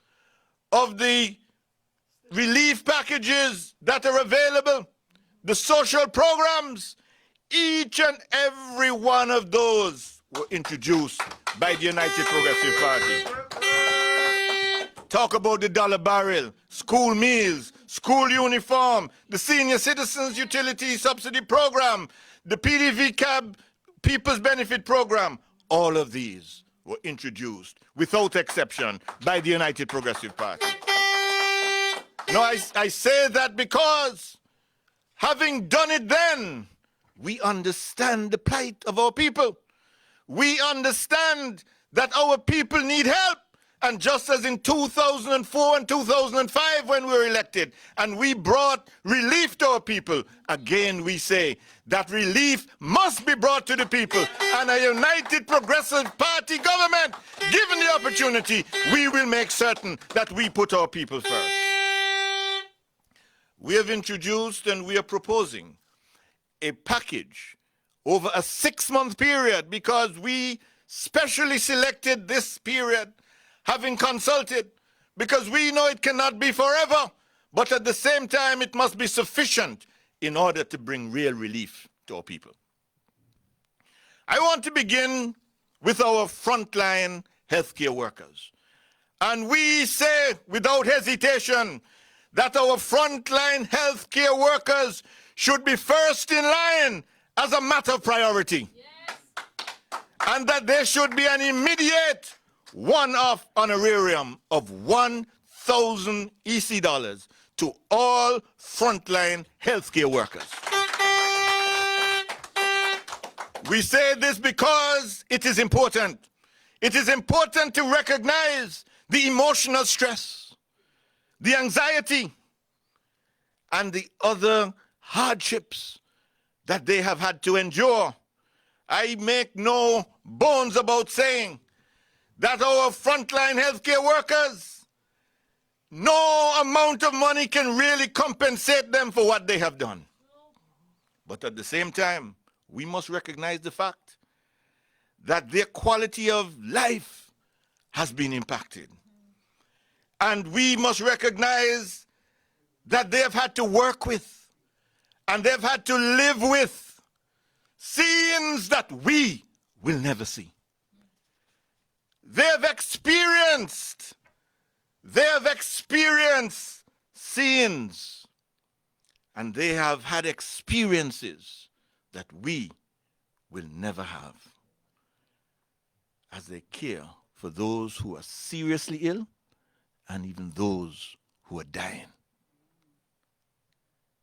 of the relief packages that are available, the social programs, each and every one of those were introduced by the United Progressive Party. Talk about the dollar barrel, school meals, school uniform, the senior citizens utility subsidy program, the PDV cab people's benefit program. All of these were introduced without exception by the United Progressive Party. No, I say that because having done it then, we understand the plight of our people. We understand that our people need help. And just as in 2004 and 2005 when we were elected, and we brought relief to our people, again we say that relief must be brought to the people. And a United Progressive Party government, given the opportunity, we will make certain that we put our people first. We have introduced and we are proposing a package over a 6-month period, because we specially selected this period, having consulted, because we know it cannot be forever, but at the same time, it must be sufficient in order to bring real relief to our people. I want to begin with our frontline healthcare workers. And we say without hesitation that our frontline healthcare workers should be first in line as a matter of priority. Yes. And that there should be an immediate one-off honorarium of 1,000 EC dollars to all frontline healthcare workers. We say this because it is important. It is important to recognize the emotional stress, the anxiety, and the other hardships that they have had to endure. I make no bones about saying that our frontline healthcare workers, no amount of money can really compensate them for what they have done. But at the same time, we must recognize the fact that their quality of life has been impacted. And we must recognize that they have had to work with and they've had to live with scenes that we will never see. They've experienced scenes, and they have had experiences that we will never have as they care for those who are seriously ill and even those who are dying.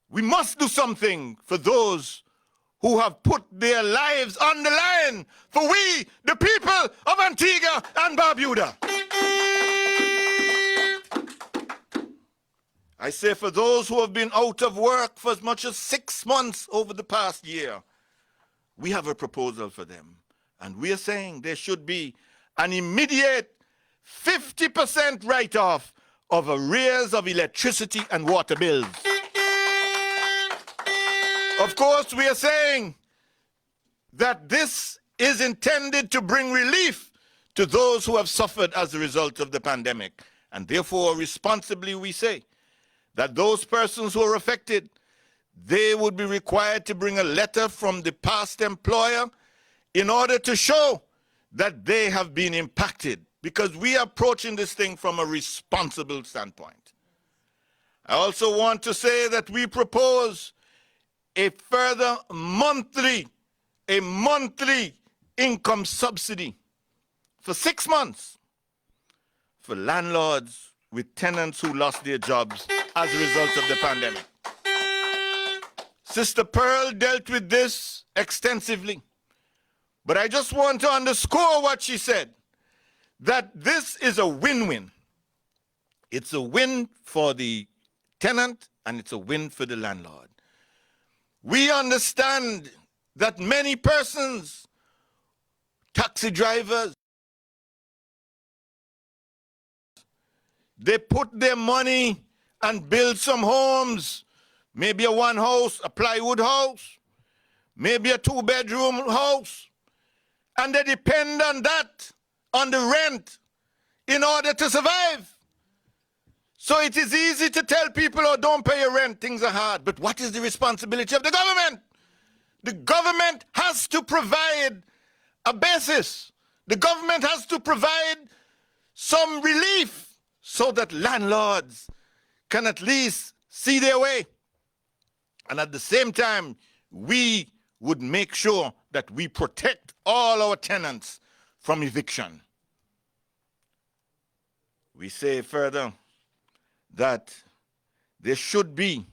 We must do something for those who have put their lives on the line for we, the people of Antigua and Barbuda. I say for those who have been out of work for as much as 6 months over the past year, we have a proposal for them. And we are saying there should be an immediate 50% write-off of arrears of electricity and water bills. Of course, we are saying that this is intended to bring relief to those who have suffered as a result of the pandemic. And therefore, responsibly, we say that those persons who are affected, they would be required to bring a letter from the past employer in order to show that they have been impacted, because we are approaching this thing from a responsible standpoint. I also want to say that we propose a further monthly income subsidy for 6 months for landlords with tenants who lost their jobs as a result of the pandemic. Sister Pearl dealt with this extensively, but I just want to underscore what she said, that this is a win-win. It's a win for the tenant and it's a win for the landlord. We understand that many persons, taxi drivers, they put their money and build some homes, maybe a one house, a plywood house, maybe a 2-bedroom house, and they depend on that, on the rent, in order to survive. So it is easy to tell people, oh, don't pay your rent, things are hard. But what is the responsibility of the government? The government has to provide a basis. The government has to provide some relief so that landlords can at least see their way. And at the same time, we would make sure that we protect all our tenants from eviction. We say further that there should be,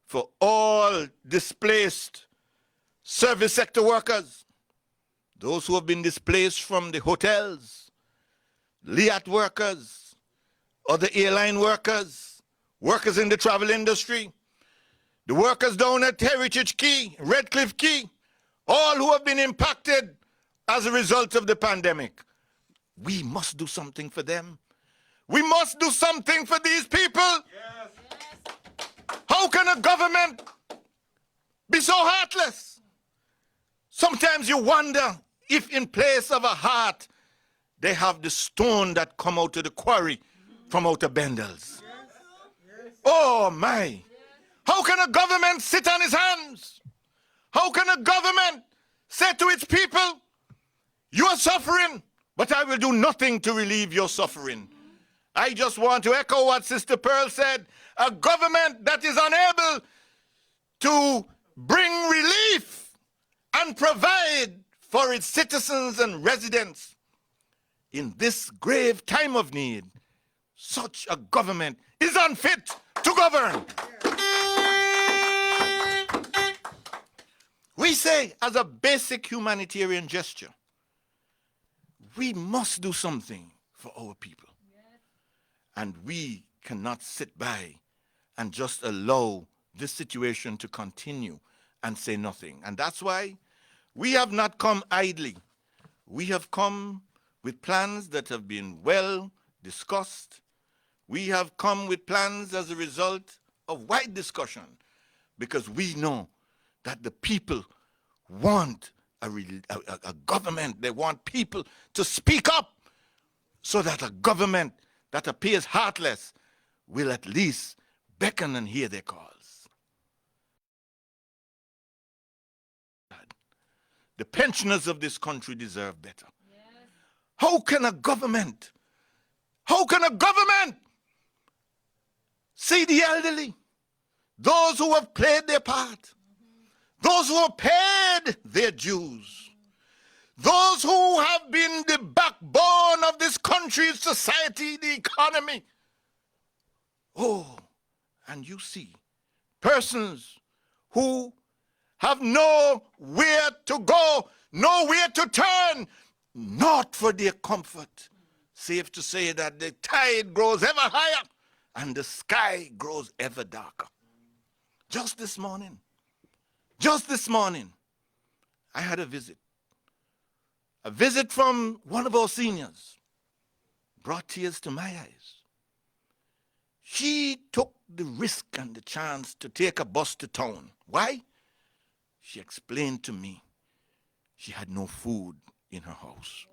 for all displaced service sector workers, those who have been displaced from the hotels, LIAT workers, other airline workers, workers in the travel industry, the workers down at Heritage Key, Redcliffe Key, all who have been impacted as a result of the pandemic. We must do something for them. We must do something for these people. Yes. How can a government be so heartless? Sometimes you wonder if in place of a heart, they have the stone that come out of the quarry from outer Bendels. Oh my. How can a government sit on its hands? How can a government say to its people, you are suffering, but I will do nothing to relieve your suffering? I just want to echo what Sister Pearl said. A government that is unable to bring relief and provide for its citizens and residents in this grave time of need, such a government is unfit to govern. We say, as a basic humanitarian gesture, we must do something for our people. And we cannot sit by and just allow this situation to continue and say nothing. And that's why we have not come idly. We have come with plans that have been well discussed. We have come with plans as a result of wide discussion, because we know that the people want a government. They want people to speak up, so that a government that appears heartless will at least beckon and hear their calls. The pensioners of this country deserve better. Yes. How can a government see the elderly, those who have played their part, those who have paid their dues, those who have been the backbone of this country's society, the economy? Oh, and you see persons who have nowhere to go, nowhere to turn, not for their comfort. Safe to say that the tide grows ever higher and the sky grows ever darker. Just this morning, I had a visit from one of our seniors, brought tears to my eyes. She took the risk and the chance to take a bus to town. Why? She explained to me she had no food in her house.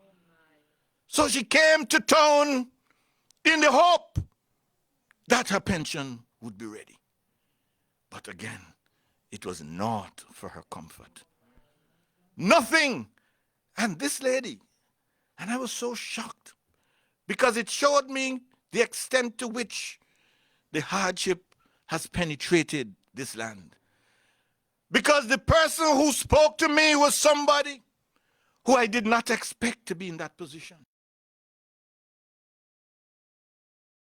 So she came to town in the hope that her pension would be ready. But again, it was not for her comfort. Nothing. And this lady, and I was so shocked, because it showed me the extent to which the hardship has penetrated this land. Because the person who spoke to me was somebody who I did not expect to be in that position.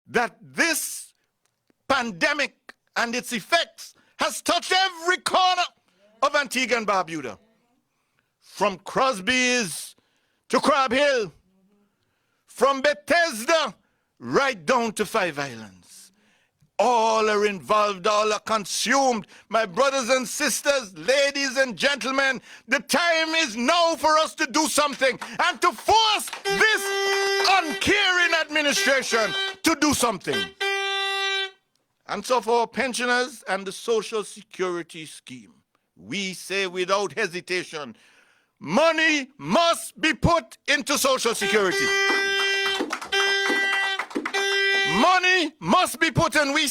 That this pandemic and its effects has touched every corner of Antigua and Barbuda. From Crosby's to Crab Hill, from Bethesda right down to Five Islands. All are involved, all are consumed. My brothers and sisters, ladies and gentlemen, the time is now for us to do something and to force this uncaring administration to do something. And so for our pensioners and the Social Security scheme, we say without hesitation, money must be put into Social Security. Money must be put in. We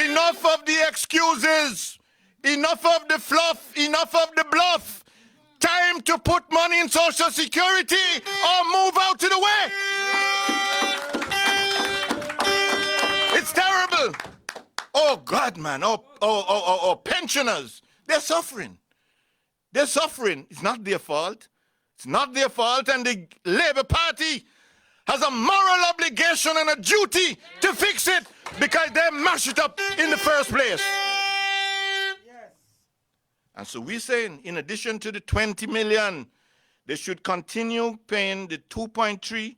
enough of the excuses, enough of the fluff, enough of the bluff. Time to put money in Social Security or move out to the way. It's terrible. Oh God, man. Oh, pensioners, they're suffering. They're suffering. It's not their fault. It's not their fault, and the Labour Party has a moral obligation and a duty to fix it, because they mashed it up in the first place. Yes. And so we're saying, in addition to the 20 million, they should continue paying the 2.3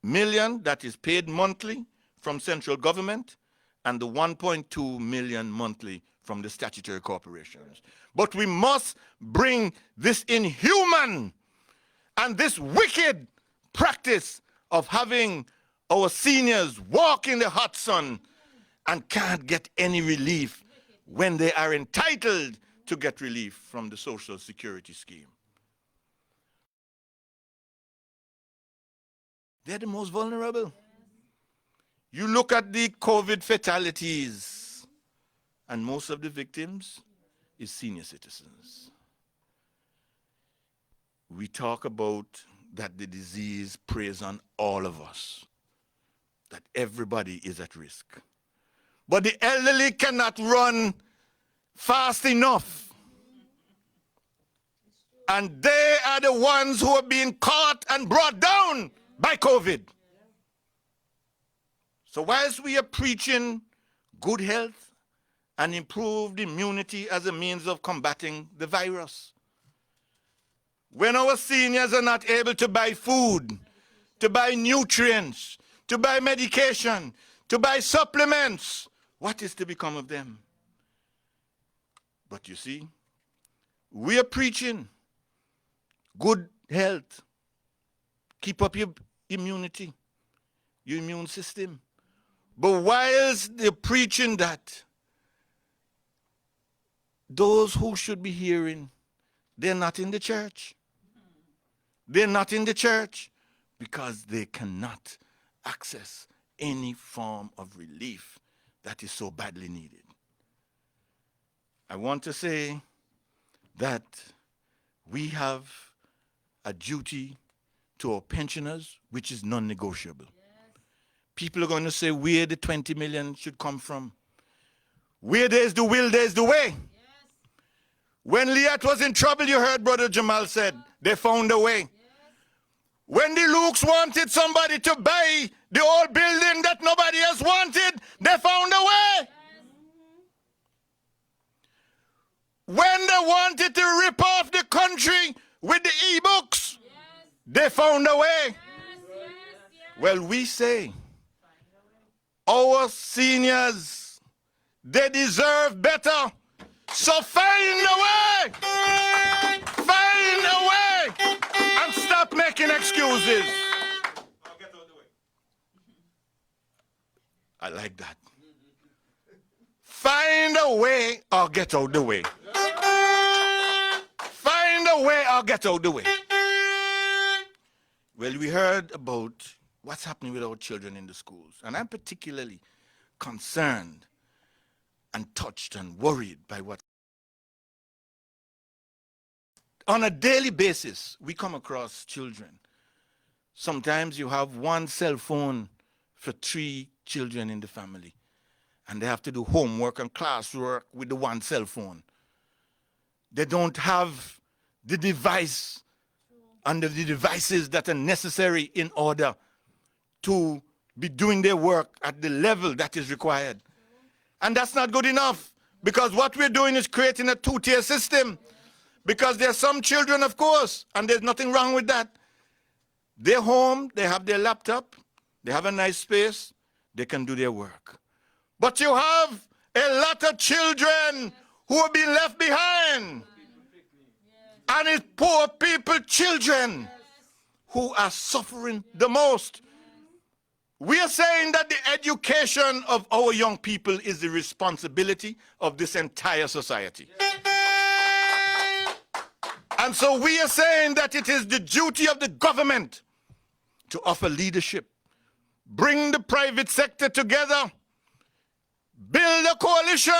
million that is paid monthly from central government and the 1.2 million monthly from the statutory corporations. But we must bring this inhuman and this wicked practice of having our seniors walk in the hot sun and can't get any relief when they are entitled to get relief from the Social Security scheme. They're the most vulnerable. You look at the COVID fatalities, and most of the victims is senior citizens. We talk about that the disease preys on all of us, that everybody is at risk. But the elderly cannot run fast enough. And they are the ones who are being caught and brought down by COVID. So whilst we are preaching good health and improved immunity as a means of combating the virus, when our seniors are not able to buy food, to buy nutrients, to buy medication, to buy supplements, what is to become of them? But you see, we are preaching good health. Keep up your immunity, your immune system. But whilst they're preaching that, those who should be hearing, they're not in the church. They're not in the church because they cannot access any form of relief that is so badly needed. I want to say that we have a duty to our pensioners, which is non-negotiable. People are going to say where the 20 million should come from. Where there's the will, there's the way. When Liat was in trouble, you heard Brother Jamal said, they found a way. When the Lukes wanted somebody to buy the old building that nobody else wanted, they found a way. When they wanted to rip off the country with the e-books, they found a way. Well, we say, our seniors, they deserve better. So find a way. Find a way. And stop making excuses. I like that. Find a way or get out the way. Find a way or get out the way. Well, we heard about what's happening with our children in the schools. And I'm particularly concerned and touched and worried by what. On a daily basis, we come across children. Sometimes you have one cell phone for 3 children in the family, and they have to do homework and classwork with the one cell phone. They don't have the device and the devices that are necessary in order to be doing their work at the level that is required. And that's not good enough, because what we're doing is creating a 2-tier system. Because there are some children, of course, and there's nothing wrong with that. They're home, they have their laptop, they have a nice space, they can do their work. But you have a lot of children who are being left behind. And it's poor people, children, who are suffering the most. We are saying that the education of our young people is the responsibility of this entire society. And so we are saying that it is the duty of the government to offer leadership, bring the private sector together, build a coalition,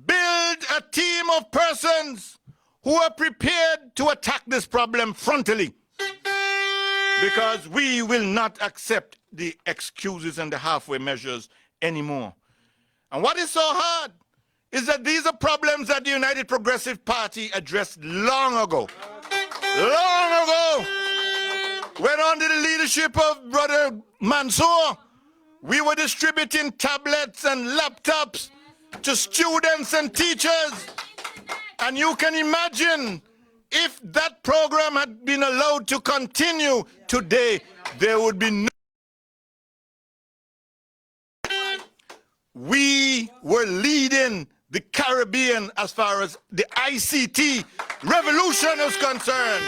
build a team of persons who are prepared to attack this problem frontally. Because we will not accept the excuses and the halfway measures anymore. And what is so hard is that these are problems that the United Progressive Party addressed long ago. Long ago, when under the leadership of Brother Mansour, we were distributing tablets and laptops to students and teachers. And you can imagine, if that program had been allowed to continue today, there would be no. We were leading the Caribbean as far as the ICT revolution is concerned.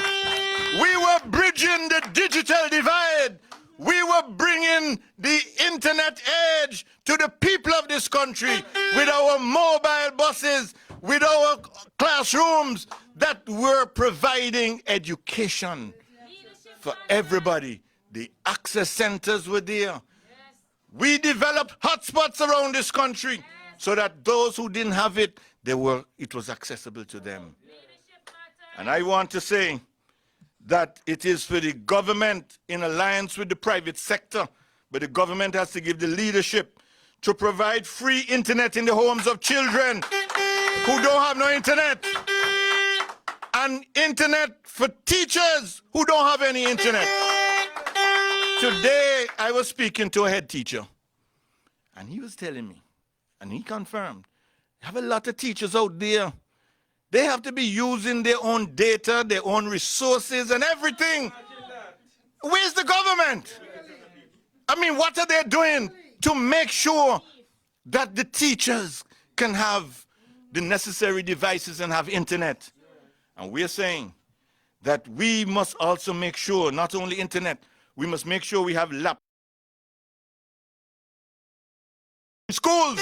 We were bridging the digital divide. We were bringing the internet age to the people of this country with our mobile buses, with our classrooms, that we're providing education for everybody. The access centers were there. We developed hotspots around this country so that those who didn't have it, it was accessible to them. And I want to say that it is for the government in alliance with the private sector, but the government has to give the leadership to provide free internet in the homes of children who don't have no internet, and internet for teachers who don't have any internet. Today, I was speaking to a head teacher, and he was telling me, and he confirmed, you have a lot of teachers out there. They have to be using their own data, their own resources and everything. Where's the government? I mean, what are they doing to make sure that the teachers can have the necessary devices and have internet? And we're saying that we must also make sure, not only internet, we must make sure we have laptops in schools.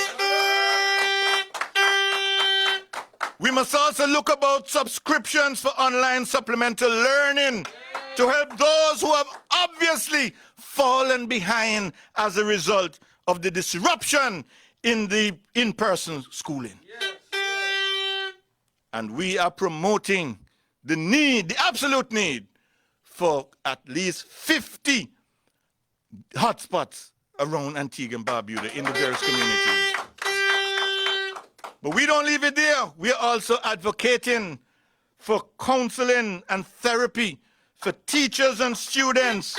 We must also look about subscriptions for online supplemental learning to help those who have obviously fallen behind as a result of the disruption in the in-person schooling. And we are promoting the need, the absolute need, for at least 50 hotspots around Antigua and Barbuda in the various communities. But we don't leave it there. We are also advocating for counseling and therapy for teachers and students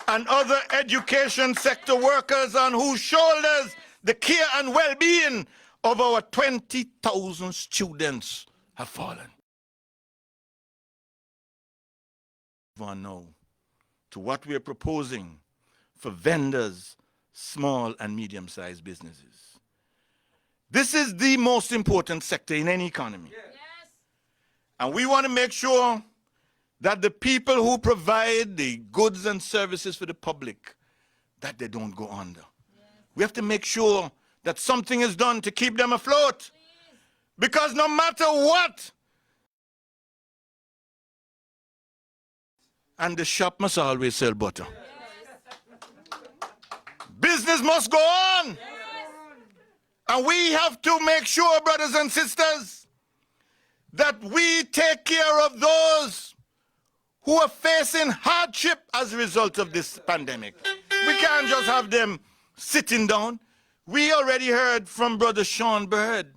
and other education sector workers on whose shoulders the care and well-being of our 20,000 students have fallen. Now to what we are proposing for vendors, small and medium-sized businesses. This is the most important sector in any economy. Yes. And we want to make sure that the people who provide the goods and services for the public, that they don't go under. Yes. We have to make sure that something is done to keep them afloat. Please. Because no matter what, and the shop must always sell butter. Yes. Business must go on. Yes. And we have to make sure, brothers and sisters, that we take care of those who are facing hardship as a result of this pandemic. We can't just have them sitting down. We already heard from Brother Sean Bird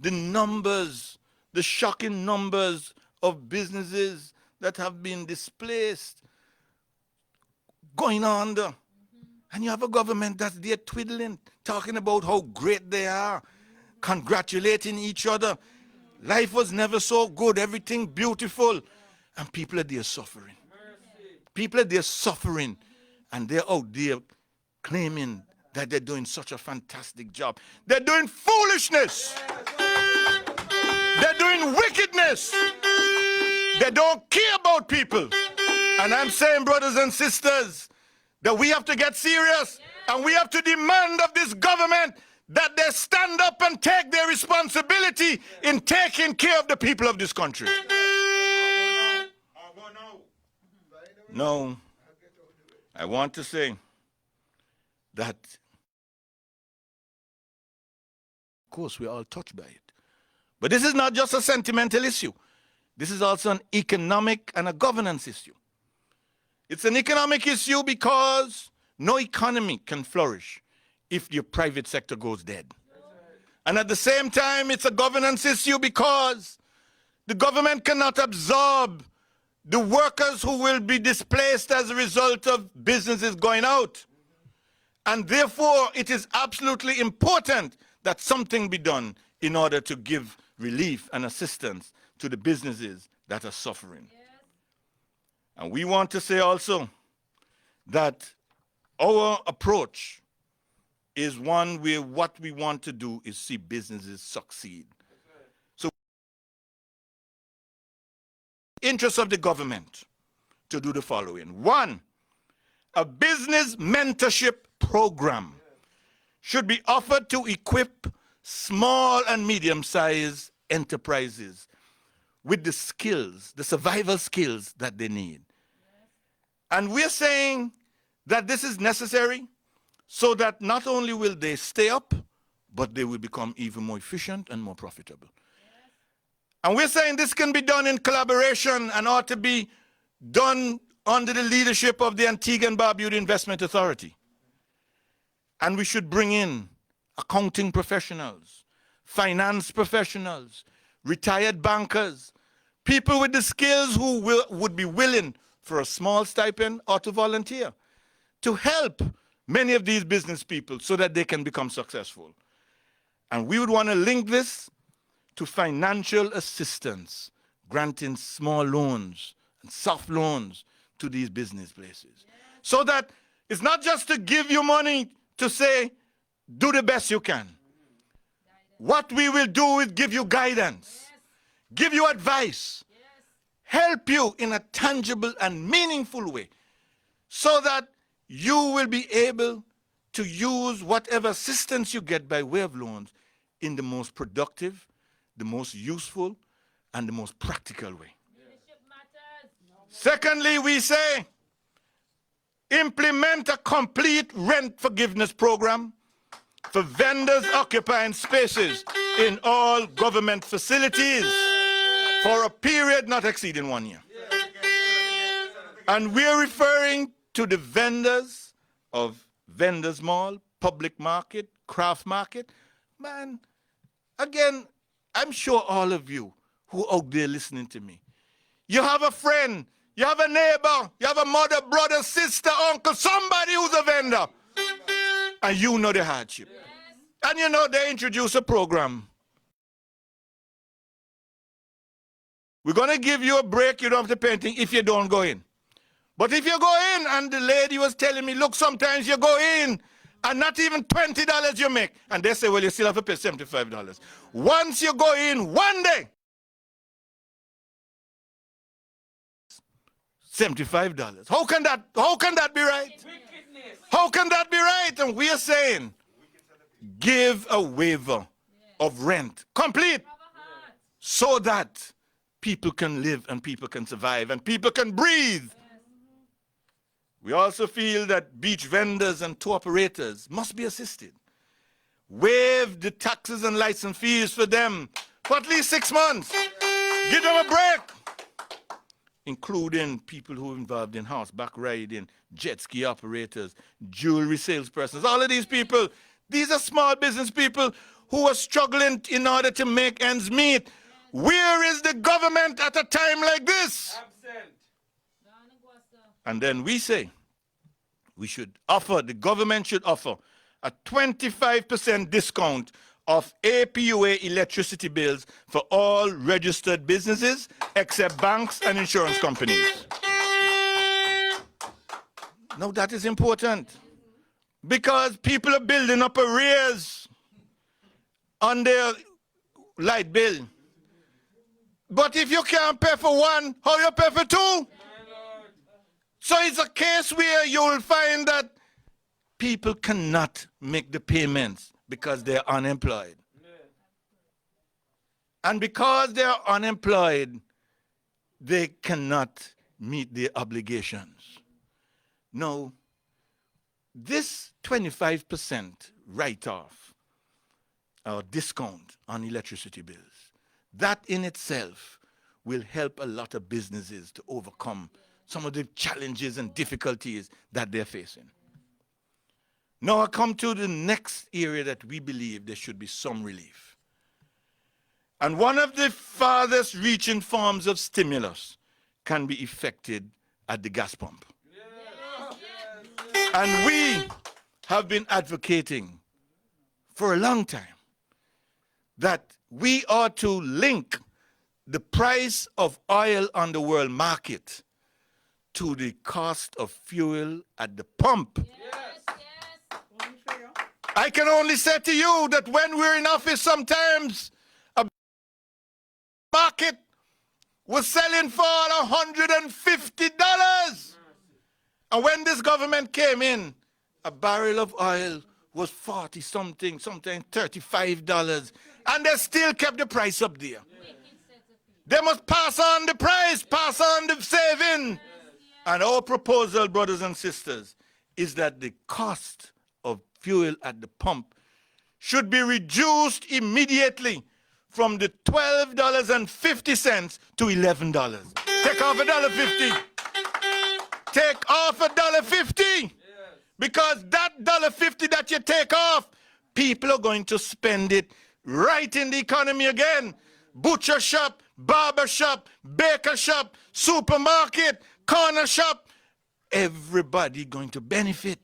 the numbers, the shocking numbers of businesses that have been displaced, going under. And you have a government that's there twiddling, talking about how great they are, congratulating each other. Life was never so good, everything beautiful. And people are there suffering. People are there suffering. And they're out there claiming that they're doing such a fantastic job. They're doing foolishness. They're doing wickedness. They don't care about people. And I'm saying, brothers and sisters, that we have to get serious, and we have to demand of this government that they stand up and take their responsibility in taking care of the people of this country. No, I want to say that, of course, we're all touched by it. But this is not just a sentimental issue. This is also an economic and a governance issue. It's an economic issue because no economy can flourish if your private sector goes dead. And at the same time, it's a governance issue because the government cannot absorb the workers who will be displaced as a result of businesses going out. And therefore, it is absolutely important that something be done in order to give relief and assistance to the businesses that are suffering. And we want to say also that our approach is one where what we want to do is see businesses succeed. So, interest of the government to do the following. One, a business mentorship program should be offered to equip small and medium-sized enterprises with the skills, the survival skills that they need. And we're saying that this is necessary so that not only will they stay up, but they will become even more efficient and more profitable. And we're saying this can be done in collaboration and ought to be done under the leadership of the Antigua and Barbuda Investment Authority. And we should bring in accounting professionals, finance professionals, retired bankers, people with the skills who would be willing for a small stipend or to volunteer to help many of these business people so that they can become successful. And we would want to link this to financial assistance, granting small loans and soft loans to these business places. So that it's not just to give you money to say, do the best you can. What we will do is give you guidance, give you advice, help you in a tangible and meaningful way so that you will be able to use whatever assistance you get by way of loans in the most productive, the most useful, and the most practical way. Secondly, we say, implement a complete rent forgiveness program for vendors occupying spaces in all government facilities for a period not exceeding 1 year. And we're referring to the vendors of Vendors Mall, Public Market, Craft Market. Man, again, I'm sure all of you who out there listening to me, you have a friend, you have a neighbor, you have a mother, brother, sister, uncle, somebody who's a vendor, and you know the hardship. And you know they introduce a program. We're going to give you a break, you don't have to pay anything if you don't go in. But if you go in, and the lady was telling me, look, sometimes you go in and not even $20 you make. And they say, well, you still have to pay $75. Once you go in one day, $75. How can that be right? How can that be right? And we are saying, give a waiver of rent, complete, so that people can live and people can survive and people can breathe. We also feel that beach vendors and tour operators must be assisted. Waive the taxes and license fees for them for at least 6 months. Give them a break. Including people who are involved in horseback riding, jet ski operators, jewelry salespersons, all of these people, these are small business people who are struggling in order to make ends meet. Where is the government at a time like this? Absent. And then we say, the government should offer a 25% discount of APUA electricity bills for all registered businesses except banks and insurance companies. Now that is important because people are building up arrears on their light bill. But if you can't pay for one, how you pay for two? So it's a case where you'll find that people cannot make the payments because they're unemployed. And because they're unemployed, they cannot meet their obligations. No, this 25% write-off or discount on electricity bills, that in itself will help a lot of businesses to overcome some of the challenges and difficulties that they're facing. Now I come to the next area that we believe there should be some relief. And one of the farthest reaching forms of stimulus can be effected at the gas pump. And we have been advocating for a long time that we ought to link the price of oil on the world market to the cost of fuel at the pump. I can only say to you that when we're in office sometimes, a market was selling for $150. And when this government came in, a barrel of oil was 40 something, sometimes $35, and they still kept the price up there. They must pass on the price, pass on the saving. And our proposal, brothers and sisters, is that the cost of fuel at the pump should be reduced immediately from the $12.50 to $11. Take off $1.50. Take off $1.50. Because that $1.50 that you take off, people are going to spend it right in the economy again. Butcher shop, barber shop, baker shop, supermarket, corner shop. Everybody going to benefit.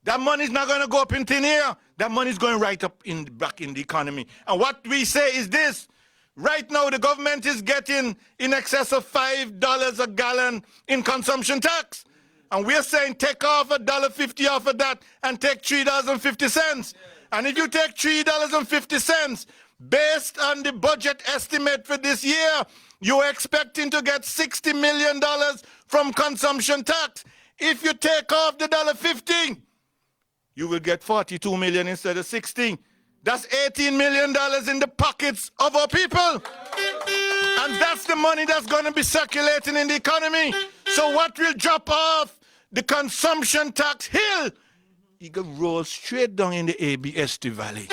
That money is not going to go up in thin air. That money is going right up back in the economy. And what we say is this. Right now, the government is getting in excess of $5 a gallon in consumption tax. And we're saying take off $1.50 off of that and take $3.50. And if you take $3.50, based on the budget estimate for this year, you're expecting to get $60 million from consumption tax. If you take off the $1.50, you will get 42 million instead of 16. That's $18 million in the pockets of our people. And that's the money that's going to be circulating in the economy. So what will drop off the consumption tax hill? It will roll straight down in the ABST Valley.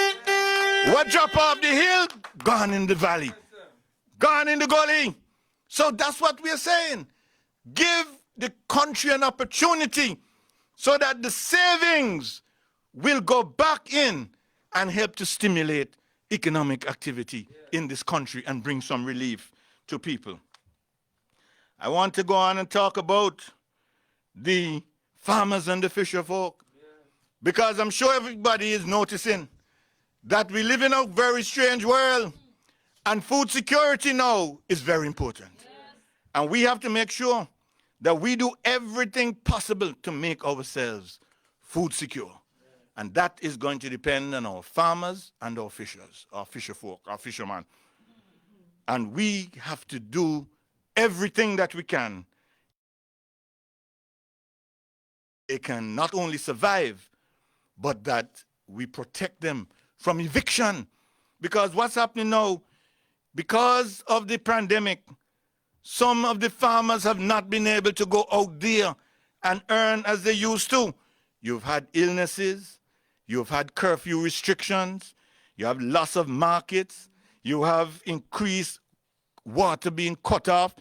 What drop off the hill? Gone in the valley. Gone in the gully. So that's what we're saying. Give the country an opportunity so that the savings will go back in and help to stimulate economic activity in this country and bring some relief to people. I want to go on and talk about the farmers and the fisher folk, because I'm sure everybody is noticing that we live in a very strange world, and food security now is very important. And we have to make sure that we do everything possible to make ourselves food secure. And that is going to depend on our farmers and our fishers, our fisher folk, our fishermen. And we have to do everything that we can. They can not only survive, but that we protect them from eviction. Because what's happening now, because of the pandemic, some of the farmers have not been able to go out there and earn as they used to. You've had illnesses. You've had curfew restrictions. You have loss of markets. You have increased water being cut off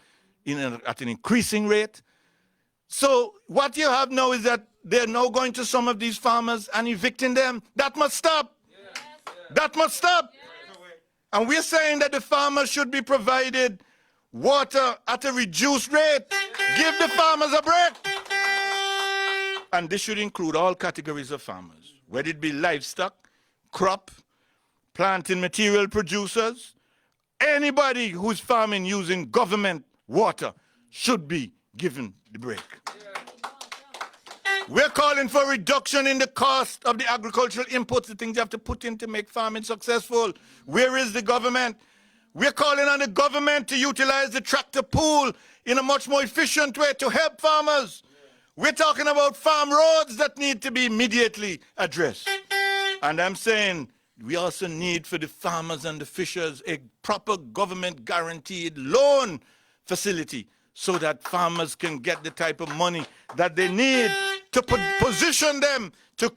at an increasing rate. So what you have now is that they're now going to some of these farmers and evicting them. That must stop. That must stop. And we're saying that the farmers should be provided water at a reduced rate. Give the farmers a break. And this should include all categories of farmers, whether it be livestock, crop, planting material producers. Anybody who's farming using government water should be given the break. We're calling for reduction in the cost of the agricultural inputs, the things you have to put in to make farming successful. Where is the government? We're calling on the government to utilize the tractor pool in a much more efficient way to help farmers. We're talking about farm roads that need to be immediately addressed. And I'm saying we also need for the farmers and the fishers a proper government guaranteed loan facility so that farmers can get the type of money that they need to position them to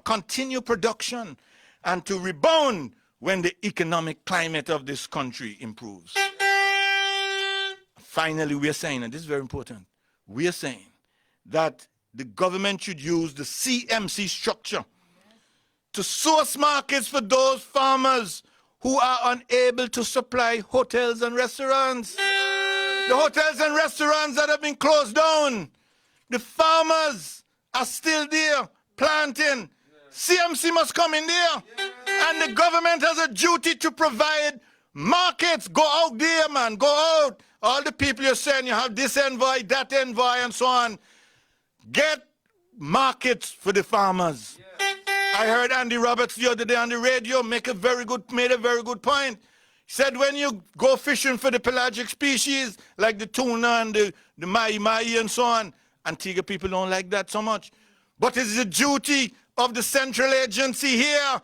continue production and to rebound when the economic climate of this country improves. Finally, we are saying, and this is very important, we are saying that the government should use the CMC structure to source markets for those farmers who are unable to supply hotels and restaurants. The hotels and restaurants that have been closed down, the farmers are still there planting. CMC must come in there. And the government has a duty to provide markets. Go out there, man. Go out. All the people you're saying, you have this envoy, that envoy, and so on. Get markets for the farmers. I heard Andy Roberts the other day on the radio made a very good point. He said when you go fishing for the pelagic species, like the tuna and the mahi-mahi and so on, Antigua people don't like that so much. But it's the duty of the central agency here.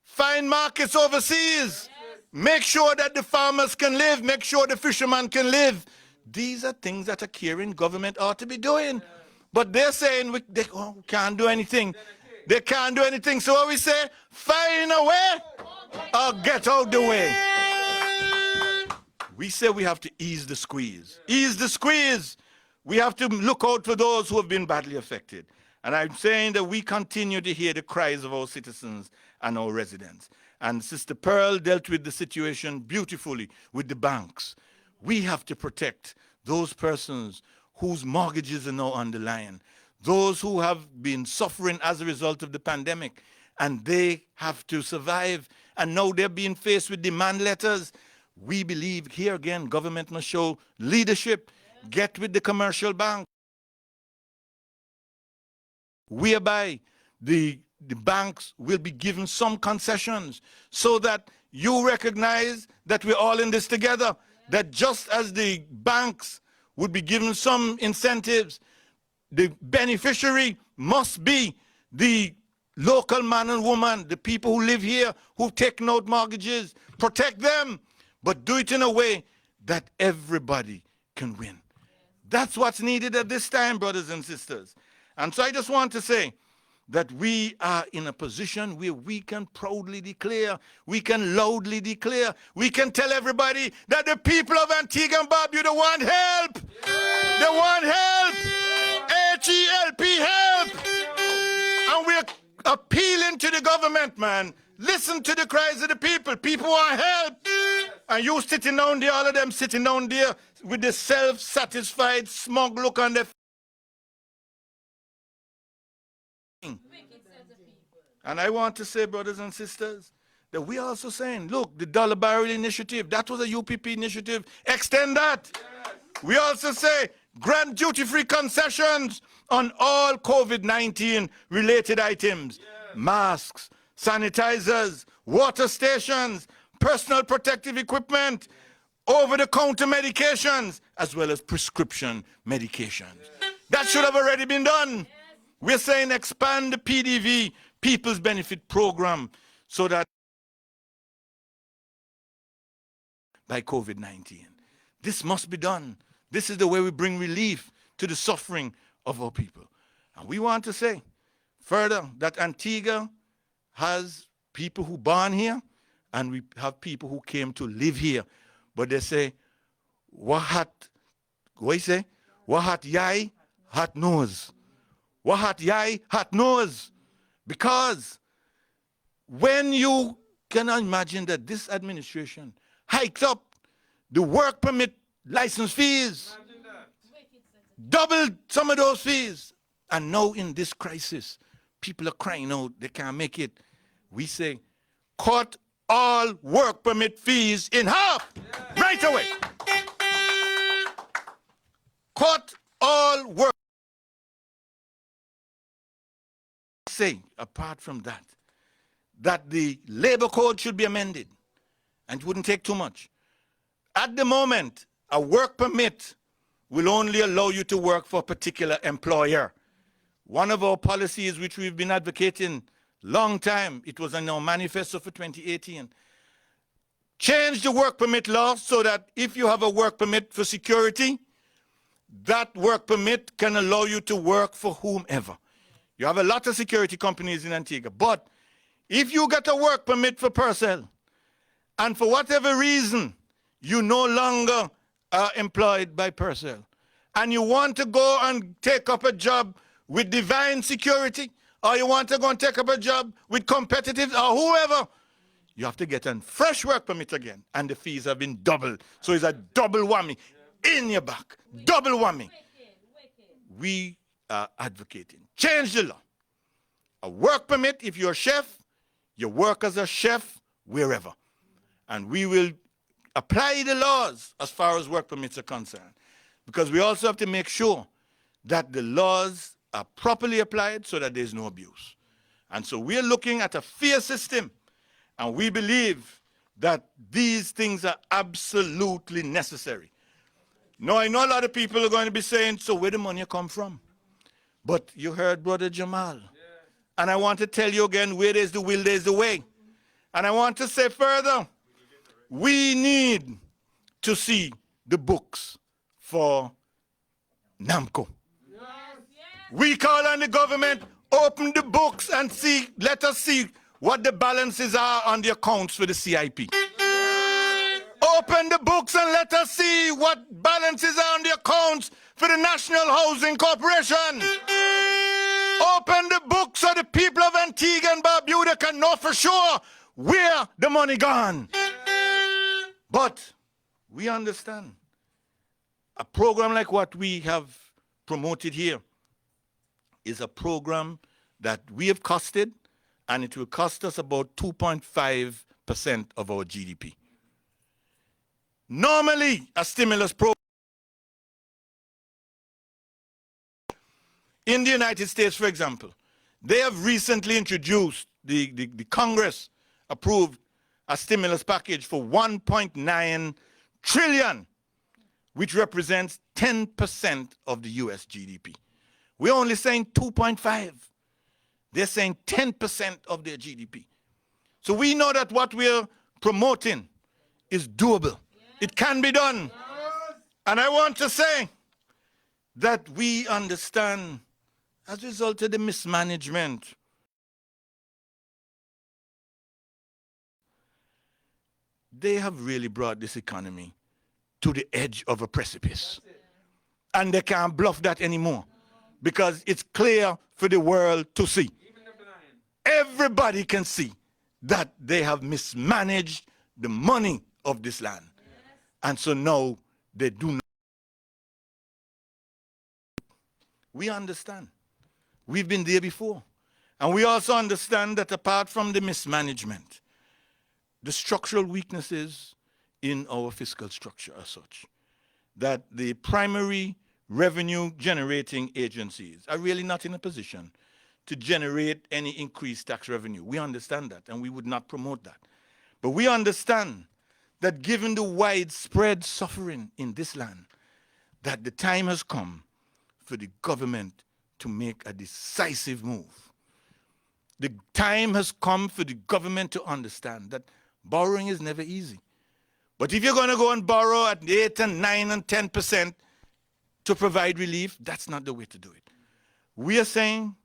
Find markets overseas. Make sure that the farmers can live. Make sure the fishermen can live. These are things that a caring government ought to be doing. But they're saying they can't do anything. They can't do anything. So what we say, find a way or get out the way. We say we have to ease the squeeze. Ease the squeeze. We have to look out for those who have been badly affected. And I'm saying that we continue to hear the cries of our citizens and our residents. And Sister Pearl dealt with the situation beautifully with the banks. We have to protect those persons whose mortgages are now on the line, those who have been suffering as a result of the pandemic, and they have to survive. And now they're being faced with demand letters. We believe here again, government must show leadership, get with the commercial bank, whereby the banks will be given some concessions so that you recognize that we're all in this together, that just as the banks would be given some incentives, the beneficiary must be the local man and woman, the people who live here, who've taken out mortgages. Protect them, but do it in a way that everybody can win. That's what's needed at this time, brothers and sisters. And so I just want to say that we are in a position where we can proudly declare, we can loudly declare, we can tell everybody that the people of Antigua and Barbuda want help. They want help. H-E-L-P, help. And we're appealing to the government, man. Listen to the cries of the people. People want help. And you sitting down there, all of them sitting down there with the self-satisfied, smug look on their face. And I want to say, brothers and sisters, that we're also saying, look, the dollar barrel initiative, that was a UPP initiative. Extend that. Yes. We also say, grant duty-free concessions on all COVID-19 related items. Yes. Masks, sanitizers, water stations, personal protective equipment, over-the-counter medications, as well as prescription medications. Yes. That should have already been done. Yes. We're saying expand the PDV, People's Benefit Program, so that by COVID-19. This must be done. This is the way we bring relief to the suffering of our people. And we want to say further that Antigua has people who born here, and we have people who came to live here. But they say, what you say? Wahat yai, hat nose. Wahat yai, hat nose. Because when you can imagine that this administration hikes up the work permit license fees, doubled some of those fees, and now in this crisis, people are crying out, they can't make it. We say, cut all work permit fees in half, right away. Cut all work. Say, apart from that, that the labor code should be amended, and it wouldn't take too much. At the moment, a work permit will only allow you to work for a particular employer. One of our policies which we've been advocating long time, it was in our manifesto for 2018, change the work permit law so that if you have a work permit for security, that work permit can allow you to work for whomever. You have a lot of security companies in Antigua, but if you get a work permit for Purcell, and for whatever reason, you no longer are employed by Purcell, and you want to go and take up a job with Divine Security, or you want to go and take up a job with Competitive, or whoever, you have to get a fresh work permit again, and the fees have been doubled. So it's a double whammy in your back, double whammy. We are advocating. Change the law. A work permit, if you're a chef, you work as a chef wherever. And we will apply the laws as far as work permits are concerned. Because we also have to make sure that the laws are properly applied so that there's no abuse. And so we're looking at a fair system, and we believe that these things are absolutely necessary. Now, I know a lot of people are going to be saying, so where the money come from? But you heard Brother Jamal And I want to tell you again, where there's the will, there's the way. And I want to say further, we need to see the books for NAMCO. We call on the government, open the books and see, let us see what the balances are on the accounts for the CIP. Open the books and let us see what balances are on the accounts for the National Housing Corporation. Open the books so the people of Antigua and Barbuda can know for sure where the money gone. But we understand a program like what we have promoted here is a program that we have costed, and it will cost us about 2.5% of our GDP. Normally, a stimulus program in the United States, for example, they have recently introduced, the Congress approved a stimulus package for 1.9 trillion, which represents 10% of the US GDP. We're only saying 2.5. They're saying 10% of their GDP. So we know that what we're promoting is doable. It can be done. And I want to say that we understand, as a result of the mismanagement, they have really brought this economy to the edge of a precipice. And they can't bluff that anymore, because it's clear for the world to see. Everybody can see that they have mismanaged the money of this land. And so now they do not. We understand. We've been there before. And we also understand that apart from the mismanagement, the structural weaknesses in our fiscal structure are such that the primary revenue generating agencies are really not in a position to generate any increased tax revenue. We understand that, and we would not promote that. But we understand that given the widespread suffering in this land, that the time has come for the government to make a decisive move. The time has come for the government to understand that borrowing is never easy. But if you're going to go and borrow at 8 and 9 and 10% to provide relief, that's not the way to do it. We are saying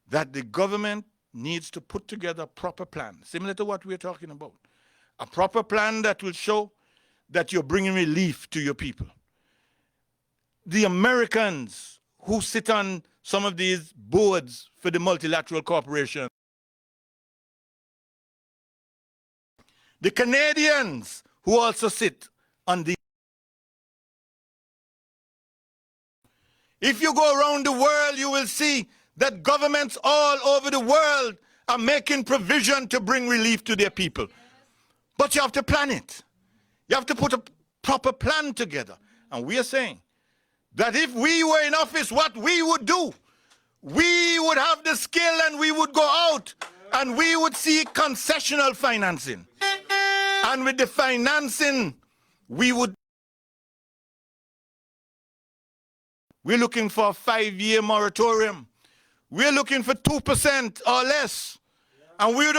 that the government needs to put together a proper plan, similar to what we're talking about. A proper plan that will show that you're bringing relief to your people. The Americans who sit on some of these boards for the multilateral corporation, the Canadians who also sit on the... If you go around the world, you will see that governments all over the world are making provision to bring relief to their people. But you have to plan it. You have to put a proper plan together. And we are saying that if we were in office, what we would do, we would have the skill and we would go out and we would see concessional financing. And with the financing, we're looking for a 5-year moratorium. We're looking for 2% or less. And we would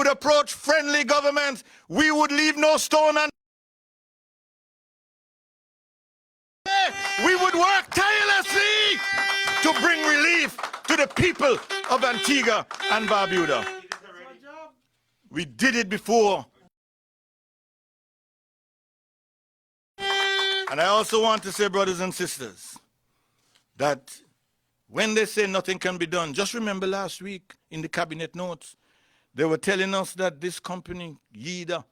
approach friendly governments. We would leave no stone unturned. We would work tirelessly to bring relief to the people of Antigua and Barbuda. We did it before. And I also want to say, brothers and sisters, that when they say nothing can be done, just remember last week in the cabinet notes, they were telling us that this company, YIDA,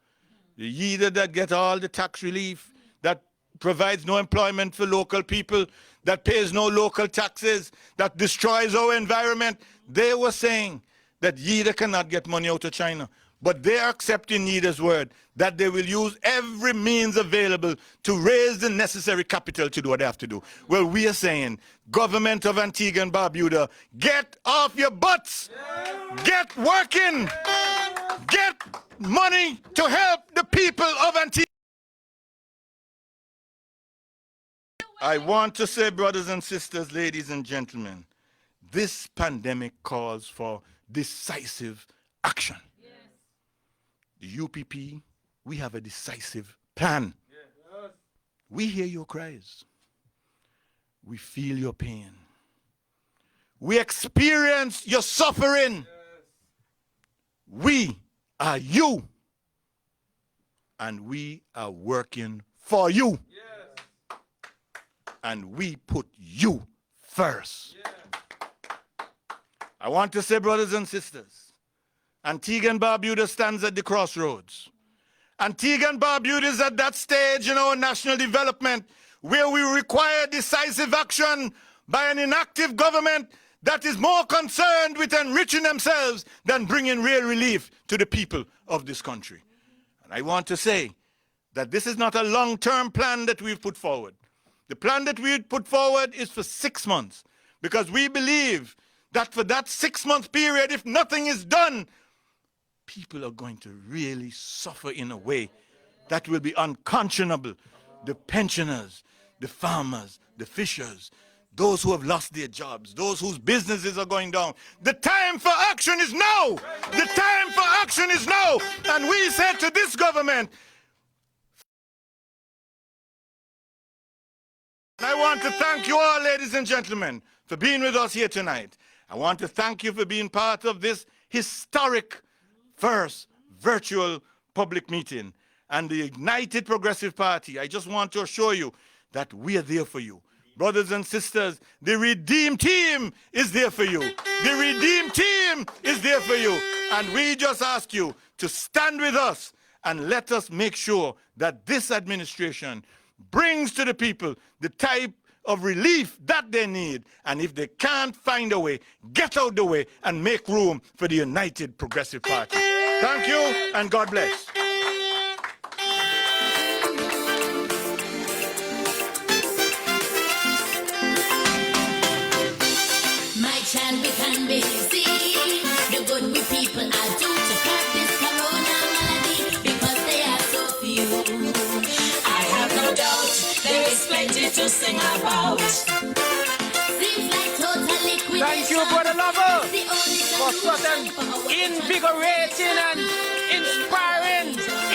the YIDA that gets all the tax relief, that provides no employment for local people, that pays no local taxes, that destroys our environment, they were saying that YIDA cannot get money out of China. But they are accepting YIDA's word that they will use every means available to raise the necessary capital to do what they have to do. Well, we are saying, government of Antigua and Barbuda, get off your butts, get working, get money to help the people of Antigua I want to say, brothers and sisters, ladies and gentlemen, this pandemic calls for decisive action. Yes. The UPP, we have a decisive plan. Yes. We hear your cries. We feel your pain. We experience your suffering. Yes. We are you. And we are working for you. Yes. And we put you first. Yes. I want to say, brothers and sisters, Antigua and Barbuda stands at the crossroads. Antigua and Barbuda is at that stage in our national development where we require decisive action by an inactive government that is more concerned with enriching themselves than bringing real relief to the people of this country. And I want to say that this is not a long-term plan that we've put forward. The plan that we put forward is for 6 months, because we believe that for that 6-month period, if nothing is done, people are going to really suffer in a way that will be unconscionable. The pensioners, the farmers, the fishers, those who have lost their jobs, those whose businesses are going down. The time for action is now. The time for action is now. And we said to this government, I want to thank you all, ladies and gentlemen, for being with us here tonight. I want to thank you for being part of this historic first virtual public meeting. And the United Progressive Party, I just want to assure you that we are there for you. Brothers and sisters, the Redeem team is there for you. The Redeem team is there for you. And we just ask you to stand with us and let us make sure that this administration brings to the people the type of relief that they need. And if they can't find a way, get out the way and make room for the United Progressive Party. Thank you and God bless. We can be seen. The good we people are due to fight this corona malady because they are so few. I have no doubt there is plenty to sing about. Seems like total liquidation. Thank you, Brother Lover, for such an invigorating and inspiring,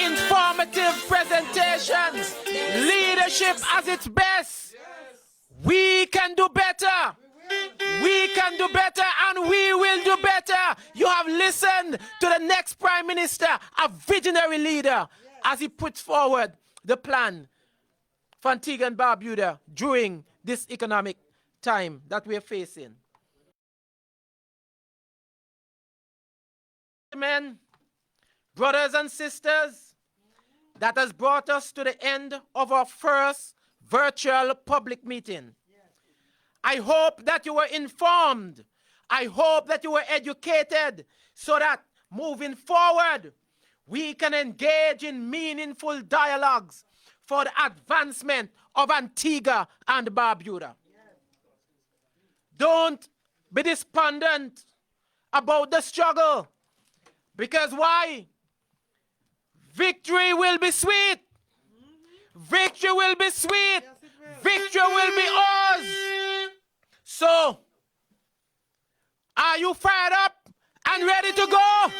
informative presentations. Leadership at its best. We can do better. We can do better and we will do better. You have listened to the next Prime Minister, a visionary leader, as he puts forward the plan for Antigua and Barbuda during this economic time that we are facing. Men, brothers and sisters, that has brought us to the end of our first virtual public meeting. I hope that you were informed. I hope that you were educated so that moving forward, we can engage in meaningful dialogues for the advancement of Antigua and Barbuda. Don't be despondent about the struggle, because why? Victory will be sweet. Victory will be sweet. Victory will be ours. So, are you fired up and ready to go?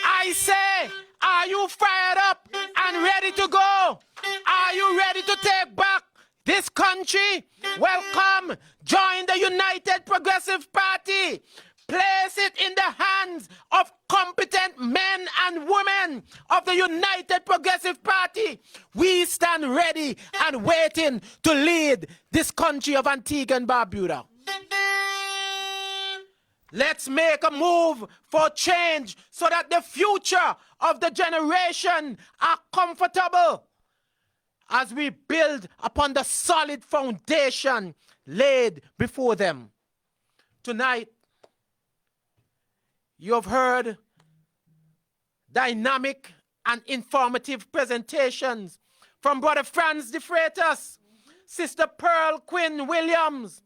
I say, are you fired up and ready to go? Are you ready to take back this country? Welcome. Join the United Progressive Party. Place it in the hands of competent men and women of the United Progressive Party. We stand ready and waiting to lead this country of Antigua and Barbuda. Let's make a move for change so that the future of the generation are comfortable as we build upon the solid foundation laid before them. Tonight, you have heard dynamic and informative presentations from Brother Franz de Freitas, Sister Pearl Quinn Williams,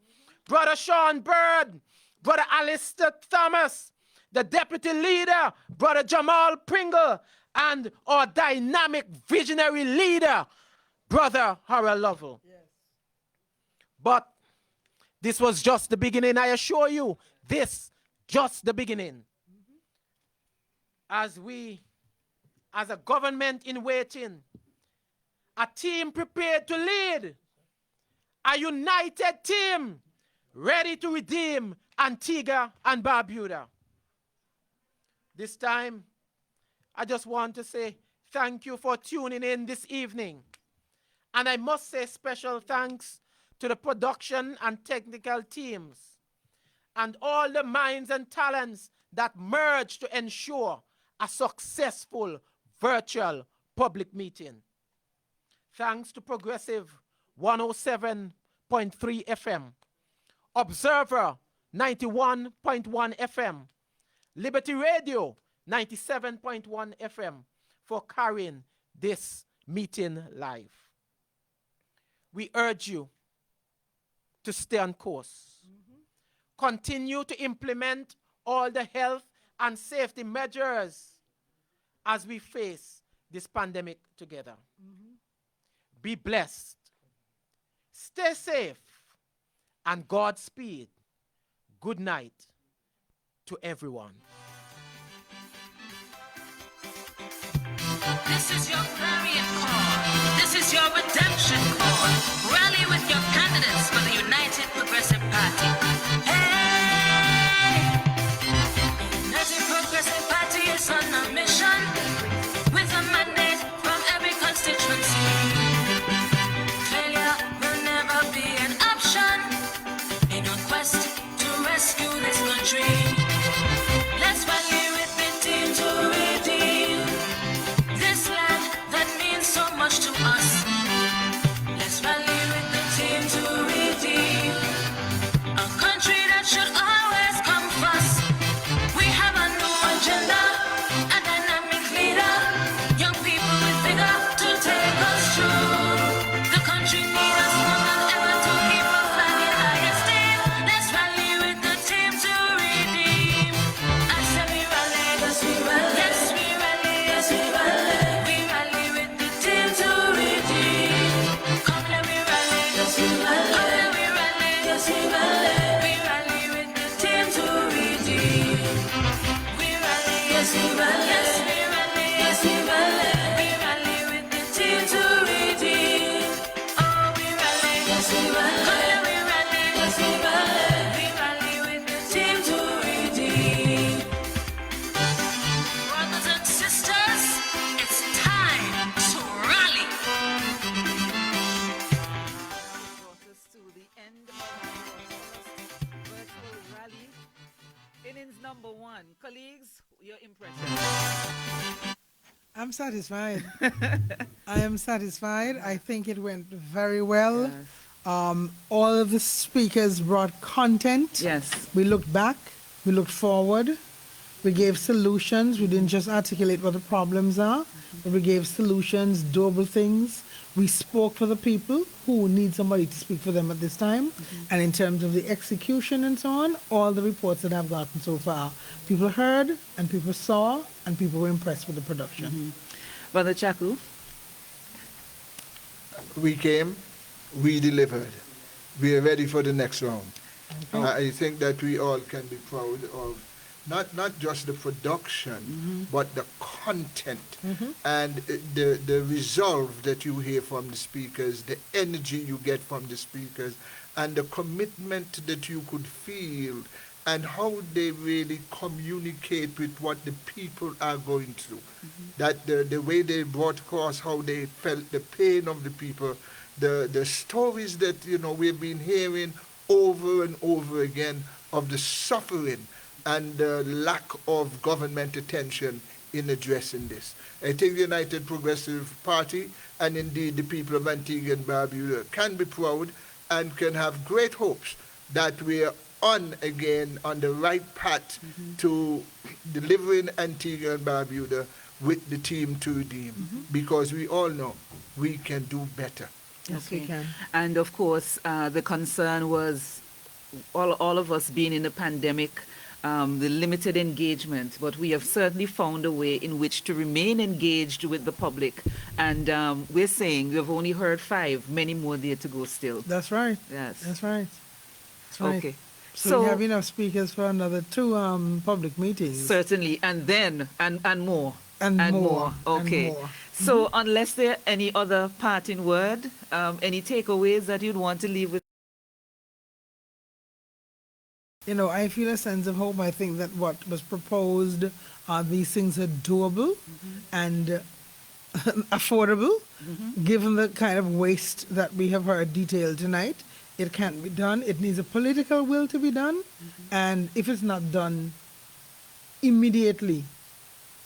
Brother Sean Bird, Brother Alistair Thomas, the Deputy Leader, Brother Jamal Pringle, and our dynamic visionary leader, Brother Harold Lovell. Yes. But this was just the beginning. I assure you, this just the beginning. As we, as a government in waiting, a team prepared to lead, a united team ready to redeem Antigua and Barbuda. This time, I just want to say thank you for tuning in this evening. And I must say special thanks to the production and technical teams and all the minds and talents that merged to ensure a successful virtual public meeting. Thanks to Progressive 107.3 FM, Observer 91.1 FM, Liberty Radio 97.1 FM for carrying this meeting live. We urge you to stay on course. Continue to implement all the health and safety measures as we face this pandemic together. Be blessed, stay safe, and Godspeed. Good night to everyone. This is your clarion call. This is your redemption call. Rally with your candidates for the United Progressive Party. Hey! United Progressive Party is on a mission with a mandate from every constituency. Failure will never be an option in our quest to rescue this country. Let's rally with the team to redeem this land that means so much to us. Let's rally with the team to redeem a country that should always come first. We have a new agenda, a dynamic leader, young people with vigor to take us through. The country needs us more than ever to keep a flag in higher state. Let's rally with the team to redeem. I said we rally, yes we rally, yes we rally, yes we rally. We rally with the team to redeem. Come let me rally, yes we rally. Come let me rally, yes we rally. We rally with the team to redeem. We rally, yes we rally, yes we rally, yes we rally. We rally with the team to redeem. Oh, we rally, yes we rally. Come let me rally, yes we rally. We rally with the team to redeem. Brothers and sisters, it's time to rally. Brought us to the end of our virtual rally. Innings number 1. Colleagues, your impression. I'm satisfied. I am satisfied. I think it went very well. All of the speakers brought content. Yes. We looked back, we looked forward, we gave solutions. We didn't just articulate what the problems are, but we gave solutions, doable things. We spoke for the people who need somebody to speak for them at this time. And in terms of the execution and so on, all the reports that I've gotten so far, people heard and people saw and people were impressed with the production. Brother Chaku. We came, we delivered. We are ready for the next round. I think that we all can be proud of not just the production, but the content and the resolve that you hear from the speakers, the energy you get from the speakers, and the commitment that you could feel, and how they really communicate with what the people are going through. That the way they brought across how they felt the pain of the people, the stories that we've been hearing over and over again of the suffering and the lack of government attention in addressing this. I think the United Progressive Party and indeed the people of Antigua and Barbuda can be proud and can have great hopes that we are on again on the right path to delivering Antigua and Barbuda with the team to redeem, because we all know we can do better. Yes, we can. And of course, the concern was all of us being in the pandemic, the limited engagement, but we have certainly found a way in which to remain engaged with the public. And we're saying we've only heard 5, many more there to go still. That's right. Yes. That's right. That's right. Okay. So, we have enough speakers for another 2 public meetings. Certainly, and then, and more. And more. Okay. And more. So unless there are any other parting word, any takeaways that you'd want to leave with? You know, I feel a sense of hope. I think that what was proposed, these things are doable and affordable, given the kind of waste that we have heard detailed tonight. It can't be done. It needs a political will to be done. And if it's not done immediately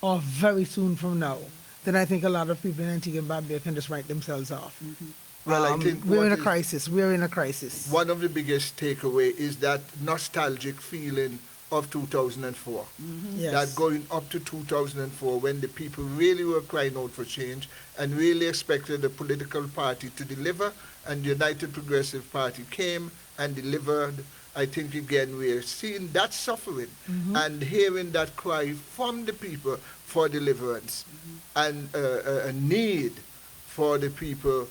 or very soon from now, then I think a lot of people in Antigua and Barbuda can just write themselves off. Well, I think we're in a crisis. We're in a crisis. one of the biggest takeaway is that nostalgic feeling of 2004. Yes. That going up to 2004 when the people really were crying out for change and really expected the political party to deliver, and the United Progressive Party came and delivered. I think again we're seeing that suffering and hearing that cry from the people for deliverance and a need for the people,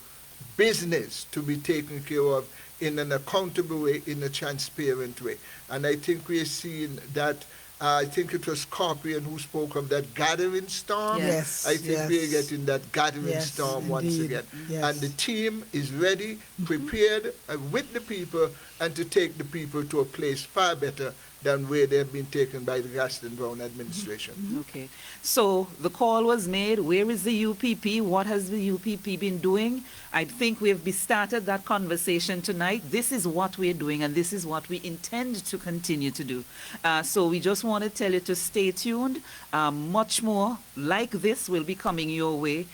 business to be taken care of in an accountable way, in a transparent way. And I think we're seeing that. I think it was Scorpion who spoke of that gathering storm. Yes, I think yes. we're getting that gathering Yes, storm once indeed. again. Yes. And the team is ready, prepared with the people, and to take the people to a place far better than where they've been taken by the Gaston Brown administration. Okay. So the call was made. Where is the UPP? What has the UPP been doing? I think we have started that conversation tonight. This is what we're doing, and this is what we intend to continue to do. So we just want to tell you to stay tuned. Much more like this will be coming your way.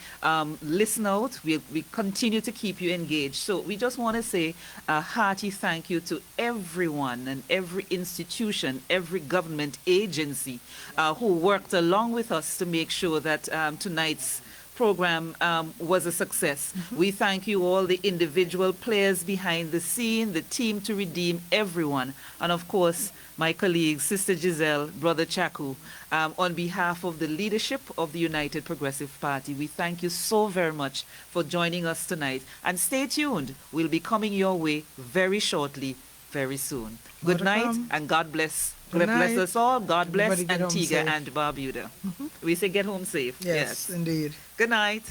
Listen out. We continue to keep you engaged. So we just want to say a hearty thank you to everyone and every institution, every government agency who worked along with us to make sure that tonight's program was a success. We thank you all, the individual players behind the scene, the team to redeem, everyone, and of course my colleagues, Sister Giselle, Brother Chaku. On behalf of the leadership of the United Progressive Party, we thank you so very much for joining us tonight. And stay tuned. We'll be coming your way very shortly, very soon. Good night, and God bless. Good God bless night. us all. God bless Everybody get home Antigua safe. and Barbuda. We say get home safe. Yes, indeed. Good night.